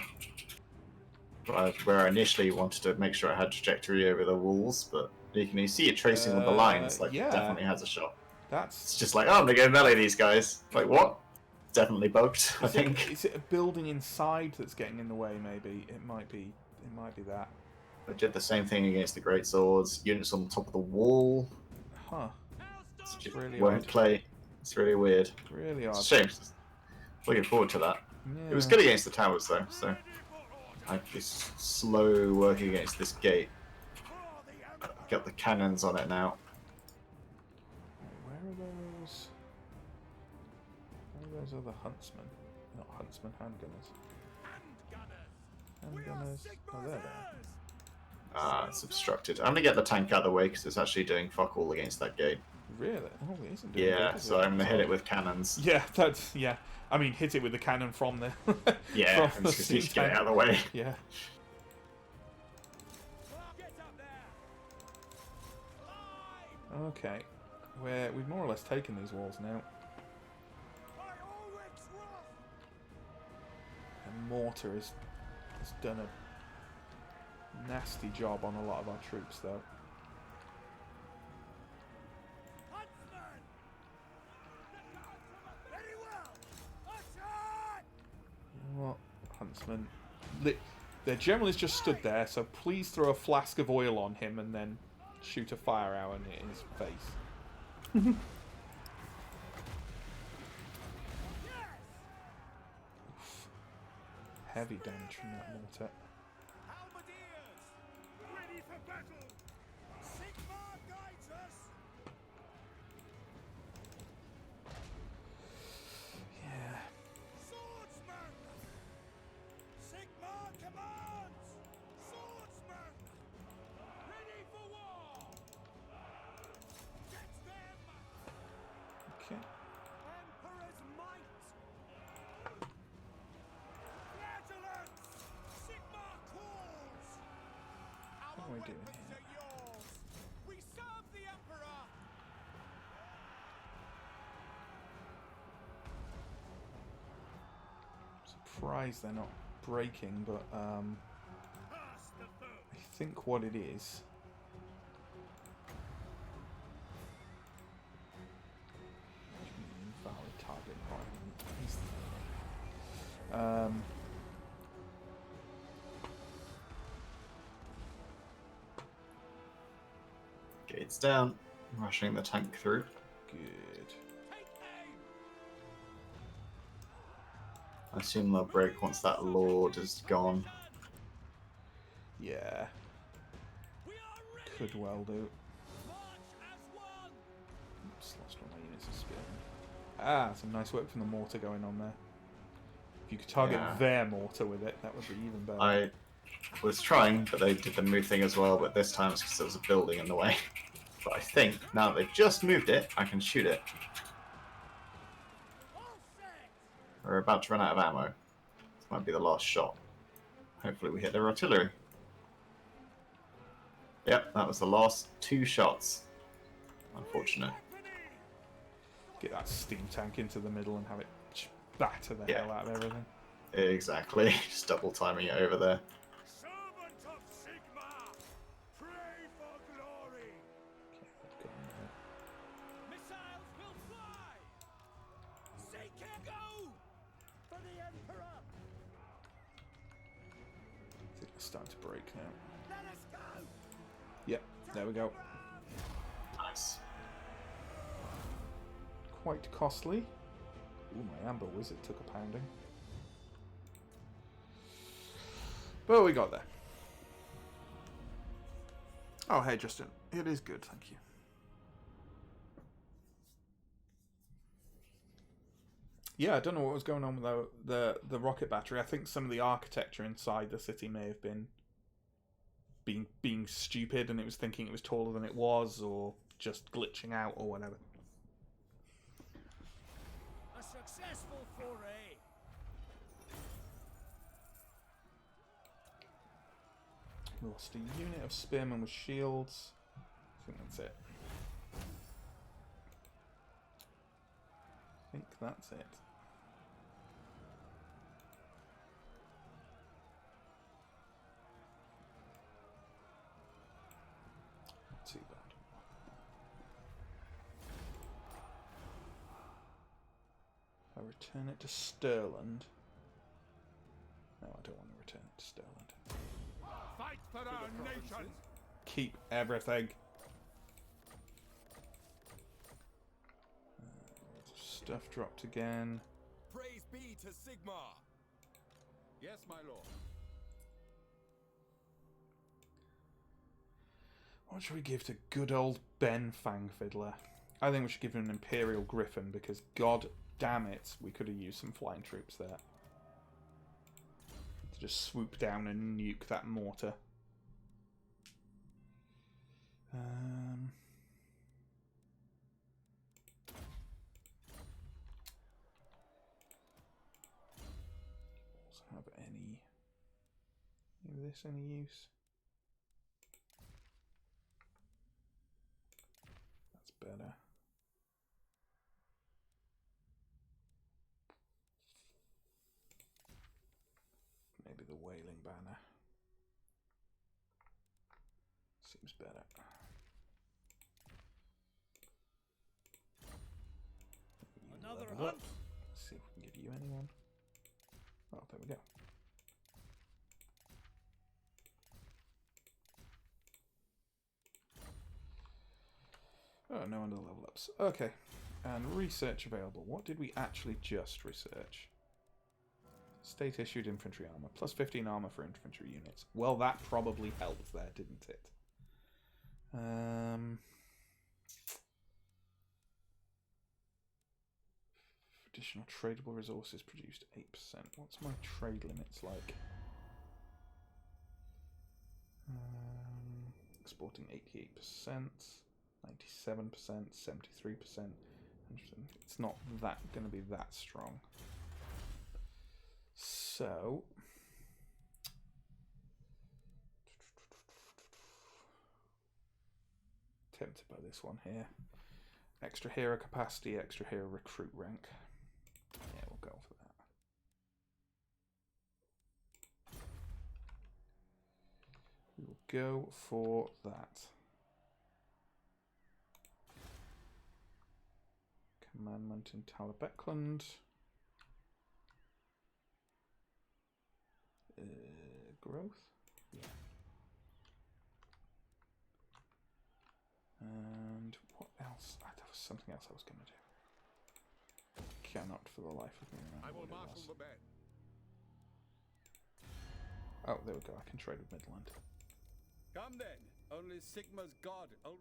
Where I initially wanted to make sure I had trajectory over the walls, but you see it tracing with the lines, like yeah. it definitely has a shot. That's... It's just like, oh, I'm gonna go melee these guys. Like, what? Definitely bugged, I think. Is it a building inside that's getting in the way, maybe? It might be that. I did the same thing against the great swords. Units on the top of the wall. Huh. It's just Really won't odd. play. It's really weird. Really It's odd. a shame. Looking forward to that. Yeah. It was good against the towers though, so I just slow working against this gate. Got the cannons on it now. Where are those? Where are those other huntsmen? Not huntsmen, handgunners. Handgunners. Oh, there they are. Ah, it's obstructed. I'm gonna get the tank out of the way because it's actually doing fuck all against that gate. Really? Oh, it isn't doing Yeah, good, is so it? I'm gonna hit it with cannons. Yeah, that's... Yeah. I mean, hit it with the cannon from the... Yeah, from I'm the just gonna sea get it tank. out of the way. Yeah. Okay. We've more or less taken these walls now. And mortar has done a nasty job on a lot of our troops, though. What? Huntsman. Their general is just stood there, so please throw a flask of oil on him and then shoot a fire arrow in his face. Oof. Heavy damage from that mortar. Ready for battle! Sigmar guides us! Yeah. Swordsman! Sigmar commands! Swordsman! Ready for war! Get them! Okay. Emperor's might! Flagellants! Sigmar calls! What are we doing Weapons here? are yours! We serve the Emperor! Surprised they're not breaking, but Pass the foe! I think what it is. Invalid target environment. Gates down. Rushing the tank through. Good. Take aim! I assume they'll break once that lord is gone. Yeah. We are ready! Could well do. March as one! Oops, lost one of my units of spearmen. Ah, some nice work from the mortar going on there. If you could target Yeah. their mortar with it, that would be even better. I was trying, but they did the move thing as well, but this time it's because there was a building in the way. But I think, now that they've just moved it, I can shoot it. All set! We're about to run out of ammo. This might be the last shot. Hopefully we hit their artillery. Yep, that was the last 2 shots. Unfortunate. Get that steam tank into the middle and have it batter the Yeah. hell out of everything. Exactly. Just double timing it over there. Servant of Sigmar! Pray for glory! Okay, I've got him there. Missiles will fly! Seek him! Go! It's starting to break now. Yep, there we go. Nice. Quite costly. Ooh, my Amber Wizard took a pounding. But we got there. Oh, hey, Justin. It is good, thank you. Yeah, I don't know what was going on with the rocket battery. I think some of the architecture inside the city may have been being stupid, and it was thinking it was taller than it was, or just glitching out, or whatever. A successful foray. We lost a unit of spearmen with shields. I think that's it. I think that's it. Not too bad. I return it to Stirland. No, I don't want to return it to Stirland. Fight for our nation! Keep everything. Stuff dropped again. Praise be to Sigmar! Yes, my lord. What should we give to good old Ben Fangfiddler? I think we should give him an Imperial Griffin, because god damn it, we could have used some flying troops there. To just swoop down and nuke that mortar. Also have any of this any use? That's better. Maybe the Wailing Banner. Seems better. Another Level up. hunt. Let's see if we can give you anyone. Oh, there we go. Oh, no under the level ups. Okay. And research available. What did we actually just research? State issued infantry armor. Plus 15 armor for infantry units. Well, that probably helped there, didn't it? Additional tradable resources produced 8%. What's my trade limits like? Exporting 88%, 97%, 73%. It's not that going to be that strong. So, tempted by this one here. Extra hero capacity, extra hero recruit rank. Yeah, we'll go for that. We will go for that. Commandment in Talabecland. Growth? Yeah. And what else? Ah, there was something else I was going to do. Cannot for the life of me remember I will what it marshal was. the men. Oh, there we go. I can trade with Midland. Come then, only Sigma's god. Oh.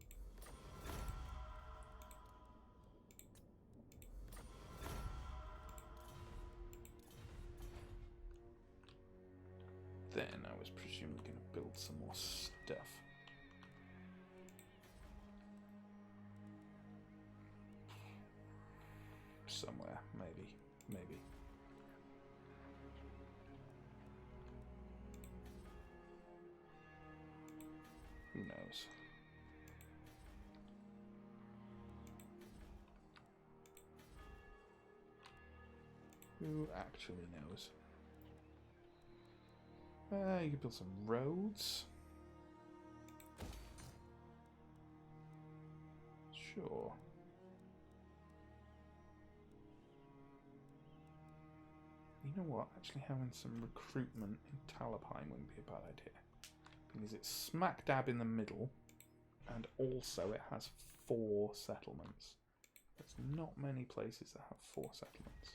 Then I was presumably going to build some more stuff. Somewhere, maybe. Maybe. Who knows? Who actually knows? You can build some roads. Sure. You know what? Actually, having some recruitment in Talabheim wouldn't be a bad idea. Because it's smack dab in the middle, and also it has 4 settlements. There's not many places that have 4 settlements.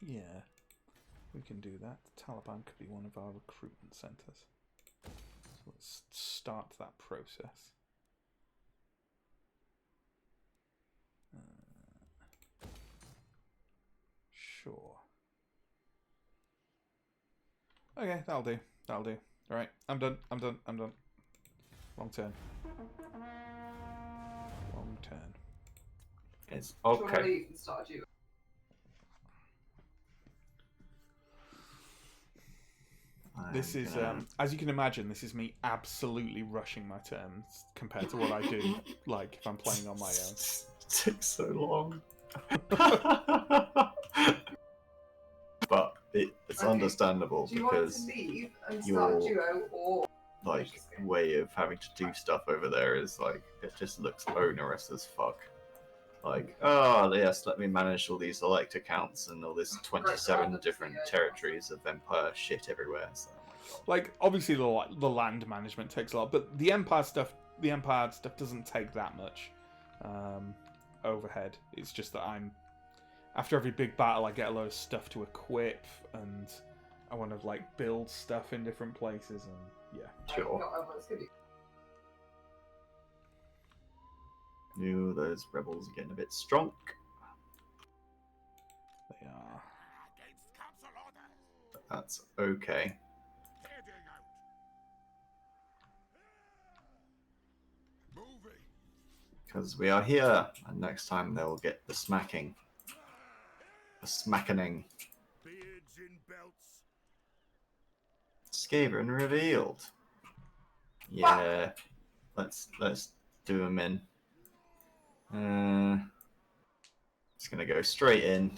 Yeah, we can do that. Taliban could be one of our recruitment centres. So let's start that process. Sure. Okay, that'll do. That'll do. Alright, I'm done. I'm done. I'm done. Long turn. Long turn. It's Do you want to okay. leave and start a duo? This is, as you can imagine, this is me absolutely rushing my turns compared to what I do, like, if I'm playing on my own. It takes so long. But it's Okay. understandable Do you want because to leave and start a your duo, or like way of having to do stuff over there is like it just looks onerous as fuck. Like, oh yes, let me manage all these elect accounts and all this 27 different territories of empire shit everywhere. So, oh my God. Like, obviously the land management takes a lot, but the empire stuff doesn't take that much overhead. It's just that after every big battle I get a load of stuff to equip, and I want to like build stuff in different places, and yeah. Sure. Knew those rebels are getting a bit strong. They are. Against council orders. But that's okay. Heading out. Moving. Because we are here, and next time they'll get the smacking. The smackening. Beards in belts. Skaven revealed. Yeah. Let's do them in. It's gonna go straight in.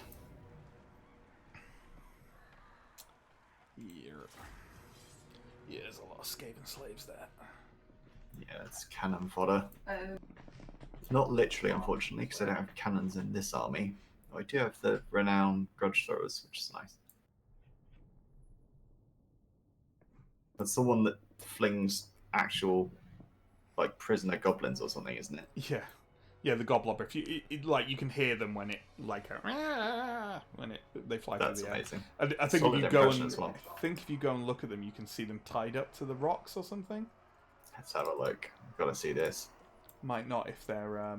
Yeah, there's a lot of Skaven slaves there. Yeah, it's cannon fodder. Not literally, unfortunately, because I don't have cannons in this army. I do have the renowned grudge throwers, which is nice. That's the one that flings actual, like, prisoner goblins or something, isn't it? Yeah, the goblobber. If you can hear them when it they fly That's through the amazing. air. I think Solid if you go impression and as well. I think if you go and look at them, you can see them tied up to the rocks or something. Let's have a look. I've got to see this. Might not if they're.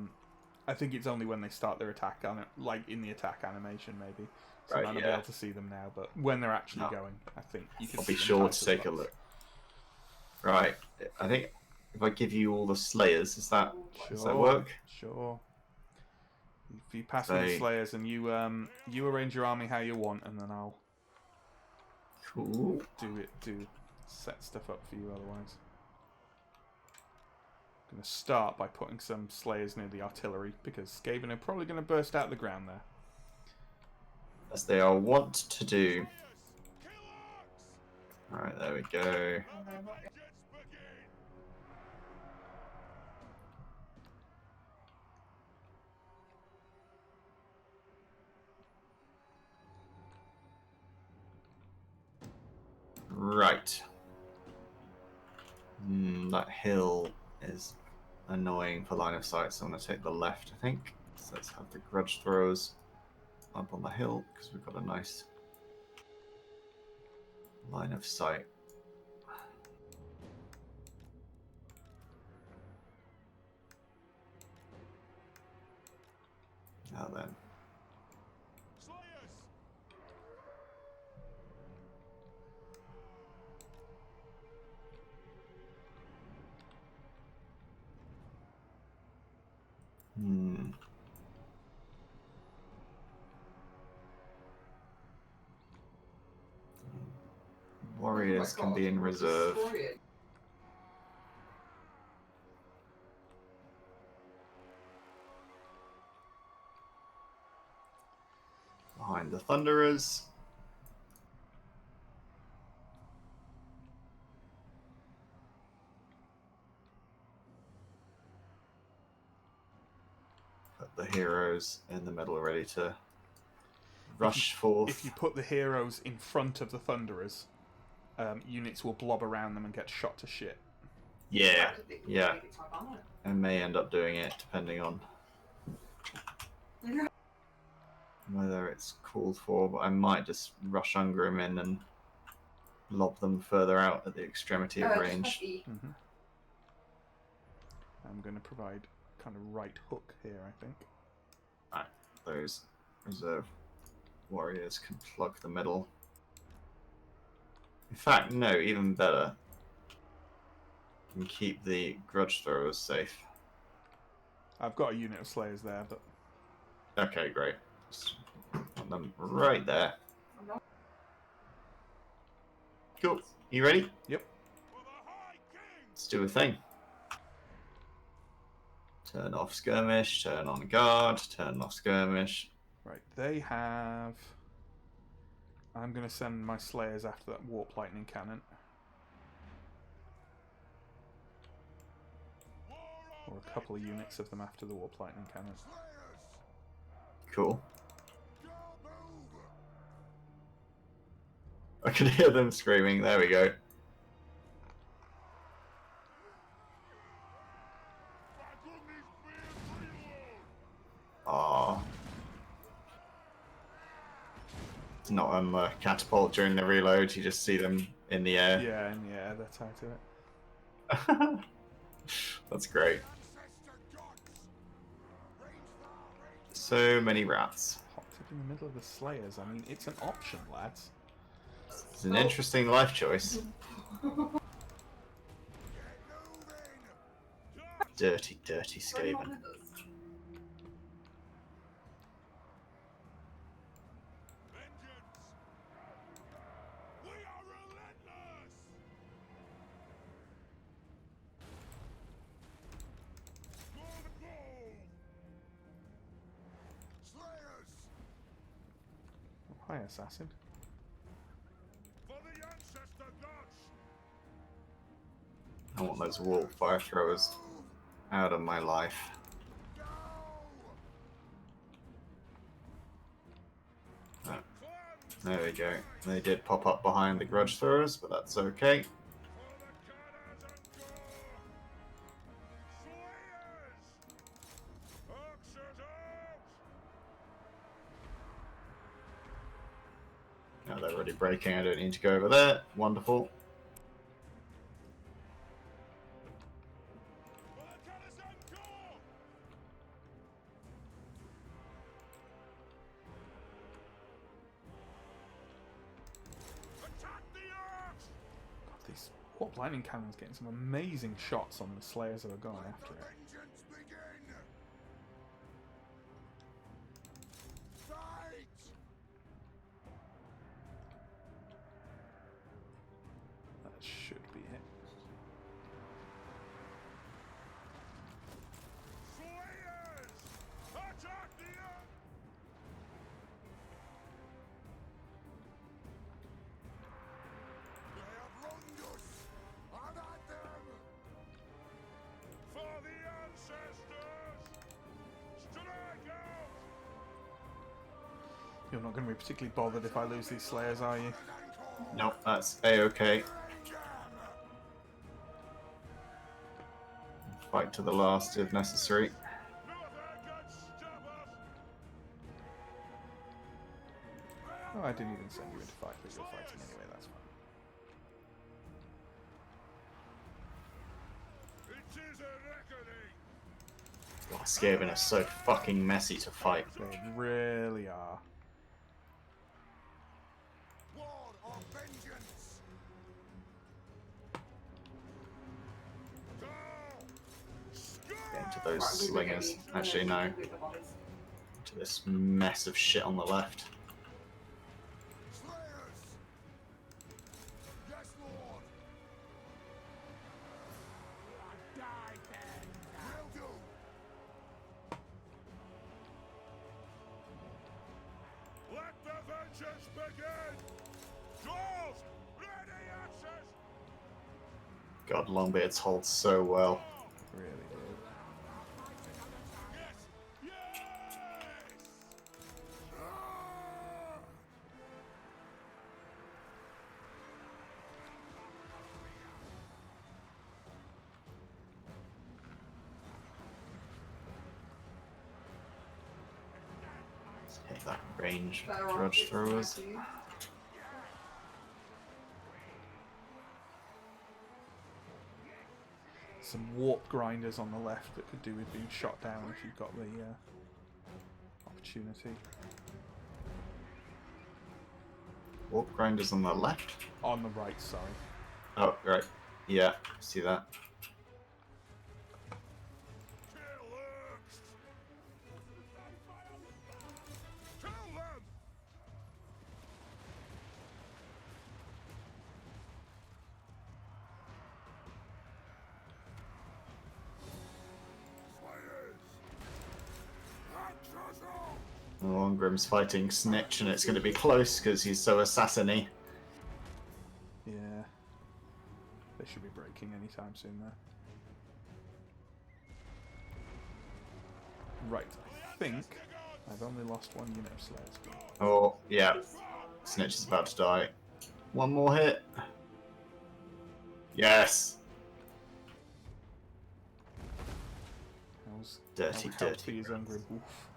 I think it's only when they start their attack like in the attack animation maybe. So Right, I might not be able to see them now, but when they're actually going, I think you can. I'll see be them sure tied to the take a rocks. look. Right. I think if I give you all the slayers, does that work? Sure. If you pass me the slayers and you arrange your army how you want, and then I'll Cool. set stuff up for you otherwise. I'm going to start by putting some slayers near the artillery, because Skaven are probably going to burst out the ground there. As they are wont to do. Alright, there we go. Right. That hill is annoying for line of sight, so I'm going to take the left, I think. So let's have the grudge throws up on the hill, because we've got a nice line of sight. Now then. Warriors can be in reserve. Behind the Thunderers. Put the heroes in the middle ready to rush forth. If you put the heroes in front of the Thunderers, units will blob around them and get shot to shit. Yeah, yeah. I may end up doing it depending on whether it's called for, but I might just rush Ungrim in and lob them further out at the extremity of range. Mm-hmm. I'm going to provide kind of right hook here, I think. Right, those reserve warriors can plug the middle. In fact, no, even better. You can keep the grudge throwers safe. I've got a unit of Slayers there, but... Okay, great. Just put them right there. Cool. You ready? Yep. Let's do a thing. Turn off skirmish, turn on guard, turn off skirmish. Right, they have... I'm going to send my Slayers after that Warp Lightning Cannon. Or a couple of units of them after the Warp Lightning Cannon. Cool. I can hear them screaming. There we go. Aww. It's not on the catapult during the reload, you just see them in the air. Yeah, in the air, they're tied to it. That's great. So many rats. Hot tip in the middle of the Slayers. I mean, it's an option, lads. It's an interesting life choice. Dirty, dirty Skaven. Hi, Assassin. I want those wall fire throwers out of my life. Oh, there we go. They did pop up behind the grudge throwers, but that's okay. Now they're already breaking, I don't need to go over there. Wonderful. God, these Warp Lightning Cannons getting some amazing shots on the Slayers that are going after it. That should be it. You're not going to be particularly bothered if I lose these Slayers, are you? Nope, that's a-okay. Fight to the last if necessary. Oh, I didn't even send you into fight, but you're fighting anyway, that's fine. Oh, Skaven are so fucking messy to fight. They really are. Get into those slingers. Actually, no. Into this mess of shit on the left. God, Longbeards hold so well. Really do. hit that range Better off grudge fixing my throwers. teeth. Some warp grinders on the left that could do with being shot down if you've got the opportunity. Warp grinders on the left. On the right, sorry. Oh, right. Yeah, see that. Kill them! Slayers! Raksasa! Longrim's fighting Snitch, and it's going to be close because he's so assassin-y. Yeah. They should be breaking anytime soon there. Right, I think I've only lost one unit of Slayers. Oh, yeah. Snitch is about to die. One more hit. Yes! Dirty, How healthy dirty. is Ungrim? Oof.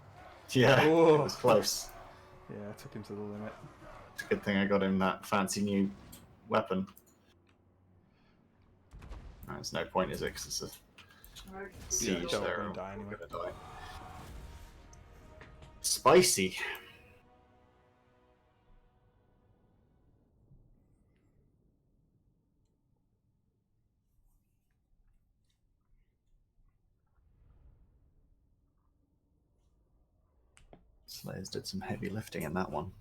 Yeah, Oh. it was close. Yeah, I took him to the limit. It's a good thing I got him that fancy new weapon. There's no point, is it? Because it's a Right. siege don't there. wanna die anyway. Gonna die. Spicy. Slayers did some heavy lifting in that one.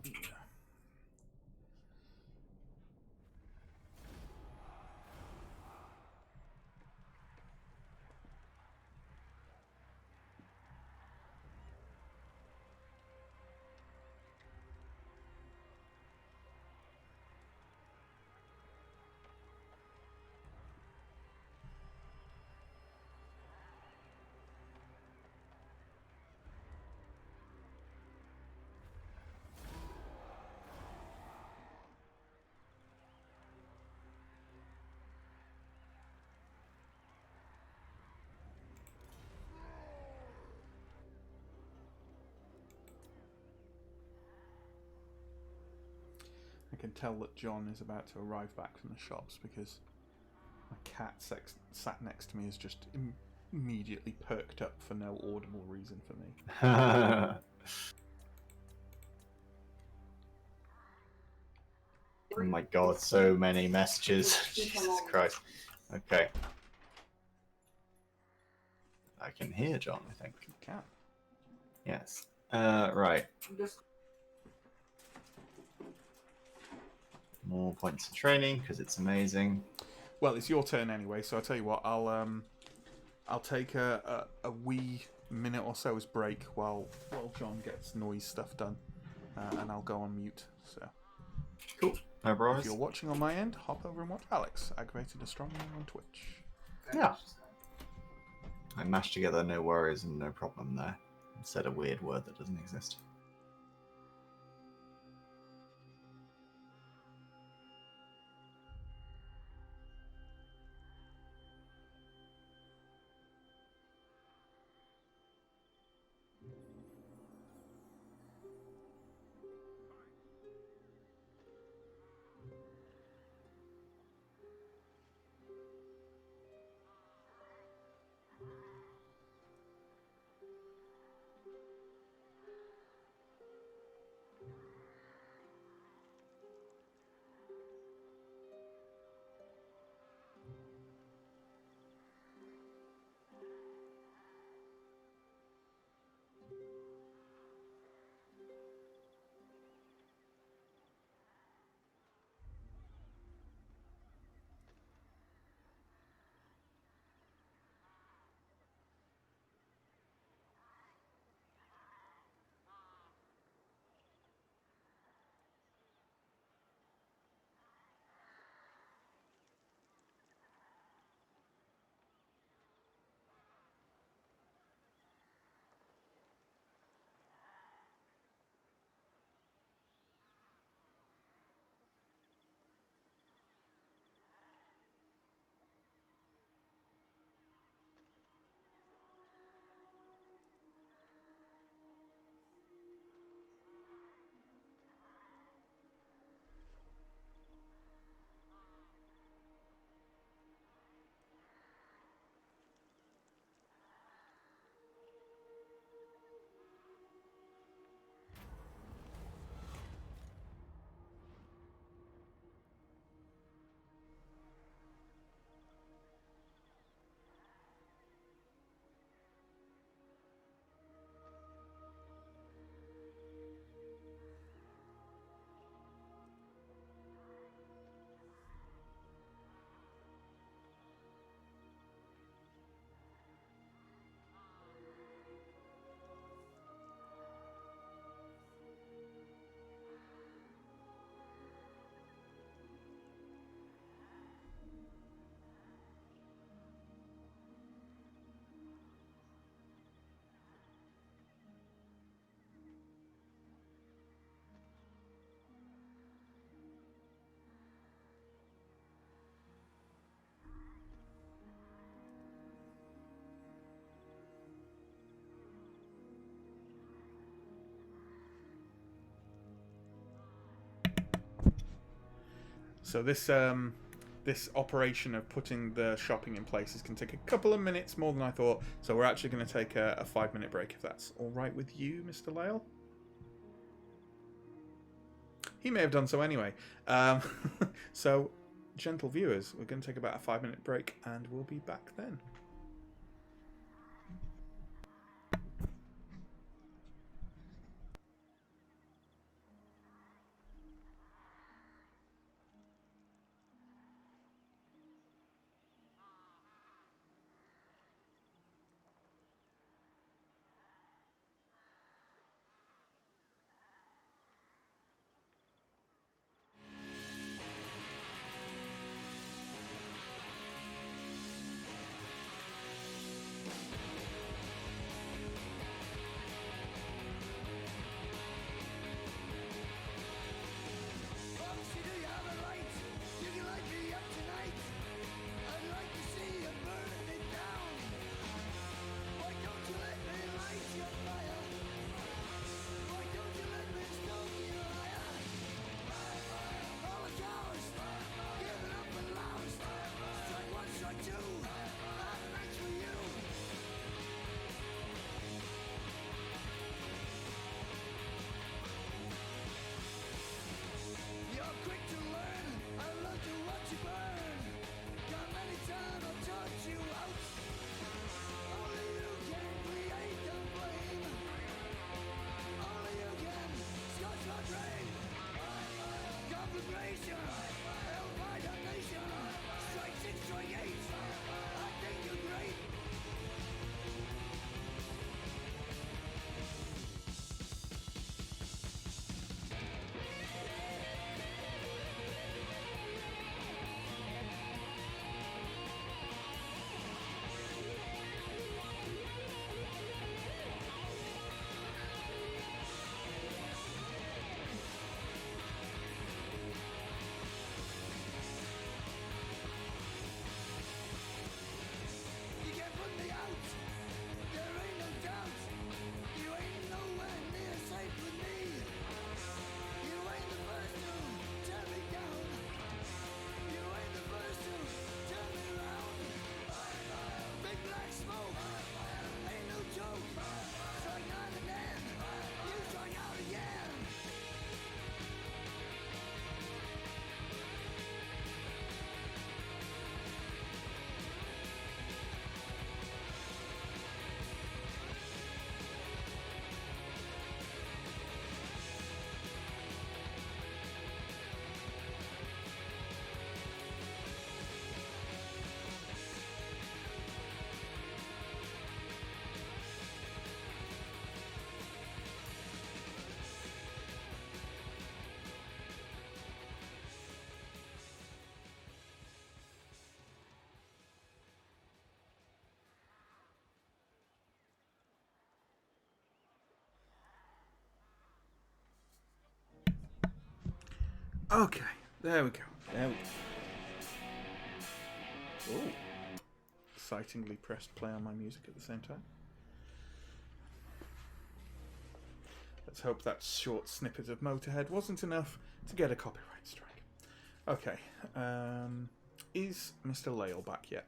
I can tell that John is about to arrive back from the shops because my cat sat next to me is just immediately perked up for no audible reason for me. Oh my god, so many messages. Jesus Christ. Okay. I can hear John, I think. You can. Yes. Right. Just More points of training, because it's amazing. Well, it's your turn anyway, so I'll tell you what, I'll take a wee minute or so's break while John gets noise stuff done, and I'll go on mute. So Cool. No if bros. you're watching on my end, hop over and watch Alex, AggravatedAstronomer on Twitch. Yeah. I mashed together no worries and no problem there. Instead a weird word that doesn't exist. So this operation of putting the shopping in places can take a couple of minutes more than I thought. So we're actually going to take a 5-minute break, if that's all right with you, Mr. Lale. He may have done so anyway. So, gentle viewers, we're going to take about a 5-minute break, and we'll be back then. Okay, there we go. There we go. Oh, excitingly pressed play on my music at the same time. Let's hope that short snippet of Motorhead wasn't enough to get a copyright strike. Okay, is Mr. Lale back yet?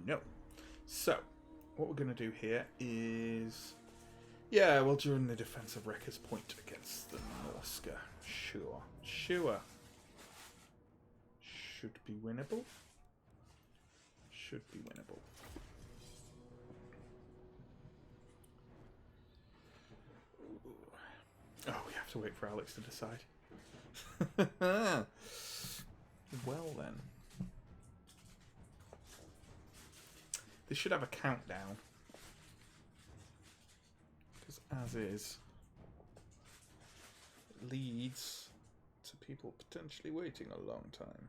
No. So, what we're going to do here is... Yeah, well, during the defense of Wrecker's Point against the Norska. Sure. Should be winnable. Oh, we have to wait for Alex to decide. Well then. This should have a countdown. Because as is, it leads to people potentially waiting a long time.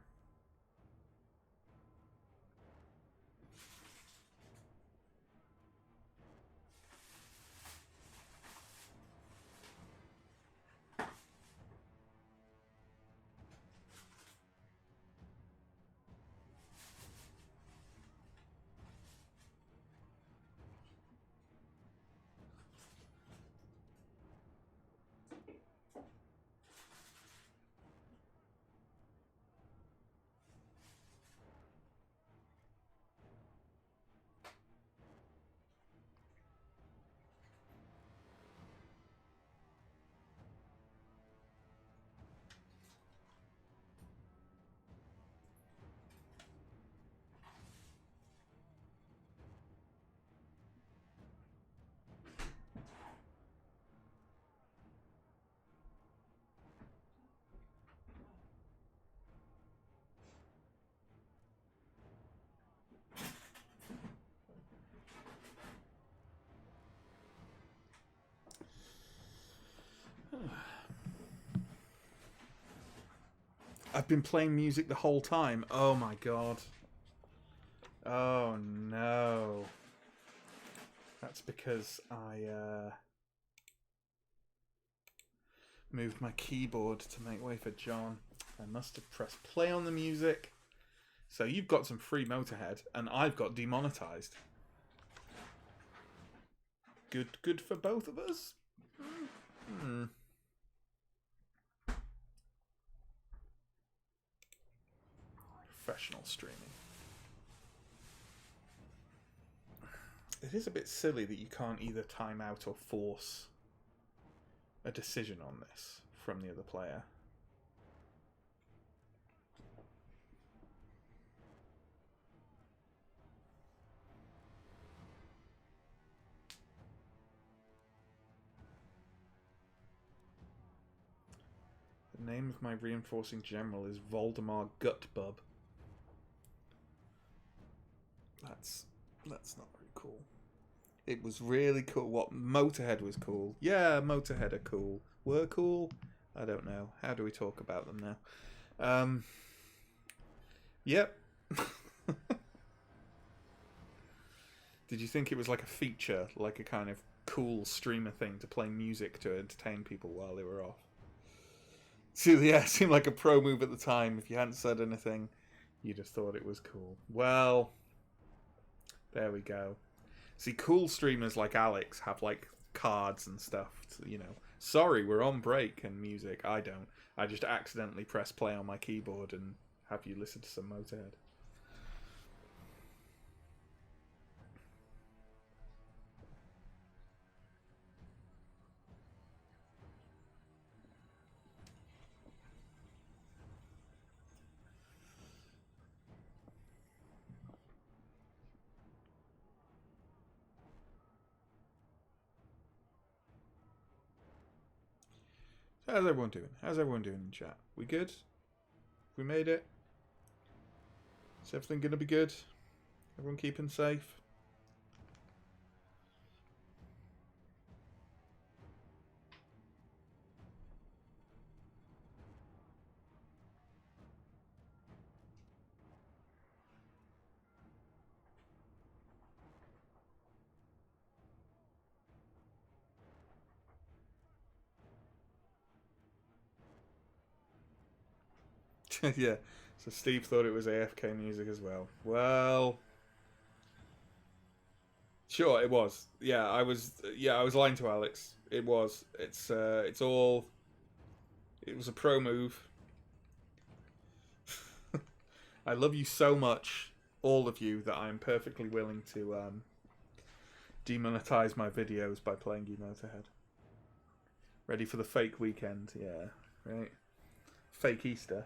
I've been playing music the whole time. Oh my god. Oh no. That's because I moved my keyboard to make way for John. I must have pressed play on the music. So you've got some free Motorhead, and I've got demonetized. Good for both of us. Professional streaming. It is a bit silly that you can't either time out or force a decision on this from the other player. The name of my reinforcing general is Voldemar Gutbub. That's not very cool. It was really cool. What, Motorhead was cool? Yeah, Motorhead are cool. Were cool? I don't know. How do we talk about them now? Yep. Did you think it was like a feature, like a kind of cool streamer thing to play music to entertain people while they were off? So yeah, it seemed like a pro move at the time. If you hadn't said anything, you'd have thought it was cool. Well, there we go. See, cool streamers like Alex have like cards and stuff. To, you know, sorry, we're on break and music. I don't. I just accidentally press play on my keyboard and have you listen to some Motorhead. How's everyone doing? How's everyone doing in chat? We good? We made it? Is everything going to be good? Everyone keeping safe? Yeah, so Steve thought it was AFK music as well. Well, sure, it was. Yeah, I was lying to Alex. It was. It's all. It was a pro move. I love you so much, all of you, that I'm perfectly willing to demonetize my videos by playing you Motorhead. Ready for the fake weekend? Yeah, right. Fake Easter.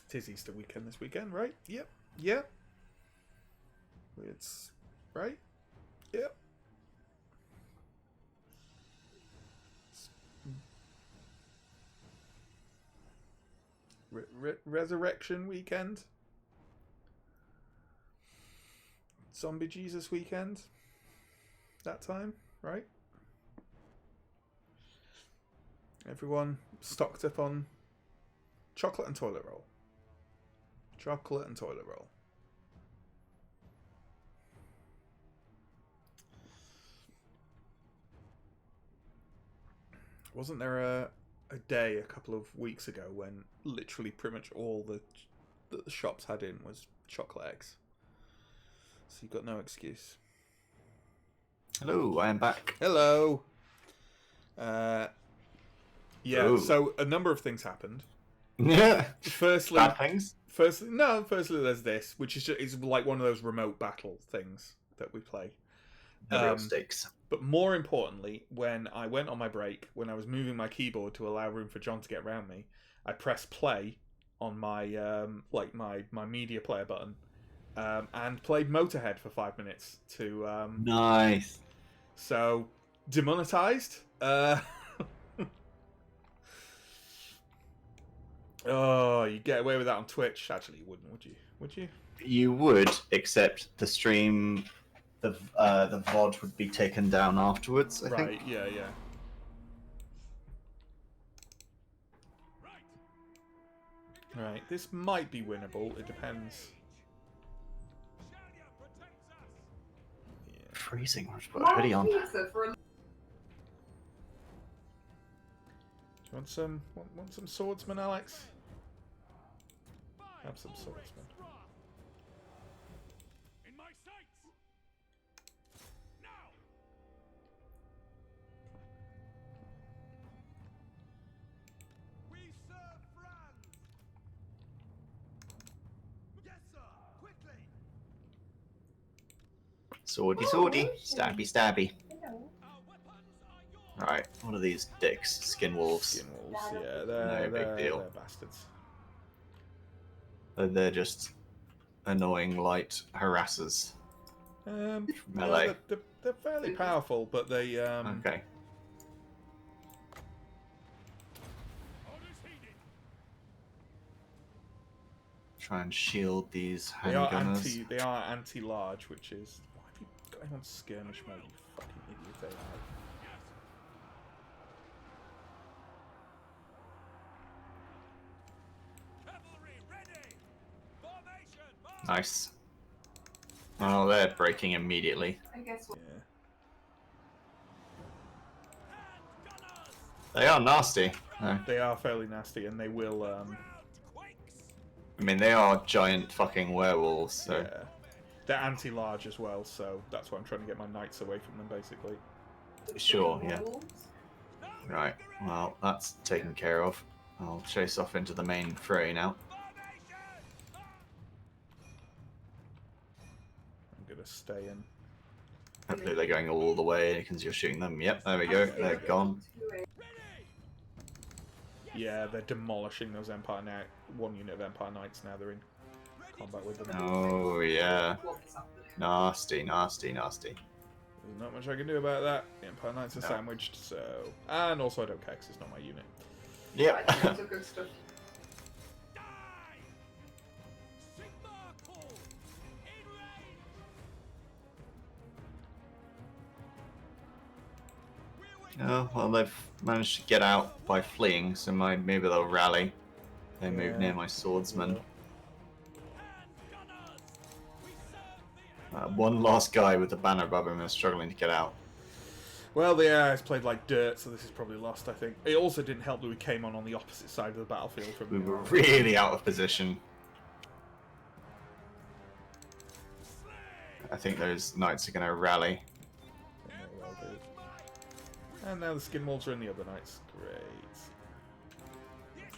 It is Easter weekend this weekend, right? Yep. Yep. It's right. Yep. Resurrection weekend. Zombie Jesus weekend. That time, right? Everyone stocked up on chocolate and toilet roll. Chocolate and toilet roll. Wasn't there a day a couple of weeks ago when literally pretty much all the shops had in was chocolate eggs? So you've got no excuse. Hello, I am back. Hello. Yeah, Ooh. so a number of things happened. Yeah. Firstly, Bad things? Firstly, there's this, which is just, it's like one of those remote battle things that we play. No real stakes. But more importantly, when I went on my break, when I was moving my keyboard to allow room for John to get around me, I pressed play on my my media player button, and played Motorhead for 5 minutes to Nice. So demonetized. Oh, you get away with that on Twitch. Actually, you wouldn't, would you? Would you? You would, except the stream, the VOD would be taken down afterwards, I think. Right, yeah. Right, this might be winnable. It depends. Yeah. Freezing. I'll just put a hoodie on. Pizza for a Do you want some swordsman, Alex? Have some swordsman. In my sights. Now. We serve France. Yes, sir. Quickly. Swordy, swordy. Stabby, stabby. Our weapons are yours. Right, what are these dicks? Skin wolves. Skin wolves, yeah, they're, No big deal. they're bastards. They're just annoying light harassers. Melee. No, they're fairly powerful, but they Okay. Orders heeded. Try and shield these they are handgunners. anti-large, which is why have you got him on skirmish mode? You fucking idiot! They are. Cavalry ready. Formation. March. Nice. Oh, they're breaking immediately. I guess what Yeah. Hand gunners. They are nasty. No. They are fairly nasty, and they will. Ground quakes. I mean, they are giant fucking werewolves, so... Yeah. They're anti-large as well, so that's why I'm trying to get my knights away from them, basically. Sure, yeah. wolves. Right, well, that's taken care of. I'll chase off into the main fray now. Formation. I'm gonna stay in. Hopefully they're going all the way because you're shooting them. Yep, there we go. They're gone. Ready. Yeah, they're demolishing those Empire Knight. One unit of Empire Knights now. They're in combat with them. Oh, yeah. What this afternoon. Nasty, nasty, nasty. There's not much I can do about that. The Empire Knights are No. sandwiched, so... And also I don't care 'cause it's not my unit. Yep. Lots of good stuff. Die. Sigma call. In range. We're waiting. Oh, well, they've managed to get out by fleeing, so maybe they'll rally. They move Yeah. near my swordsman. Hand gunners. We serve the One last guy with the banner above him is struggling to get out. Well, the AI's played like dirt, so this is probably lost, I think. It also didn't help that we came on the opposite side of the battlefield from We the were army. really out of position. I think those knights are going to rally. Yeah, they well do. And now the skin wolves are in the other knights. Great.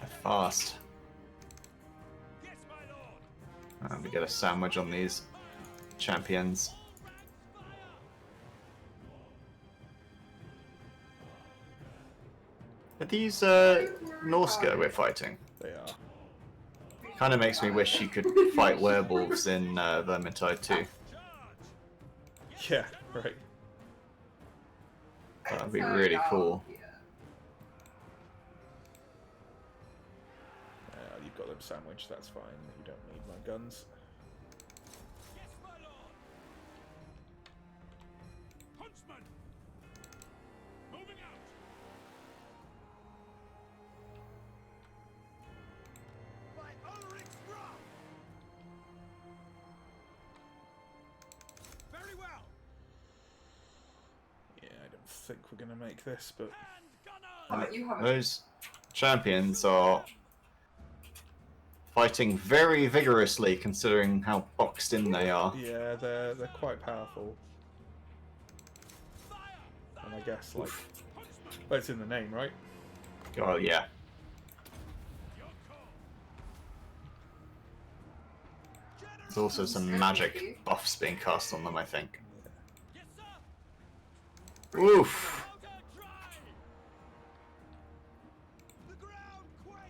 They're fast. Yes, my lord. And we get a sandwich on these champions. Are these Norska we're fighting? They are. Kind of makes me wish you could fight werewolves in Vermintide 2. Yeah, right. That'd be really cool. Yeah. You've got them sandwiched, that's fine. You don't need my guns. Yes, my lord. Huntsman. Moving out. By Ulrich's wrath. Very well. Yeah, I don't think we're going to make this, but... Hand gunners. But you haven't. Those champions are fighting very vigorously considering how boxed in they are. Yeah, they're quite powerful. Fire. And I guess, like... Well, it's in the name, right? Oh yeah. Your call. There's also some magic buffs being cast on them, I think. Yes, sir. Oof! Powder dry. The ground quakes.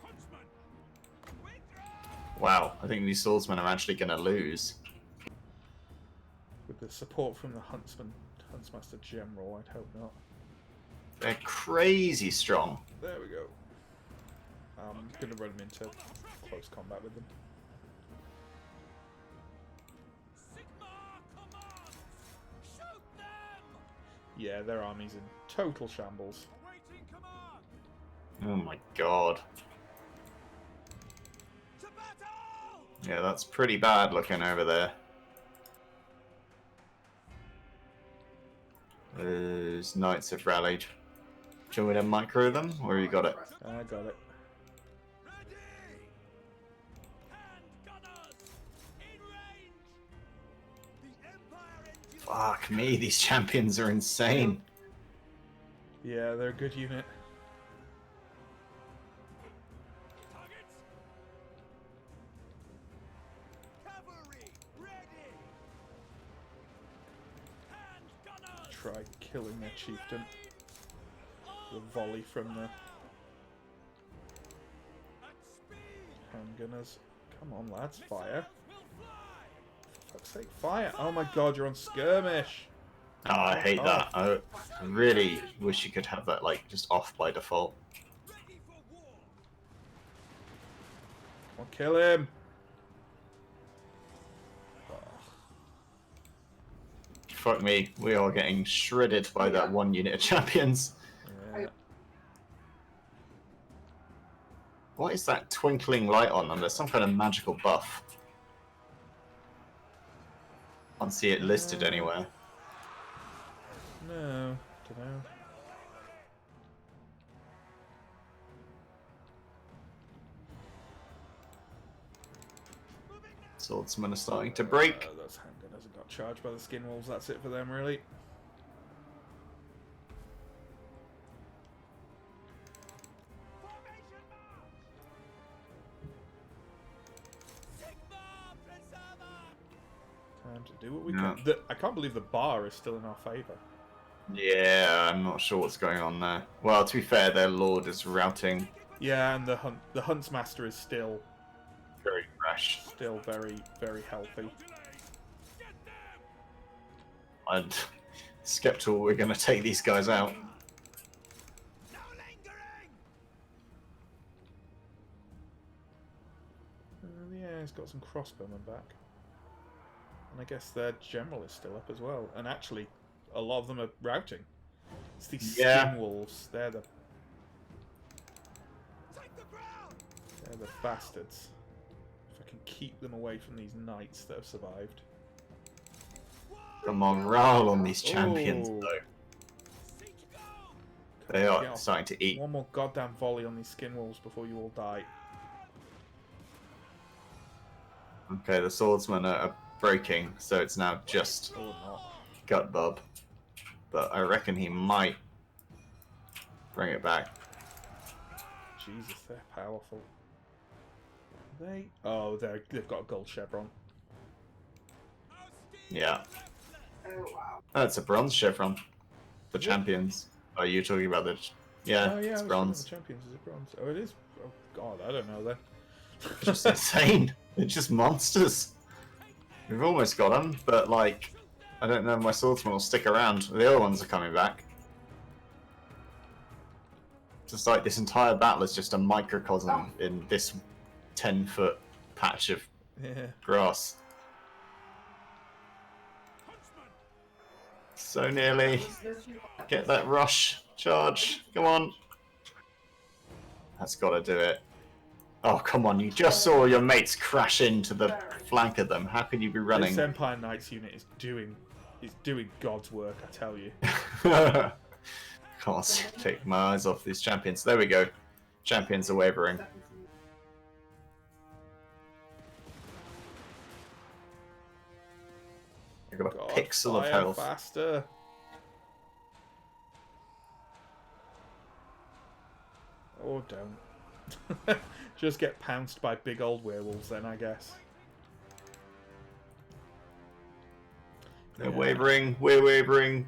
Huntsman. Withdraw. Wow, I think these swordsmen are actually going to lose. With the support from the Huntsmaster General, I'd hope not. They're crazy strong. There we go. I'm going to run them into close combat with them. Sigma commands. Shoot them. Yeah, their army's in total shambles. Awaiting command. Oh my god. Yeah, that's pretty bad looking over there. Those knights have rallied. Do you want me to micro them, or you got it? I got it. Fuck me, these champions are insane. Yeah, they're a good unit. Try killing their chieftain. The volley from the handgunners. Come on, lads, fire. For fuck's sake, fire! Oh my god, you're on skirmish! Oh, I hate that. I really wish you could have that, like, just off by default. Come on, kill him! Fuck me, we are getting shredded by that one unit of champions. Yeah. What is that twinkling light on them? There's some kind of magical buff. Can't see it listed anywhere. No, dunno. Swordsmen are starting to break. Those handgunners have got charged by the skin wolves. That's it for them, really. Time to do what we can. I can't believe the bar is still in our favour. Yeah, I'm not sure what's going on there. Well, to be fair, their lord is routing Yeah, and the huntsmaster is still very fresh. still very, very healthy. I'm skeptical we're going to take these guys out. Yeah, he's got some crossbowmen back. And I guess their general is still up as well. And actually, a lot of them are routing. It's these skin wolves. They're the bastards. If I can keep them away from these knights that have survived. Come on, roll on these champions, Ooh. though. They are starting to eat. One more goddamn volley on these skin wolves before you all die. Okay, the swordsmen are breaking, so it's now just Or not. gut bub. But I reckon he might bring it back. Jesus, they're powerful. They? Oh, they've got a gold chevron. Yeah. Oh wow. That's a bronze chevron. The champions. Are you talking about the... Yeah, Oh yeah, it's I was bronze. thinking the champions is it bronze? Oh, it is. Oh god, I don't know then. It's just insane. They're just monsters. We've almost got them, but like, I don't know if my swordsman will stick around. The other ones are coming back. Just like this entire battle is just a microcosm in this 10-foot patch of Yeah. grass. So nearly. Get that rush. Charge. Come on. That's got to do it. Oh, come on. You just saw your mates crash into the flank of them. How can you be running? This Empire Knights unit is doing God's work, I tell you. Can't take my eyes off these champions. There we go. Champions are wavering. I've got a God, pixel of fire health. faster. Or don't. Just get pounced by big old werewolves then, I guess. They're wavering. We're wavering.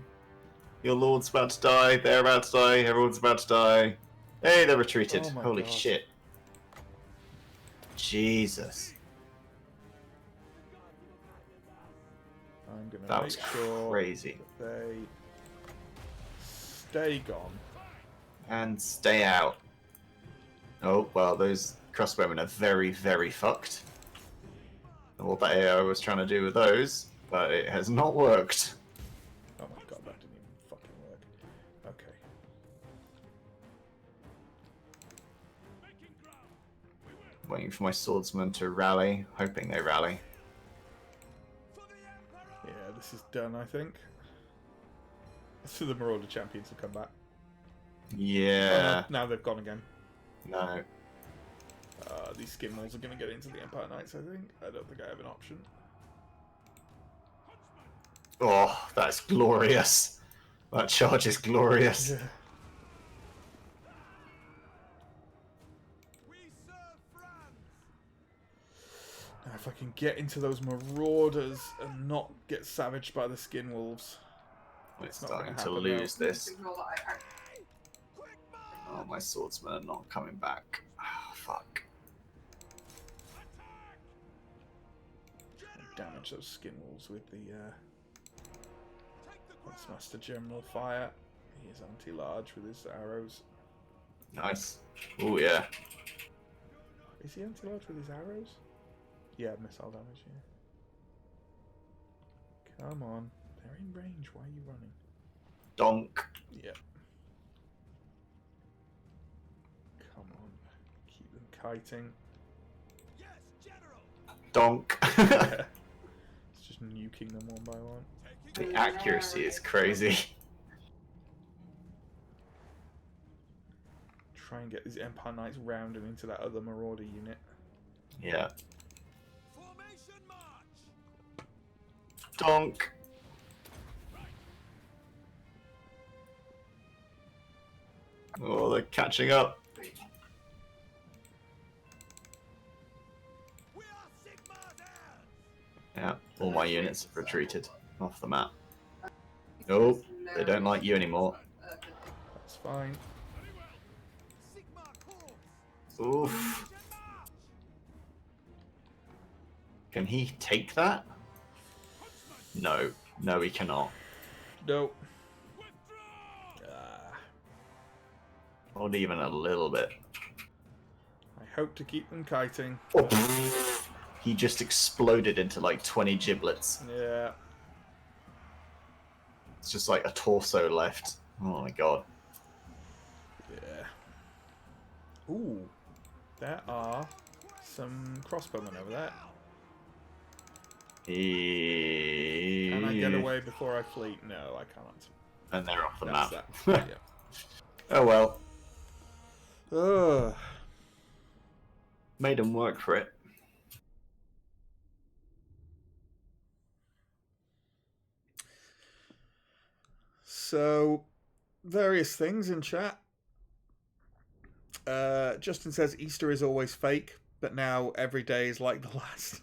Your lord's about to die. They're about to die. Everyone's about to die. Hey, they're retreated. Oh my Holy God. shit. Jesus. I'm gonna That make was sure crazy. that they stay gone. And stay out. Oh, well, those crossbowmen are very, very fucked. What that AI was trying to do with those, but it has not worked. Oh my god, that didn't even fucking work. Okay. Waiting for my swordsmen to rally, hoping they rally. Yeah, this is done, I think. So the Marauder champions have come back. Yeah. Now they've gone again. No. These skin walls are going to get into the Empire Knights, I think. I don't think I have an option. Oh, that's glorious. That charge is glorious. Yeah. Now if I can get into those Marauders and not get savaged by the skin wolves. We're It's not starting gonna to happen, lose though. this. Signal that Oh, my swordsmen are not coming back. Oh, fuck. Damage those skin wolves with the Master General fire. He is anti-large with his arrows. Nice. Oh, yeah. Is he anti-large with his arrows? Yeah, missile damage, yeah. Come on. They're in range. Why are you running? Donk. Yeah. Come on. Keep them kiting. Donk. Yeah. It's just nuking them one by one. The accuracy is crazy. Try and get these Empire Knights round and into that other Marauder unit. Yeah. Donk. Oh, they're catching up. Yeah, all my units have retreated off the map. Nope, they don't like you anymore. That's fine. Oof. Can he take that? No. No, he cannot. Nope. Not even a little bit. I hope to keep them kiting. Oh, he just exploded into like 20 giblets. Yeah. It's just like a torso left. Oh my god. Yeah. Ooh. There are some crossbowmen over there. Can I get away before I fleet? No, I can't. And they're off the That's map. that. Yeah. Oh well. Ugh. Made them work for it. So, various things in chat. Justin says Easter is always fake, but now every day is like the last.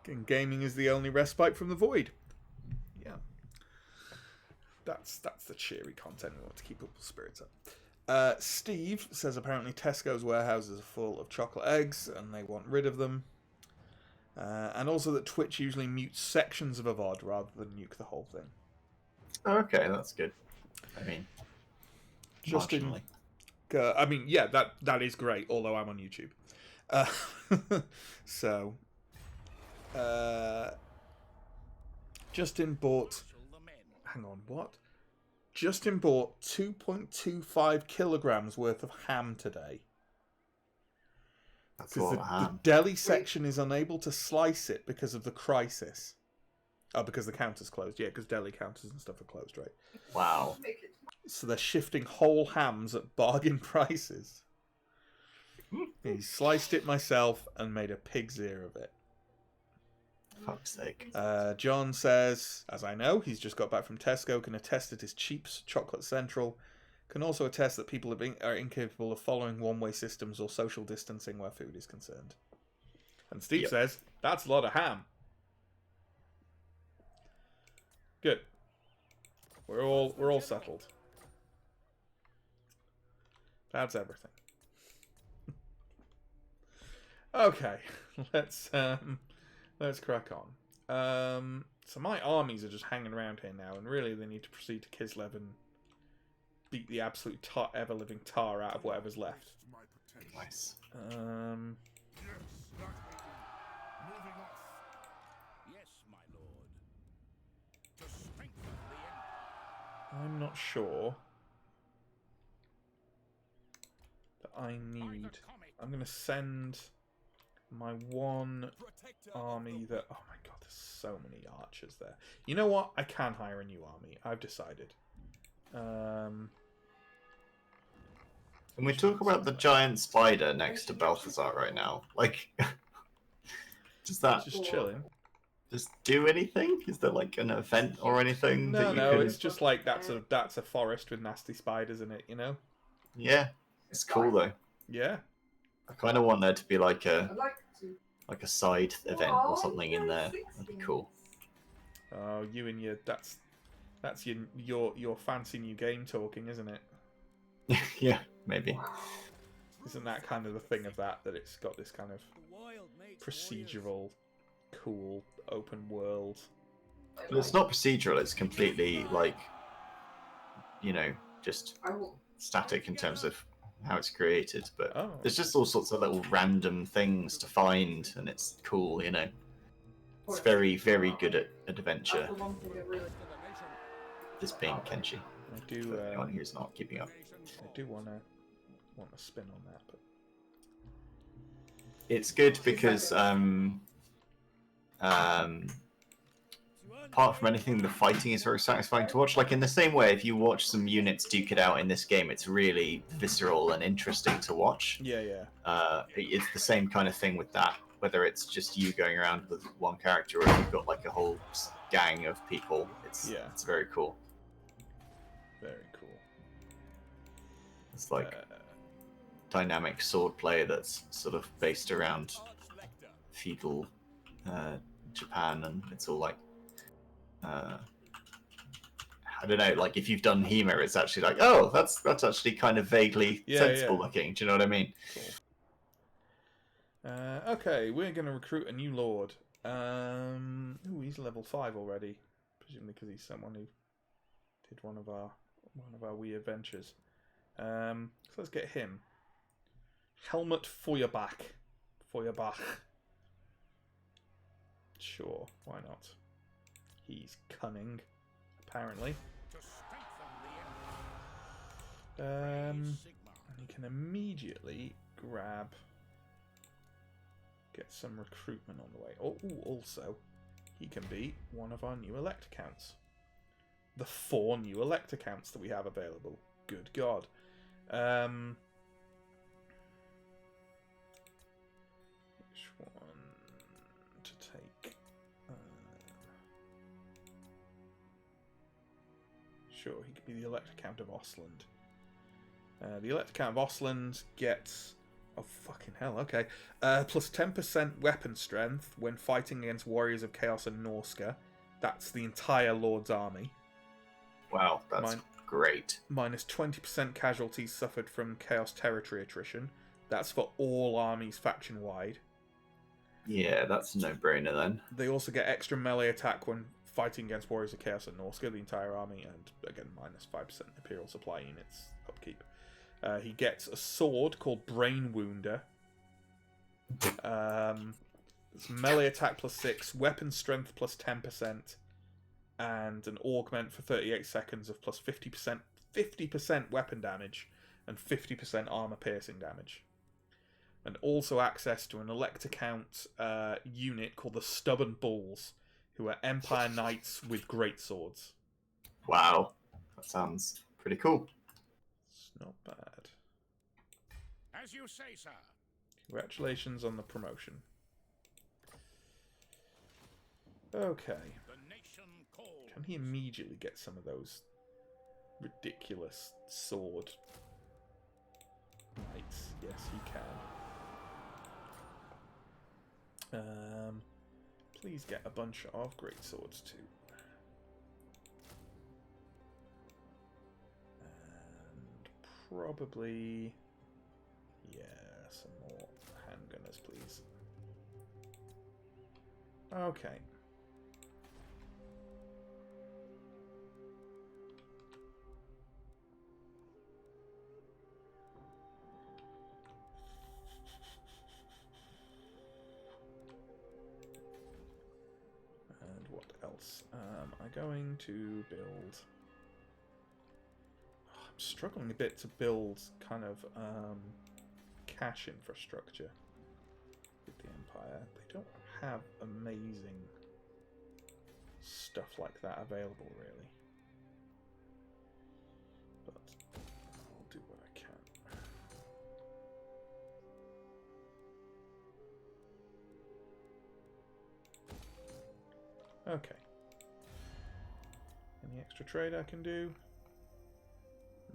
And gaming is the only respite from the void. Yeah. That's the cheery content we want to keep people's spirits up. Steve says apparently Tesco's warehouses are full of chocolate eggs and they want rid of them. And also that Twitch usually mutes sections of a VOD rather than nuke the whole thing. Okay, that's good. I mean, Justin, yeah, that is great, although I'm on YouTube. So, Justin bought... Hang on, what? Justin bought 2.25 kilograms worth of ham today. That's a lot Because of the ham. deli section is unable to slice it because of the crisis. Oh, because the counter's closed. Yeah, because deli counters and stuff are closed, right? Wow. So they're shifting whole hams at bargain prices. He sliced it myself and made a pig's ear of it. Fuck's sake. John says, as I know, he's just got back from Tesco, can attest that his Cheaps Chocolate Central, can also attest that people are incapable of following one-way systems or social distancing where food is concerned. And Steve says, that's a lot of ham. Good. We're all settled. That's everything. Okay, let's crack on. So my armies are just hanging around here now, and really they need to proceed to Kislev and beat the absolute ever-living tar out of whatever's left. Nice. Moving off. Yes, my lord. To strengthen the Empire. I'm not sure that I need I'm going to send my one army that... Oh my god, there's so many archers there. You know what? I can hire a new army. I've decided. Can we talk about the giant spider next to Balthazar right now? Like, does that Just chilling. just do anything? Is there like an event or anything that you No, can... it's just like that's a forest with nasty spiders in it, you know? Yeah, it's cool though. Yeah. I kind of want there to be like I'd like to. a side event or something in there. That'd be cool. Oh, you and your that's your fancy new game talking, isn't it? Yeah, maybe. Isn't that kind of the thing of that it's got this kind of procedural, cool, open world? But it's not procedural. It's completely like, just I will. static in terms of how it's created. But Oh. there's just all sorts of little random things to find, and it's cool. It's very, very good at adventure. That's the one thing that really. This being Kenshi. I do. For anyone who's not keeping up. I do want to spin on that, but It's good because apart from anything, the fighting is very satisfying to watch. Like in the same way, if you watch some units duke it out in this game, it's really visceral and interesting to watch. yeah. It's the same kind of thing with that. Whether it's just you going around with one character or if you've got like a whole gang of people, it's very cool. Very cool. It's like dynamic sword play that's sort of based around feudal Japan, and it's all like I don't know, like if you've done HEMA, it's actually like, oh, that's actually kind of vaguely sensible looking. Do you know what I mean? Cool. Okay, we're going to recruit a new lord. Ooh, he's level 5 already, presumably because he's someone who did one of our wee adventures. So let's get him. Helmut Feuerbach. Sure, why not? He's cunning, apparently. And he can immediately get some recruitment on the way. Oh, also, he can be one of our new elect accounts. The 4 new elect accounts that we have available. Good God. Which one to take? Sure, he could be the elect account of Ostland. The elect account of Ostland gets... Oh, fucking hell, okay. Plus 10% weapon strength when fighting against warriors of Chaos and Norska. That's the entire Lord's army. Wow, that's great. Minus 20% casualties suffered from Chaos territory attrition. That's for all armies faction-wide. Yeah, that's a no-brainer then. They also get extra melee attack when fighting against warriors of Chaos and Norska, the entire army, and again, minus 5% Imperial supply units upkeep. He gets a sword called Brain Wounder. It's melee attack plus 6, weapon strength plus 10%, and an augment for 38 seconds of plus 50% weapon damage and 50% armor piercing damage. And also access to an elect account unit called the Stubborn Bulls, who are Empire Knights with great swords. Wow, that sounds pretty cool. It's not bad. As you say, sir. Congratulations on the promotion. Okay. The nation calls. Can he immediately get some of those ridiculous sword knights? Yes, he can. Please get a bunch of great swords too. And probably, yeah, some more handgunners, please. Okay. And what else am I going to build? Oh, I'm struggling a bit to build kind of cash infrastructure with the Empire. They don't have amazing stuff like that available, really. But I'll do what I can. Okay. Any extra trade I can do?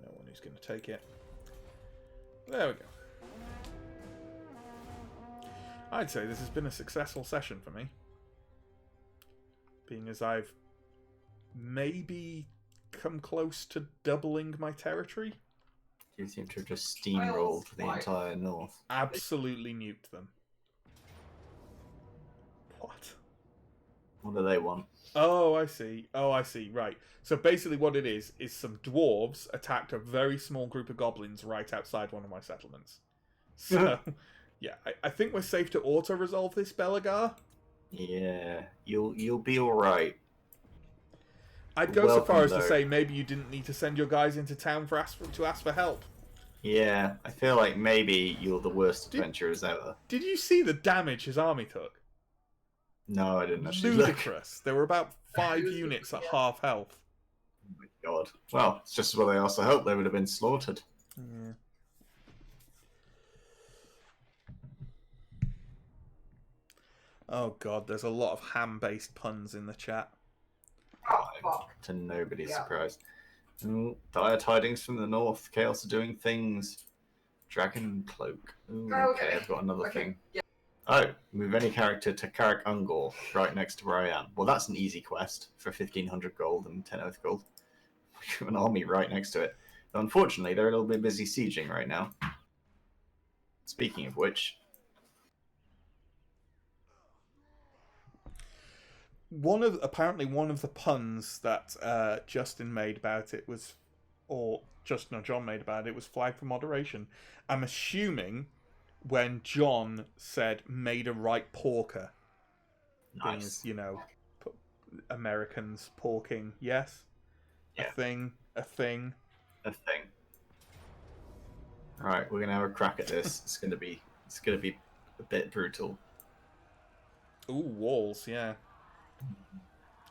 No one who's going to take it. There we go. I'd say this has been a successful session for me. Being as I've maybe come close to doubling my territory. You seem to have just steamrolled the entire north. Absolutely nuked them. What? What do they want? Oh, I see. Oh, I see. Right. So basically what it is some dwarves attacked a very small group of goblins right outside one of my settlements. So, yeah, I think we're safe to auto-resolve this, Belagar. Yeah, you'll be alright. I'd go so far as to though. say maybe you didn't need to send your guys into town to ask for help. Yeah, I feel like maybe you're the worst adventurers ever. Did you see the damage his army took? No, I didn't actually look. Ludicrous. There were about 5 units at half health. Oh my god. Well, it's just what I also hoped they would have been slaughtered. Yeah. Oh god, there's a lot of ham-based puns in the chat. Oh, fuck. To nobody's Yeah. surprise. Ooh, dire tidings from the north. Chaos are doing things. Dragon cloak. Ooh, Oh, okay, okay. I've got another Okay, thing. yeah. Oh, move any character to Carrick Ungor, right next to where I am. Well, that's an easy quest for 1500 gold and 10 oath gold. We have an army right next to it. Though unfortunately, they're a little bit busy sieging right now. Speaking of which, Apparently one of the puns that Justin made about it was, or Justin or John made about it, was flag for moderation. I'm assuming when John said "made a right porker," being nice. as, you know, Americans porking, yes, Yeah. a thing. A thing. Right, we're gonna have a crack at this. It's gonna be a bit brutal. Ooh, walls, yeah.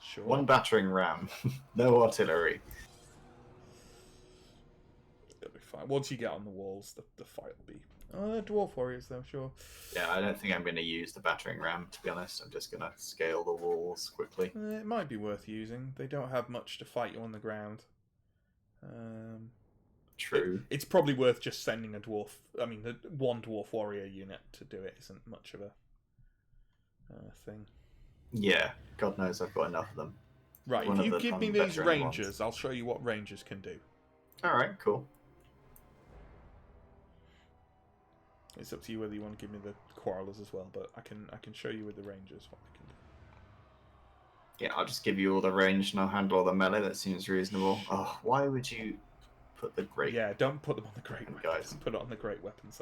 Sure. One battering ram, no artillery. It'll be fine. Once you get on the walls, the fight will be. Oh, dwarf warriors, though, sure. Yeah, I don't think I'm going to use the battering ram, to be honest. I'm just going to scale the walls quickly. It might be worth using. They don't have much to fight you on the ground. True. It's probably worth just sending a dwarf. I mean, the one dwarf warrior unit to do it isn't much of a thing. Yeah, God knows I've got enough of them. Right, One if you of the give me these veteran rangers, ones. I'll show you what rangers can do. Alright, cool. It's up to you whether you want to give me the quarrelers as well, but I can show you with the rangers what they can do. Yeah, I'll just give you all the range and I'll handle all the melee. That seems reasonable. Oh, why would you put the great Yeah, don't put them on the great weapons. guys? Don't put it on the great weapons.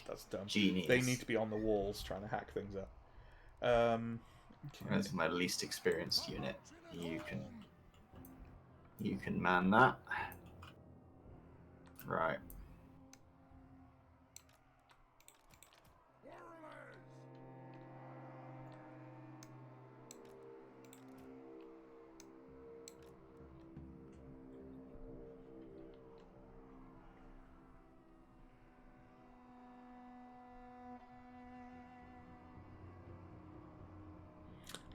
That's dumb. Genius? They need to be on the walls trying to hack things up. Okay. That's my least experienced unit. You can man that. Right.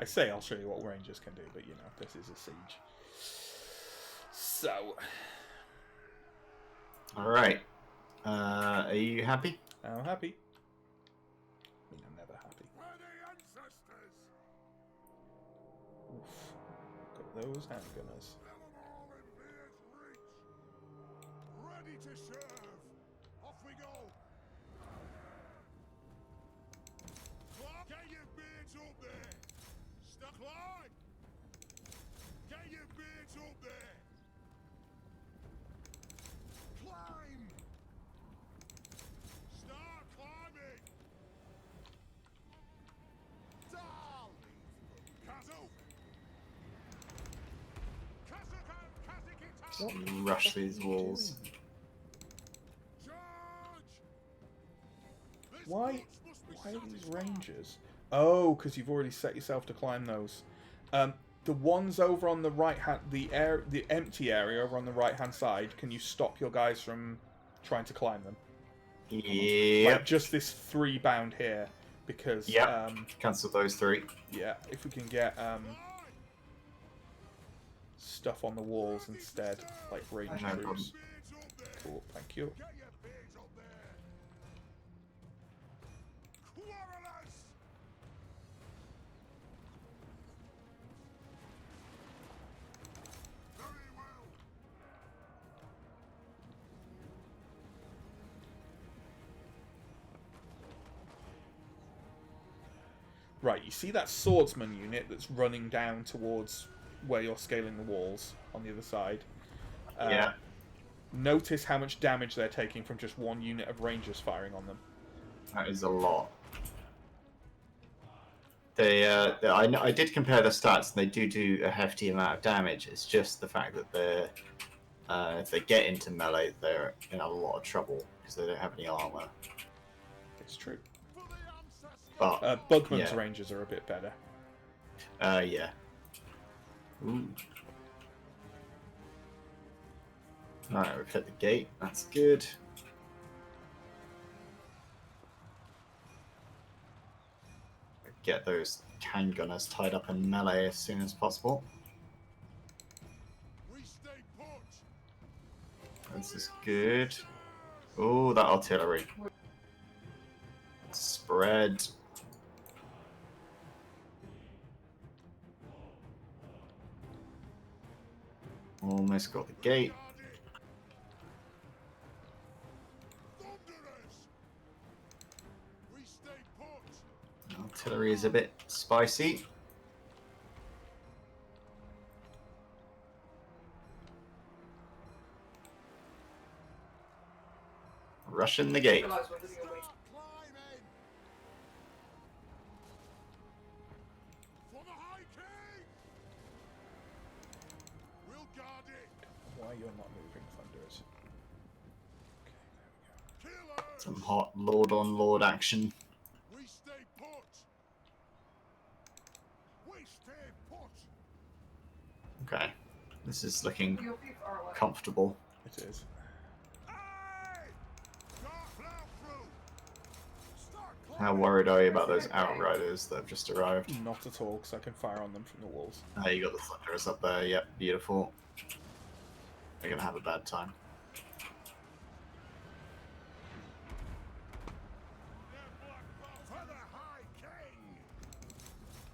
I say I'll show you what rangers can do, but you know, this is a siege. So, Alright. Are you happy? I'm happy. I mean, I'm never happy. Where the ancestors? Oof. Got those handgunners. Them all in Beard's reach. Ready to serve. Off we go. Climb. Get your beards up there. Stuck line. Get your beards up there. Climb. Start climbing. Darling. Kazoo. Rush these walls. Charge! Why are these rangers? Oh, because you've already set yourself to climb those. The ones over on the right hand, the empty area over on the right hand side. Can you stop your guys from trying to climb them? Yep. Like just this 3 bound here, because Yep. Cancel those 3. yeah, if we can get stuff on the walls instead, like range No troops. problem. Cool, thank you. Get your beards up there! Quarrelers! Very well. Right, you see that swordsman unit that's running down towards where you're scaling the walls on the other side? Yeah. Notice how much damage they're taking from just 1 unit of rangers firing on them. That is a lot. I did compare the stats, and they do a hefty amount of damage. It's just the fact that they're if they get into melee, they're in a lot of trouble because they don't have any armor. It's true. But Bugman's yeah. rangers are a bit better. Yeah. Ooh. Alright, we've hit the gate. That's good. Get those handgunners tied up in melee as soon as possible. We stay put. This is good. Oh, that artillery. Spread. Almost got the gate. Thunderers! We stay put. Artillery is a bit spicy. Rushing the gate. Start climbing! For the High King! We'll guard it! Why you're not moving, Thunderers? Okay, Killers! Some hot lord on lord action. We stay put! We stay put! Okay. This is looking Your feet are away. comfortable. there we go. It is. Aye! Start plow through! Start How climbing! worried are you about those outriders that have just arrived? Not at all, because I can fire on them from the walls. Ah, you got the thunderers up there. Yep, beautiful. They're gonna have a bad time. For the High King!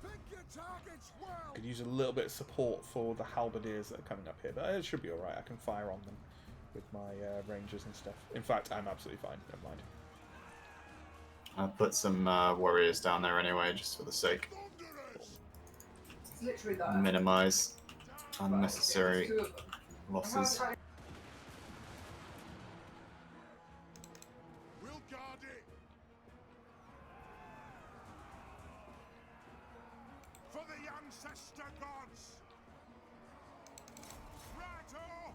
Pick your targets well! Could use a little bit of support for the halberdiers that are coming up here, but it should be alright. I can fire on them with my rangers and stuff. In fact, I'm absolutely fine. Never mind. I'll put some warriors down there anyway, just for the sake. Thunderers! It's literally that. Minimize Well, unnecessary there's 2 of them. losses. We'll guard it! For the ancestor gods! Right-o!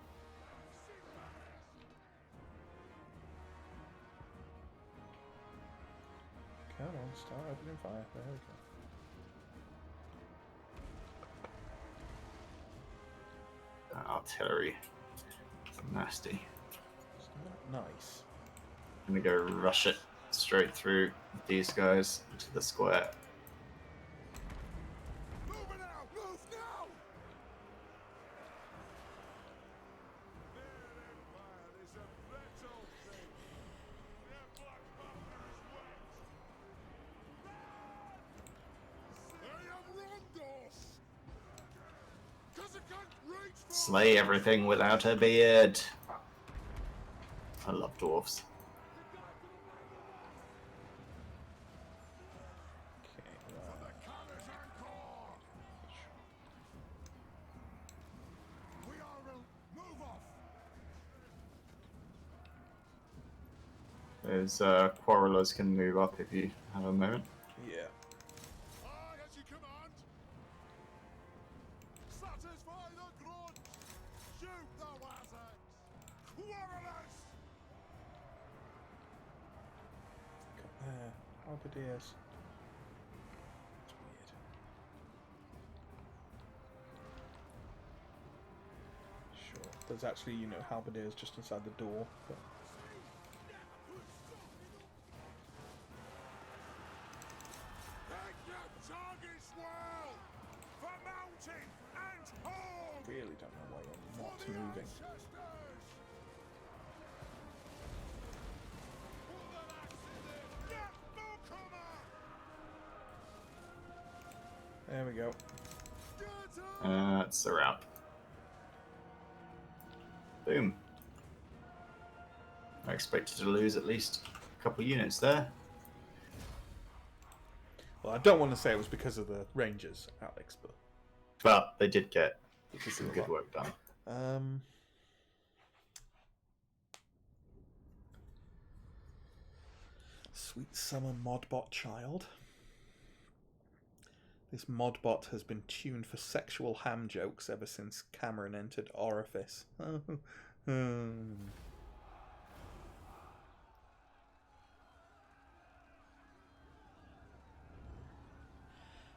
Come on, start opening fire. There we go. That artillery. It's nasty. It's not nice. I'm gonna go rush it straight through these guys into the square. Move it out! Move now! Their empire is a brittle thing. Their black mountain is wet. I am Rondos! 'Cause I can't reach for Slay everything without a beard. I love dwarves. Okay, the Callous Anchor! We are move off! Those quarrelers can move up if you have a moment. yeah. Aye, as you command! Satisfy the grudge! Shoot the Wazags! Quarrelers! There. Halberdiers. That's weird. Sure. There's actually, halberdiers just inside the door. But... Take your targets well! For mountain and home! Really don't know why you're For not the moving. ancestors! Put that axe in there! Yeah, newcomer! There we go. Get up! That's a wrap. Boom. I expected to lose at least a couple of units there. Well, I don't want to say it was because of the Rangers, Alex, But they did get because some of good that. work done. Sweet summer modbot child. This modbot has been tuned for sexual ham jokes ever since Cameron entered Orifice.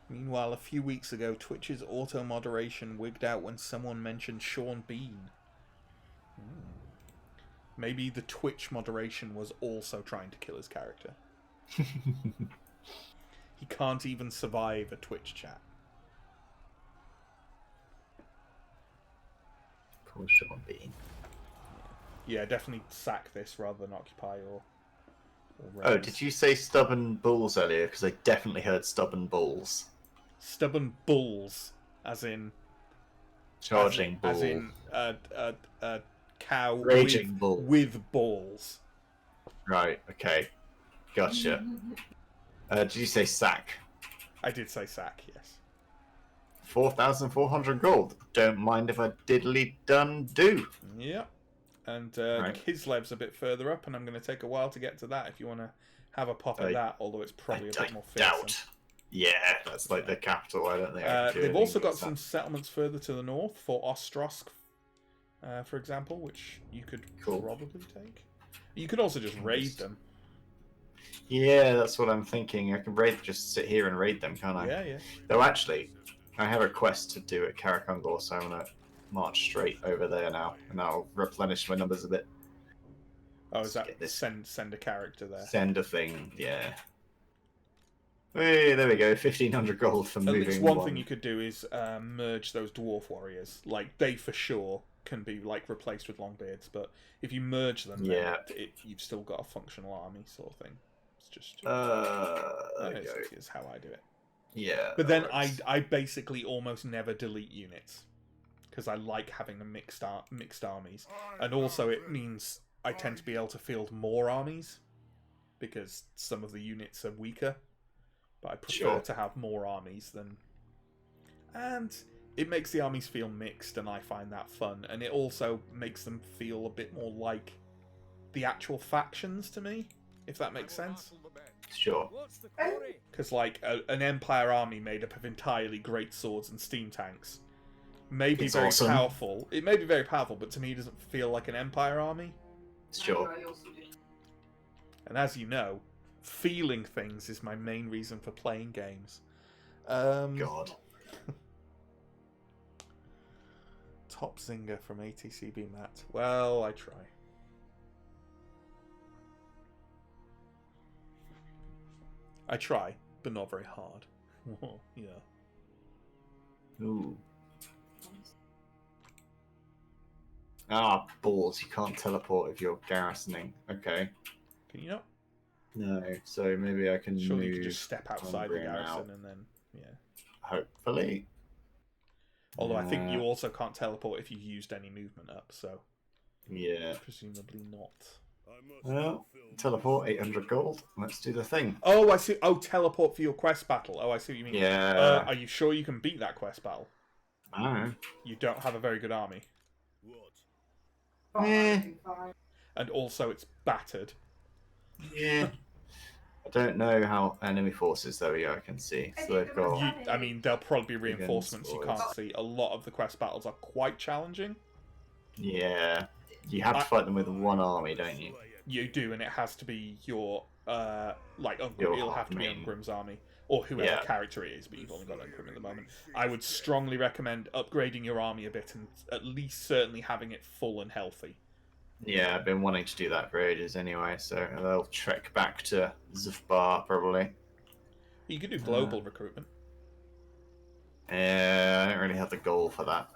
Meanwhile, a few weeks ago, Twitch's auto-moderation wigged out when someone mentioned Sean Bean. Maybe the Twitch moderation was also trying to kill his character. He can't even survive a Twitch chat. Poor Sean Bean. Yeah, definitely sack this rather than occupy or Oh, raise. did you say stubborn bulls earlier? Because I definitely heard stubborn bulls. Stubborn bulls, as in Charging bull. as in a cow Raging bull. with balls. Right, okay. Gotcha. Did you say sack? I did say sack, yes. 4,400 gold. Don't mind if I diddly done do. Yep. And Right. Kislev's a bit further up, and I'm going to take a while to get to that if you want to have a pop at that, although it's probably a bit more fearsome. Doubt. Yeah, that's like the capital. I don't think I can do They've also anything got against some that. settlements further to the north for Ostrosk, for example, which you could Cool. probably take. You could also just raid them. Yeah, that's what I'm thinking. I can just sit here and raid them, can't I? Yeah, yeah. Though actually, I have a quest to do at Karakungor, so I'm gonna march straight over there now, and that'll replenish my numbers a bit. Oh, is that Get this. send a character there? Send a thing, yeah. Hey, there we go. 1,500 gold for At moving least one thing you could do is merge those dwarf warriors. Like, they for sure can be like replaced with Longbeards, but if you merge them, Yeah. then you've still got a functional army sort of thing. It's just There we go. is how I do it. Yeah. But then that works. I basically almost never delete units because I like having the mixed armies, and also it means I tend to be able to field more armies because some of the units are weaker. But I prefer Sure. to have more armies than, and it makes the armies feel mixed, and I find that fun, and it also makes them feel a bit more like the actual factions to me, if that makes sense. Sure. What's the quarry? Because, like, an Empire army made up of entirely great swords and steam tanks may be It's very awesome. powerful. It may be very powerful, but to me it doesn't feel like an Empire army. Sure. I also did. And as you know, feeling things is my main reason for playing games. God. Top Zinger from ATCB Matt. Well, I try. I try, but not very hard. Yeah. Ooh. Ah, balls. You can't teleport if you're garrisoning. Okay. Can you not? No, so maybe I can Surely move. you could just step outside the Umbrian garrison out. and then, yeah. Hopefully. Although I think you Uh, also can't teleport if you used any movement up, so Yeah. presumably not. I must Well, fulfill teleport, 800 gold. Let's do the thing. Oh, I see. Oh, teleport for your quest battle. Oh, I see what you mean. Yeah. Are you sure you can beat that quest battle? No. You don't have a very good army. what? Fine. And also it's battered. Yeah. I don't know how enemy forces though. Yeah, I can see. So they've got. I mean, there'll probably be Big reinforcements you guns, can't see. A lot of the quest battles are quite challenging. Yeah. You have to fight them with one army, don't you? You do, and it has to be your like Ungrim. You'll It'll have to be mean- Ungrim's army, or whoever Yeah. character it is, but you've only got Ungrim at the moment. I would strongly recommend upgrading your army a bit and at least certainly having it full and healthy. Yeah, I've been wanting to do that for ages anyway, so they'll trek back to Zufbar probably. You could do global recruitment. Yeah, I don't really have the goal for that.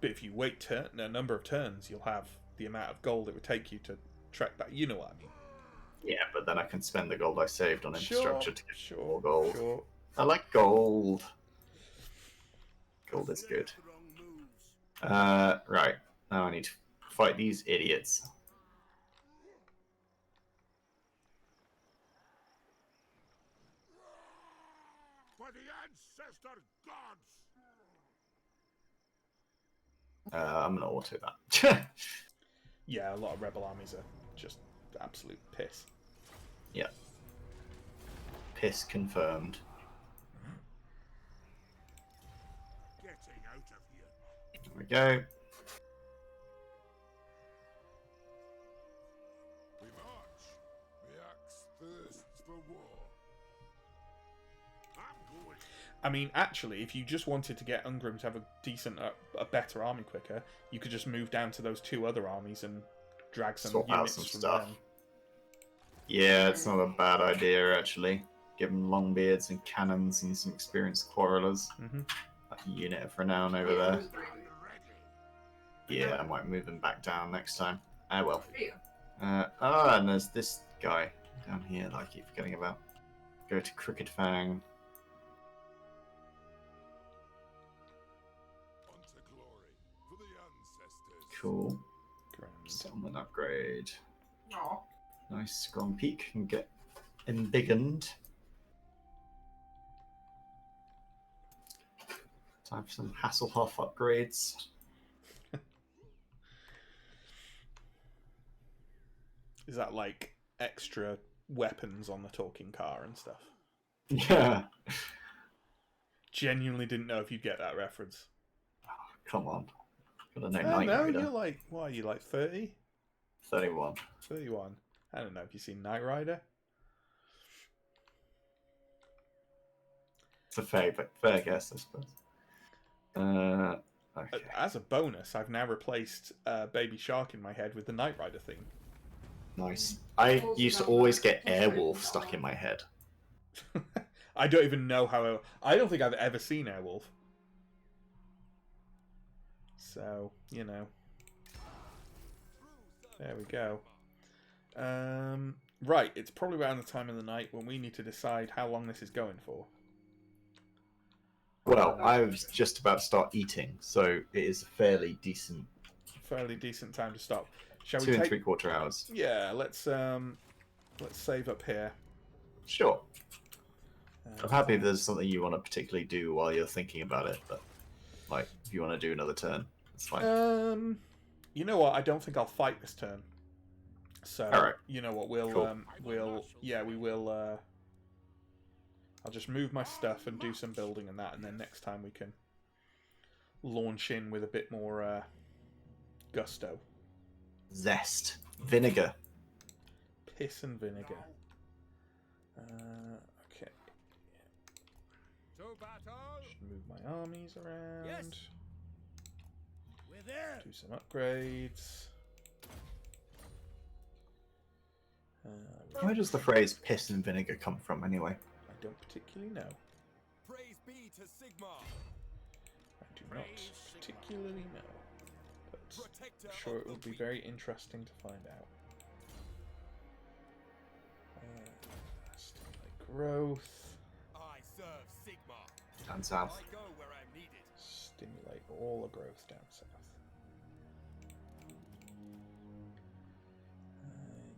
But if you wait a number of turns, you'll have the amount of gold it would take you to trek back. You know what I mean? Yeah, but then I can spend the gold I saved on infrastructure to get more Sure, gold. sure. I like gold. Gold is good. Right. Now I need to fight these idiots. By the ancestor gods! I'm gonna auto that. Yeah, a lot of rebel armies are just absolute piss. Yeah. Piss confirmed. Getting out of here. There we go. We march. The axe thirsts for war. I'm going. I mean, actually, if you just wanted to get Ungrim to have a decent, a better army quicker, you could just move down to those two other armies and drag some Swap out units some from stuff. them. Yeah, it's not a bad idea actually. Give them long beards and cannons and some experienced quarrelers. Mm-hmm. Like a unit of renown over there. Yeah, I might move them back down next time. Ah, well. And there's this guy down here that I keep forgetting about. Go to Crooked Fang. On to glory for the ancestors. Cool. Grand. Settlement upgrade. Aw. Nice strong peak can get embiggened. Time for some Hasselhoff upgrades. Is that like extra weapons on the talking car and stuff? Yeah. Genuinely didn't know if you'd get that reference. Come on. Gotta know Oh, Knight no, Rider. you're like, what are you, like 30? 31. 31. I don't know if you've seen Knight Rider. It's a fair guess, I suppose. Okay. As a bonus, I've now replaced Baby Shark in my head with the Knight Rider theme. Nice. I used to always get Airwolf stuck in my head. I don't even know how... I don't think I've ever seen Airwolf. So, you know. There we go. Right, it's probably around the time of the night when we need to decide how long this is going for. Well, I was just about to start eating, so it is a fairly decent Fairly decent time to stop. Shall 2 we and take... 3/4 hours. Yeah, let's save up here. Sure. I'm happy if there's something you want to particularly do while you're thinking about it, but like if you want to do another turn, it's fine. You know what? I don't think I'll fight this turn. So, Alright. you know what? We'll, Cool. we will. I'll just move my stuff and do some building and that, and then next time we can launch in with a bit more gusto. Zest. Vinegar. Piss and vinegar. Okay. To battle! Just move my armies around. Yes. We're there. Do some upgrades. Where does the phrase piss and vinegar come from anyway? I don't particularly know. Praise be to Sigmar, I do not particularly know. But protector I'm sure of it the would be weak. very interesting to find out. Stimulate growth. I serve Sigmar. Down south. I go where I'm needed. Stimulate all the growth down south.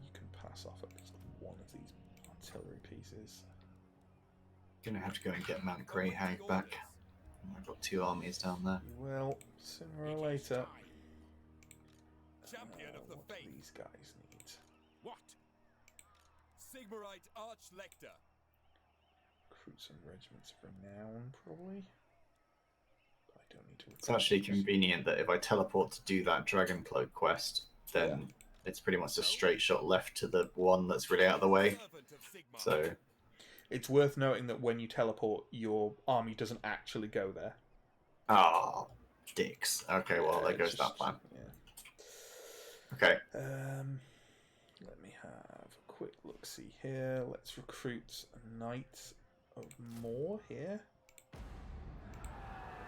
You can pass off at least one of these artillery pieces. Gonna have to go and get Mount Greyhag back. I've got 2 armies down there. You will, sooner or later. Champion of the What do faith. these guys need? What? Sigmarite Archlector. Recruit some regiments of renown, probably. But I don't need to. It's actually convenient that if I teleport to do that Dragon Cloak quest, then it's pretty much a straight shot left to the one that's really out of the way. So It's worth noting that when you teleport, your army doesn't actually go there. dicks. Okay, well there goes that plan. Yeah. Okay. Let me have a quick look. See here. Let's recruit a knight of more here.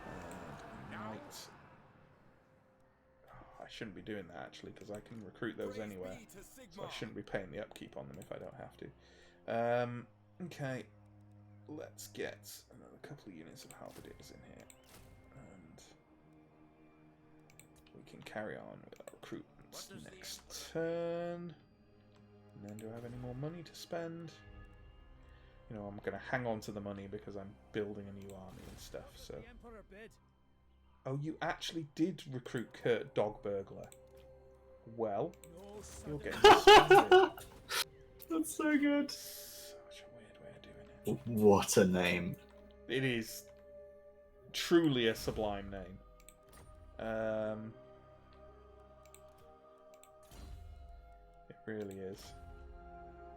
And a knight. I shouldn't be doing that actually because I can recruit those anywhere, so I shouldn't be paying the upkeep on them if I don't have to. Okay, let's get another couple of units of halberdiers in here, and we can carry on with our recruitments next turn. And then, do I have any more money to spend? You know, I'm going to hang on to the money because I'm building a new army and stuff. So. Oh, you actually did recruit Kurt Dog Burglar. Well, you're getting suspended. That's so good. Such a weird way of doing it. What a name. It is truly a sublime name. It really is.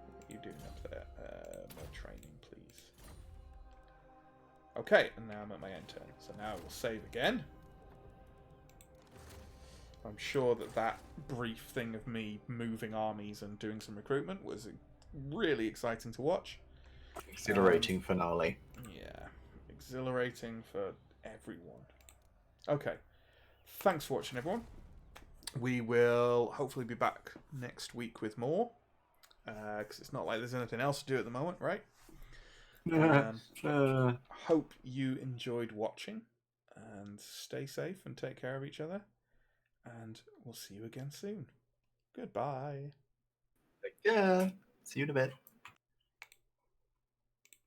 What are you doing up there? More training, please. Okay, and now I'm at my end turn. So now I will save again. I'm sure that brief thing of me moving armies and doing some recruitment was really exciting to watch. Exhilarating finale. Yeah, exhilarating for everyone. Okay, thanks for watching, everyone. We will hopefully be back next week with more, because it's not like there's anything else to do at the moment, right? Hope you enjoyed watching, and stay safe and take care of each other. And we'll see you again soon. Goodbye. Yeah. See you in a bit.